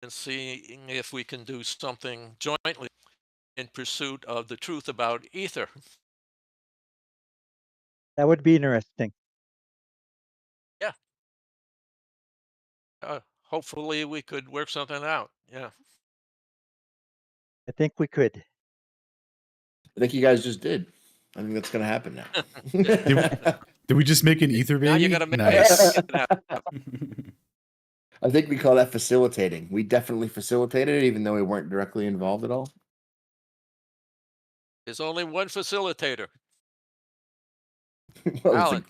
and seeing if we can do something jointly in pursuit of the truth about ether. That would be interesting. Yeah. Hopefully we could work something out. Yeah. I think we could. I think you guys just did. I think that's going to happen now. Did we just make an ether baby? Now you got to make nice. it happen. I think we call that facilitating. We definitely facilitated it, even though we weren't directly involved at all. There's only one facilitator. Well, Alan.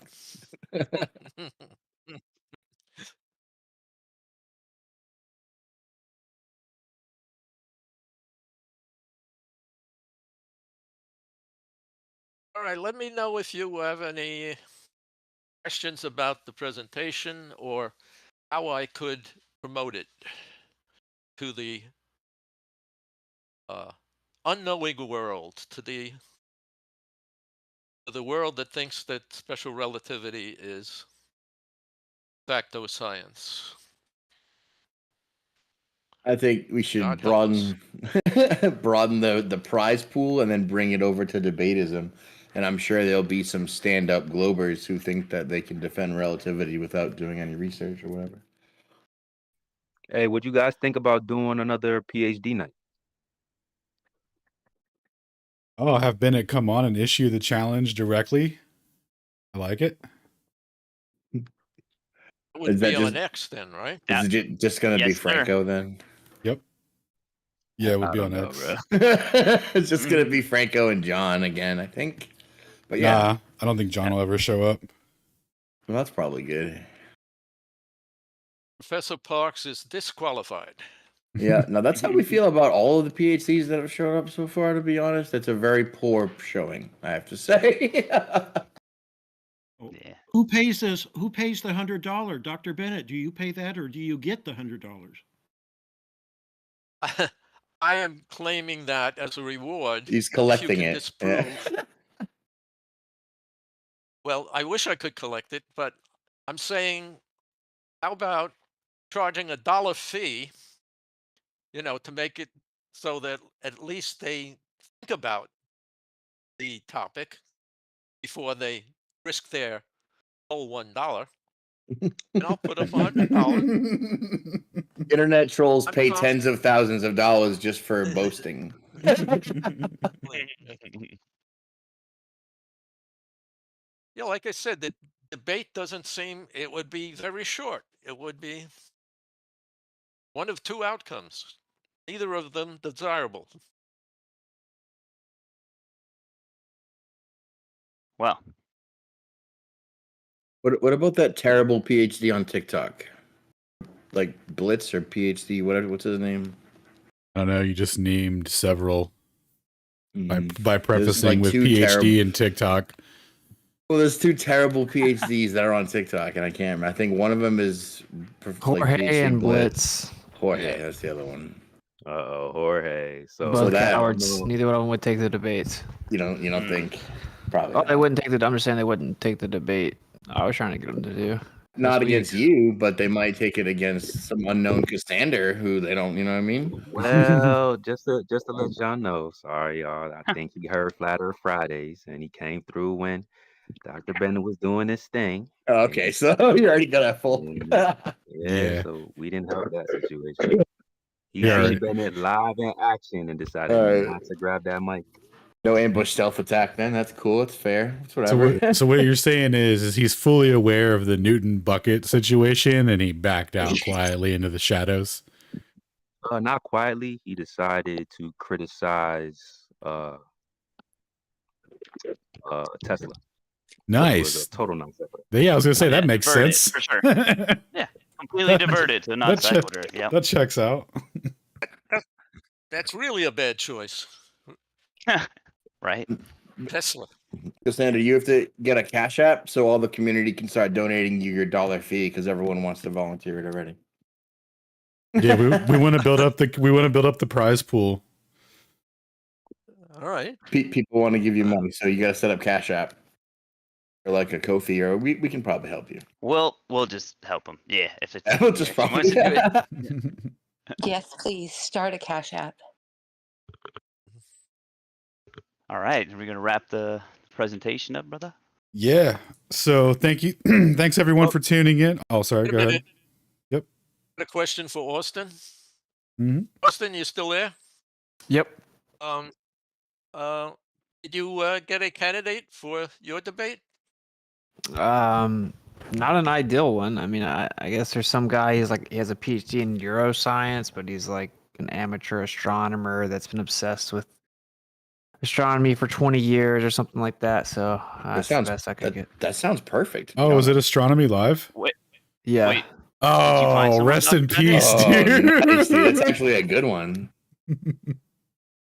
All right, let me know if you have any questions about the presentation or how I could promote it to the unknowing world, to the world that thinks that special relativity is facto science. I think we should God help us. broaden the prize pool and then bring it over to debatism. And I'm sure there'll be some stand-up globers who think that they can defend relativity without doing any research or whatever. Hey, what you guys think about doing another PhD night? Oh, have Bennett come on and issue the challenge directly. I like it. It would Is be that on just X then, right? is it just gonna be Yes, sir. Franco then? Yep. Yeah, it would I be don't on know, X. bro. It's just gonna be Franco and John again, I think. But yeah, Nah, I don't think John will ever show up. well, that's probably good. Professor Parks is disqualified. Yeah, now that's how we feel about all of the PhDs that have shown up so far. To be honest, it's a very poor showing, I have to say. Yeah. Who pays this? Who pays the $100? Dr. Bennett, do you pay that or do you get the $100? I am claiming that as a reward. He's if you collecting can it. disprove. Well, I wish I could collect it, but I'm saying, how about charging $1 fee, to make it so that at least they think about the topic before they risk their whole $1. And I'll put up $100. Internet trolls I'm pay conf- tens of thousands of dollars just for boasting. Yeah, like I said, the debate doesn't seem, it would be very short. It would be one of two outcomes, neither of them desirable. Well, What about that terrible PhD on TikTok? Like Blitz or PhD, whatever. What's his name? I don't know. You just named several by There's prefacing like with two PhD and TikTok. Well, there's two terrible PhDs that are on TikTok, and I can't remember. I think one of them is Jorge PhD and Blitz. Jorge, that's the other one. Uh-oh, Jorge. So Both that- cowards. Neither one of them would take the debate. You don't think? Probably. Oh, not. they wouldn't take the. I'm just saying they wouldn't take the debate. I was trying to get them to do. Not this against week. you, but they might take it against some unknown Cassander who they don't. You know what I mean? Well, just to let John know, sorry, y'all. I think he heard Flat Earth Fridays, and he came through when Dr. Bennett was doing this thing. Okay, so you already got that full. Yeah, so we didn't have that situation. He Yeah, seen right. Bennett live in action and decided All right. not to grab that mic. No ambush stealth attack. Then that's cool. It's fair. It's whatever. So what you're saying is he's fully aware of the Newton bucket situation and he backed out quietly into the shadows. Not quietly. He decided to criticize Tesla. Nice. Was a total non sequitur. Yeah, I was gonna say that makes diverted, sense for sure. Yeah, completely diverted to non sequitur. Yeah. That checks out. That's really a bad choice. Right. Tesla. Cassander, you have to get a Cash App so all the community can start donating you your $1 fee because everyone wants to volunteer it already. Yeah, we want to build up the prize pool. All right. People want to give you money, so you got to set up Cash App or like a Ko-fi, or we can probably help you. We'll just help him. Yeah, if it's We'll just if he probably. wants to do it. Yes, please start a Cash App. All right, are we gonna wrap the presentation up, brother? Yeah. So thank you. Thanks everyone for tuning in. Oh, sorry. Wait a Go ahead. minute. Yep. Got a question for Austin. Mhm. Austin, you still there? Yep. Did you get a candidate for your debate? Not an ideal one. I mean, I guess there's some guy. He has a PhD in neuroscience, but he's like an amateur astronomer that's been obsessed with astronomy for 20 years or something like that. So that's the best I could get. That sounds perfect. Oh, is it Astronomy Live? Wait, Yeah. wait. Oh, you find someone, rest in Dr. Bennett? peace, Oh, dude. nice, dude. That's actually a good one.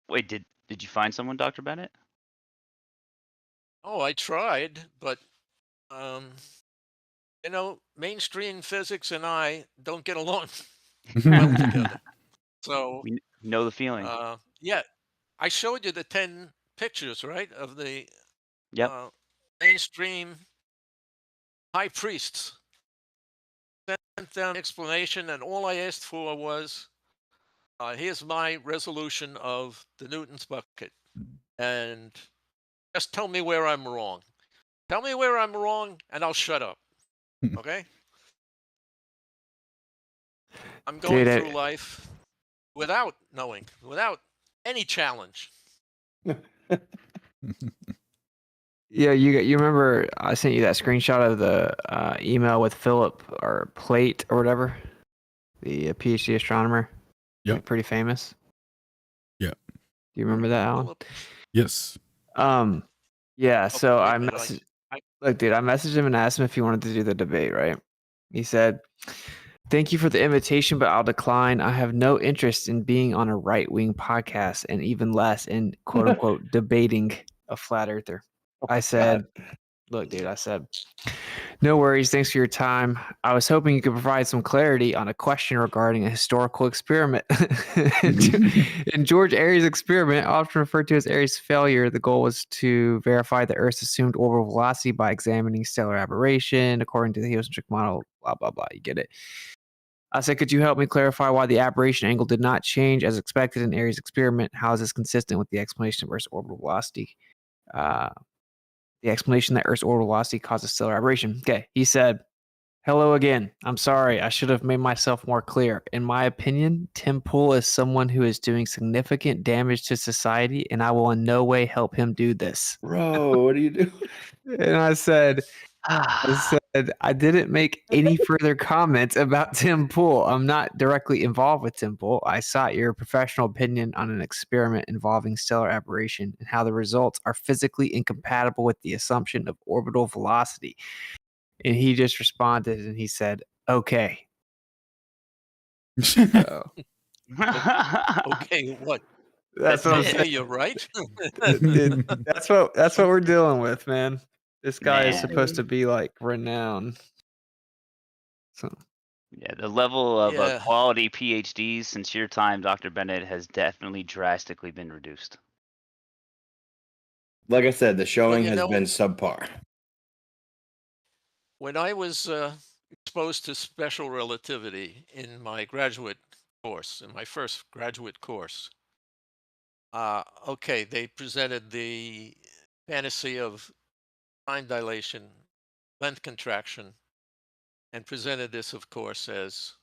Wait, did you find someone, Dr. Bennett? Oh, I tried, but you know, mainstream physics and I don't get along well together. So We know the feeling. yeah, I showed you the 10 pictures, right, of the Yep. mainstream high priests. Sent them an explanation, and all I asked for was, here's my resolution of the Newton's bucket, and just tell me where I'm wrong. Tell me where I'm wrong, and I'll shut up. Okay? I'm going Dude, through life without knowing, without any challenge. Yeah, you remember I sent you that screenshot of the email with Philip or Plate or whatever, the PhD astronomer. Yep. Like, pretty famous. Yeah. Do you remember that, Alan? Yes. Yeah. So wait a I minute, look, dude. I messaged him and asked him if he wanted to do the debate. Right? He said, "Thank you for the invitation, but I'll decline. I have no interest in being on a right-wing podcast, and even less in quote unquote debating a flat earther." I said, look, dude, I said, no worries. Thanks for your time. I was hoping you could provide some clarity on a question regarding a historical experiment. In George Airy's experiment, often referred to as Airy's failure, the goal was to verify the Earth's assumed orbital velocity by examining stellar aberration according to the heliocentric model, blah, blah, blah. You get it. I said, could you help me clarify why the aberration angle did not change as expected in Airy's experiment? How is this consistent with the explanation of Earth's orbital velocity? The explanation that Earth's orbital velocity causes stellar aberration. Okay, he said, hello again. I'm sorry. I should have made myself more clear. In my opinion, Tim Pool is someone who is doing significant damage to society, and I will in no way help him do this. Bro, what do you do? And I said, I didn't make any further comments about Tim Pool. I'm not directly involved with Tim Pool. I sought your professional opinion on an experiment involving stellar aberration and how the results are physically incompatible with the assumption of orbital velocity. And he just responded and he said, okay. So, okay, what? that's what I'm Yeah, saying. you're right. Dude, that's what we're dealing with, man. This guy is Man. supposed to be like renowned. So Yeah, the level of Yeah. quality PhDs since your time, Dr. Bennett, has definitely drastically been reduced. Like I said, the showing you has know- been subpar. When I was exposed to special relativity in my graduate course, in my first graduate course, okay, they presented the fantasy of time dilation, length contraction, and presented this, of course, as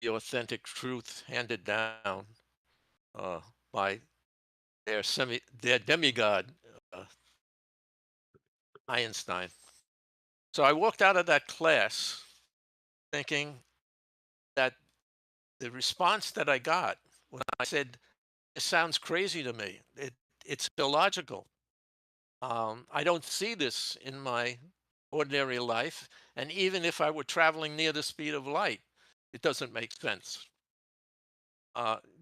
the authentic truth handed down by their demigod, Einstein. So I walked out of that class thinking that the response that I got when I said, it sounds crazy to me. It's illogical. I don't see this in my ordinary life. And even if I were traveling near the speed of light, it doesn't make sense.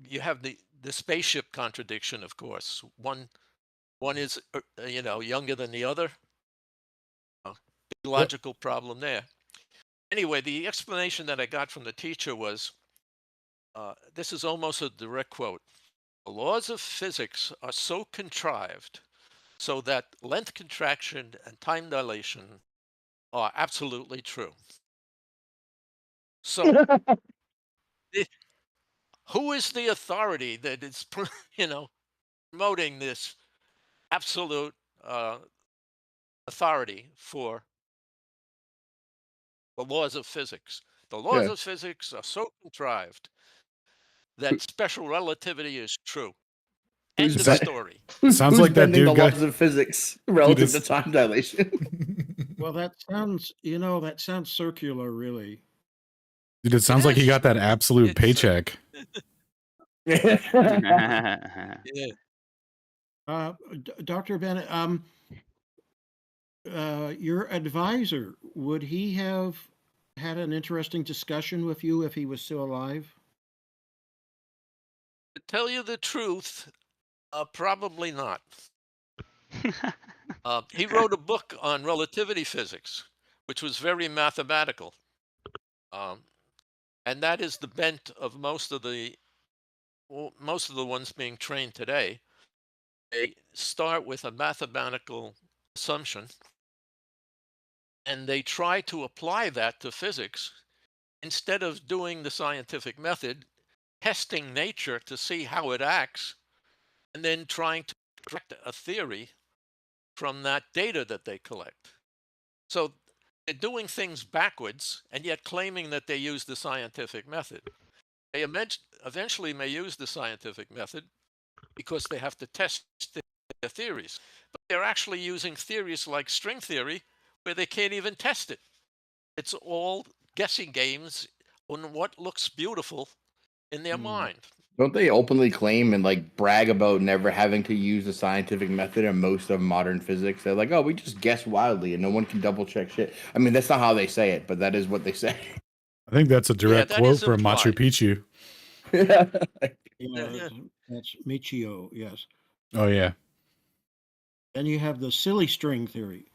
You have the spaceship contradiction, of course. One is, younger than the other. Logical problem there. Anyway, the explanation that I got from the teacher was, this is almost a direct quote. The laws of physics are so contrived so that length contraction and time dilation are absolutely true. So, who is the authority that is, promoting this absolute authority for the laws of physics? The laws of physics are so contrived that special relativity is true. End of story. Sounds like that dude the got laws of physics relative to time dilation. Well, that sounds circular, really. Dude, it sounds like he got that absolute paycheck. Yeah. Dr. Bennett, your advisor, would he have had an interesting discussion with you if he was still alive? To tell you the truth, probably not. He wrote a book on relativity physics, which was very mathematical. And that is the bent of most of the ones being trained today. They start with a mathematical assumption, and they try to apply that to physics instead of doing the scientific method, testing nature to see how it acts, and then trying to correct a theory from that data that they collect. So they're doing things backwards and yet claiming that they use the scientific method. They eventually may use the scientific method because they have to test their theories. But they're actually using theories like string theory where they can't even test it. It's all guessing games on what looks beautiful in their mind. Don't they openly claim and like brag about never having to use the scientific method in most of modern physics? They're like, oh, we just guess wildly and no one can double check shit. I mean, that's not how they say it, but that is what they say. I think that's a direct that quote is from Machu implied. Picchu. Yeah, that's Michio, yes. Oh, yeah. Then you have the silly string theory.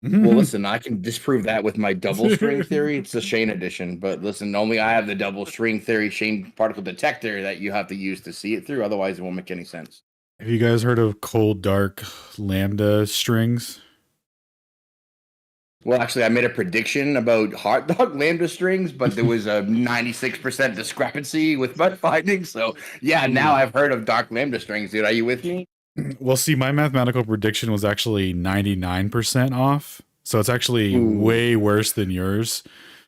Well, listen, I can disprove that with my double string theory. It's the Shane edition, but listen, only I have the double string theory Shane particle detector that you have to use to see it through. Otherwise, it won't make any sense. Have you guys heard of cold, dark lambda strings? Well, actually, I made a prediction about hot dog lambda strings, but there was a 96% discrepancy with my findings. So, yeah, now I've heard of dark lambda strings, dude. Are you with me? Well, see, my mathematical prediction was actually 99% off. So it's actually way worse than yours.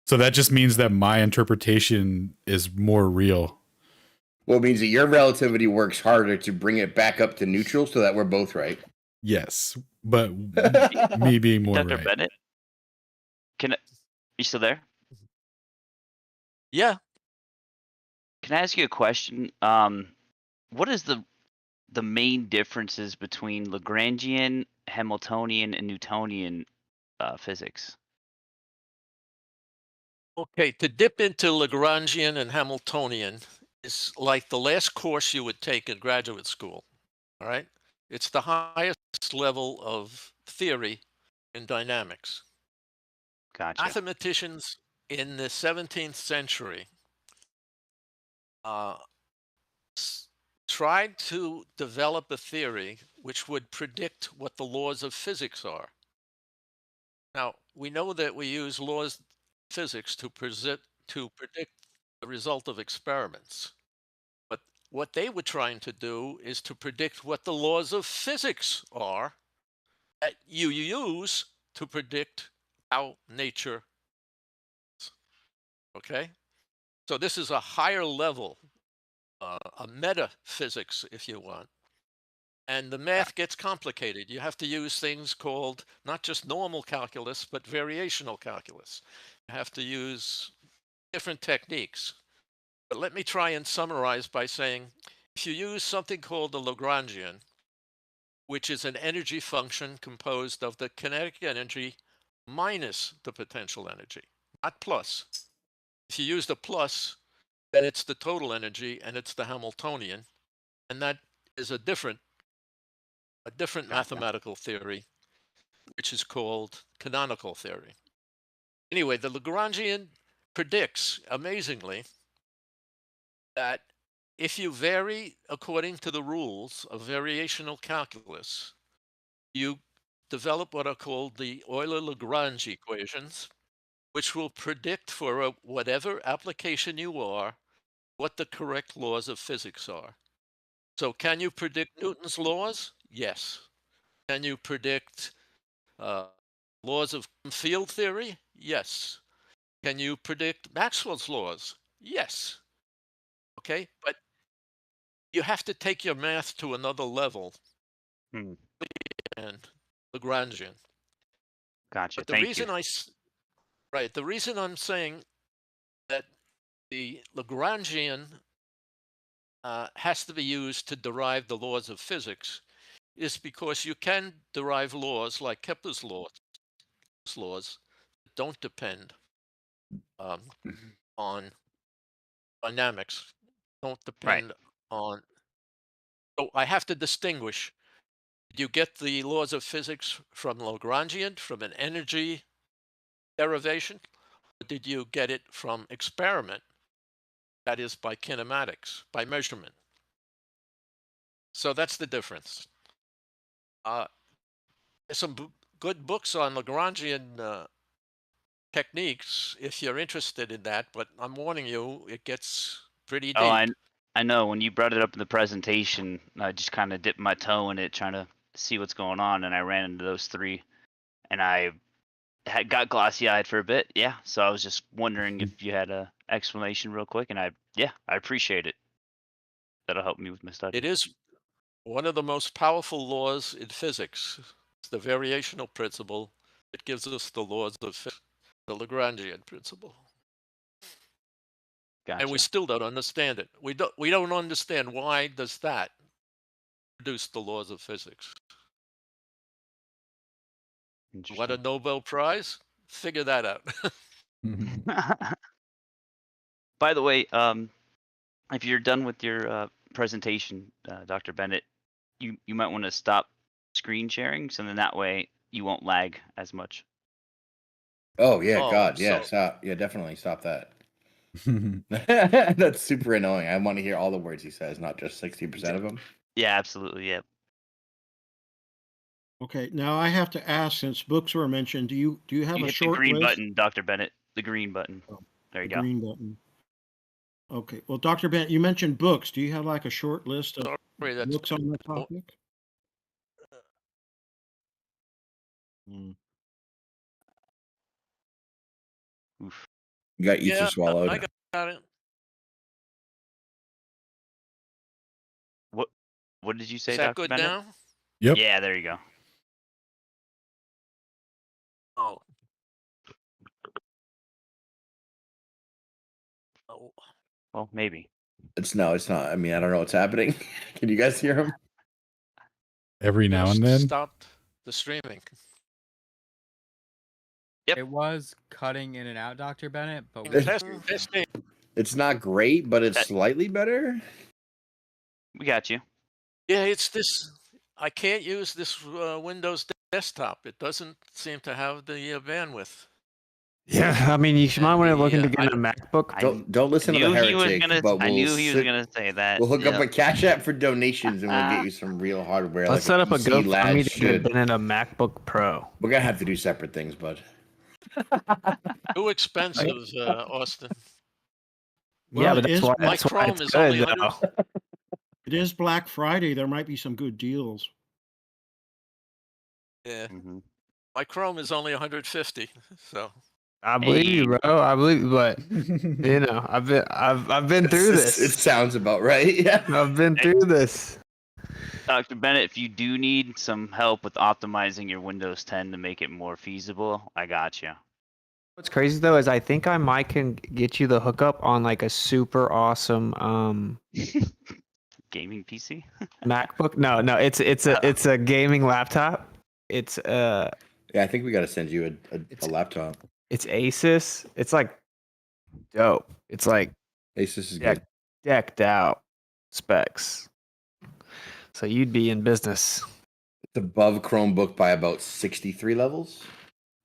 So that just means that my interpretation is more real. Well, it means that your relativity works harder to bring it back up to neutral so that we're both right. Yes, but me being more Dr. right. Bennett, you still there? Yeah. Can I ask you a question? What is the main differences between Lagrangian, Hamiltonian, and Newtonian physics? Okay, to dip into Lagrangian and Hamiltonian is like the last course you would take in graduate school. All right. It's the highest level of theory in dynamics. Gotcha. Mathematicians in the 17th century tried to develop a theory which would predict what the laws of physics are. Now, we know that we use laws of physics to predict the result of experiments. But what they were trying to do is to predict what the laws of physics are that you use to predict how nature is. Okay? So this is a higher level, a metaphysics, if you want. And the math gets complicated. You have to use things called not just normal calculus, but variational calculus. You have to use different techniques. But let me try and summarize by saying, if you use something called the Lagrangian, which is an energy function composed of the kinetic energy minus the potential energy, not plus. If you use the plus, then it's the total energy and it's the Hamiltonian. And that is a different mathematical theory, which is called canonical theory. Anyway, the Lagrangian predicts, amazingly, that if you vary according to the rules of variational calculus, you develop what are called the Euler-Lagrange equations, which will predict for whatever application you are, what the correct laws of physics are. So can you predict Newton's laws? Yes. Can you predict laws of field theory? Yes. Can you predict Maxwell's laws? Yes. Okay, but you have to take your math to another level. And Lagrangian. Gotcha. But the reason I'm saying that the Lagrangian has to be used to derive the laws of physics is because you can derive laws like Kepler's laws that don't depend on dynamics, don't Right. depend on. So I have to distinguish. Did you get the laws of physics from Lagrangian, from an energy derivation? Or did you get it from experiment? That is by kinematics, by measurement. So that's the difference. There's some good books on Lagrangian techniques if you're interested in that, but I'm warning you, it gets pretty Oh, deep. I know. When you brought it up in the presentation, I just kind of dipped my toe in it, trying to see what's going on, and I ran into those three, and I got glossy-eyed for a bit. Yeah, so I was just wondering if you had a explanation real quick, and I appreciate it. That'll help me with my study. It is one of the most powerful laws in physics. It's the variational principle. It gives us the laws of physics, the Lagrangian principle. Gotcha. And we still don't understand it. We don't understand why does that produce the laws of physics. What a Nobel Prize? Figure that out. By the way, if you're done with your presentation, Dr. Bennett, you might want to stop screen sharing, so then that way you won't lag as much. Oh yeah, God, so- yeah, stop, yeah, definitely stop that. That's super annoying. I want to hear all the words he says, not just 60% of them. Yeah, absolutely. Yeah. Okay, now I have to ask, since books were mentioned, do you have You a hit the short green list? button, Dr. Bennett. The green button. There you The go. green button. Okay, well, Dr. Bennett, you mentioned books. Do you have like a short list of Sorry, that's books on the topic? Oof. You got Ether yeah, swallowed. I got it. What did you say, Is that Dr. good Bennett? now? Yep. Yeah, there you go. Oh. Oh. Well, maybe. It's not. I mean, I don't know what's happening. Can you guys hear him? Every now and Just then. stopped the streaming. Yep. It was cutting in and out, Dr. Bennett, but Testing. It's not great, but it's That- slightly better. We got you. Yeah, it's this. I can't use this Windows desktop. It doesn't seem to have the bandwidth. Yeah, I mean, you might want to look into I getting a MacBook. Don't listen to the heretic. But I we'll knew he was gonna say that. We'll hook up Yep. a Cash App for donations, and we'll get you some real hardware. Let's like set up a PC lad GoFundMe to get should. Bennett a MacBook Pro. We're gonna have to do separate things, bud. Too expensive, Austin. Yeah, but it that's is why, My that's why Chrome it's is good, only though. It is Black Friday. There might be some good deals. Yeah. Mm-hmm. My Chrome is only 150. So I believe you, bro. I believe you, but you know, I've been through this. It sounds about right. Yeah. I've been through this. Dr. Bennett, if you do need some help with optimizing your Windows 10 to make it more feasible, I got you. What's crazy though is I think I might can get you the hookup on like a super awesome Gaming PC? MacBook. No, it's a gaming laptop. It's Yeah, I think we got to send you a laptop. It's Asus. It's like dope. It's like Asus is good. Decked out specs. So you'd be in business. It's above Chromebook by about 63 levels.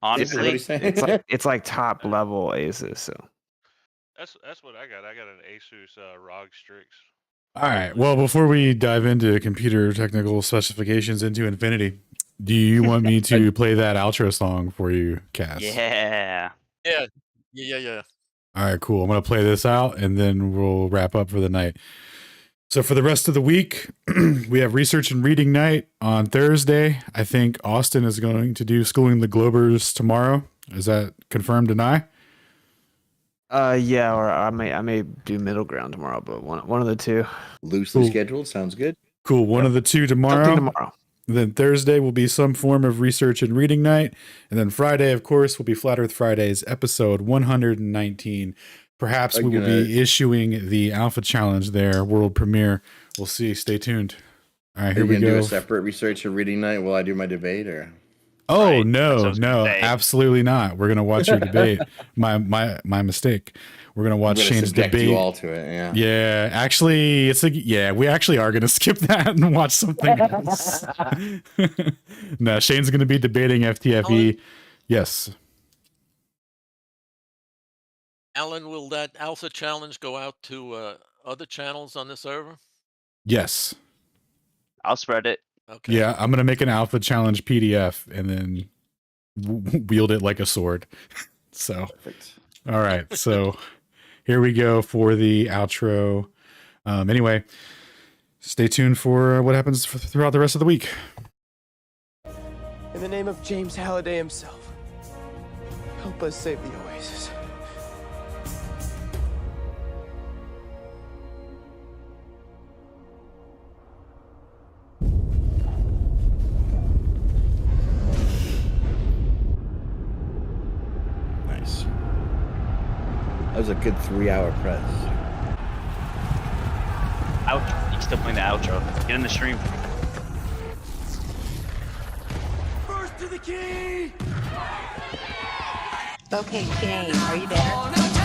Honestly, it's like top level Asus. So That's what I got. I got an Asus ROG Strix. All right. Well, before we dive into computer technical specifications into infinity, do you want me to play that outro song for you, Cass? Yeah. Yeah. All right, cool. I'm going to play this out and then we'll wrap up for the night. So for the rest of the week, we have research and reading night on Thursday. I think Austin is going to do Schooling the Globers tomorrow. Is that confirmed, deny? Yeah, or I may do middle ground tomorrow, but one of the two. Loosely scheduled. Sounds good. Cool. One of the two tomorrow. Something tomorrow. Then Thursday will be some form of research and reading night. And then Friday, of course, will be Flat Earth Fridays, episode 119, Perhaps we will be issuing the alpha challenge there, world premiere. We'll see. Stay tuned. All right, Are here you we gonna go. do a separate research or reading night while I do my debate, or? Oh no, absolutely not. We're gonna watch your debate. My mistake. We're gonna watch Shane's subject debate. you all to it, yeah. Yeah, actually, we actually are gonna skip that and watch something else. No, Shane's gonna be debating FTFE. Yes. Alan, will that alpha challenge go out to other channels on the server? Yes. I'll spread it. Okay. Yeah, I'm gonna make an alpha challenge PDF and then wield it like a sword. So, perfect. All right. So here we go for the outro. Anyway, stay tuned for what happens throughout the rest of the week. In the name of James Halliday himself, help us save the Oasis. Nice. That was a good 3-hour press. Outro. He's still playing the outro. Get in the stream. First to the key! Okay, Shane, are you there?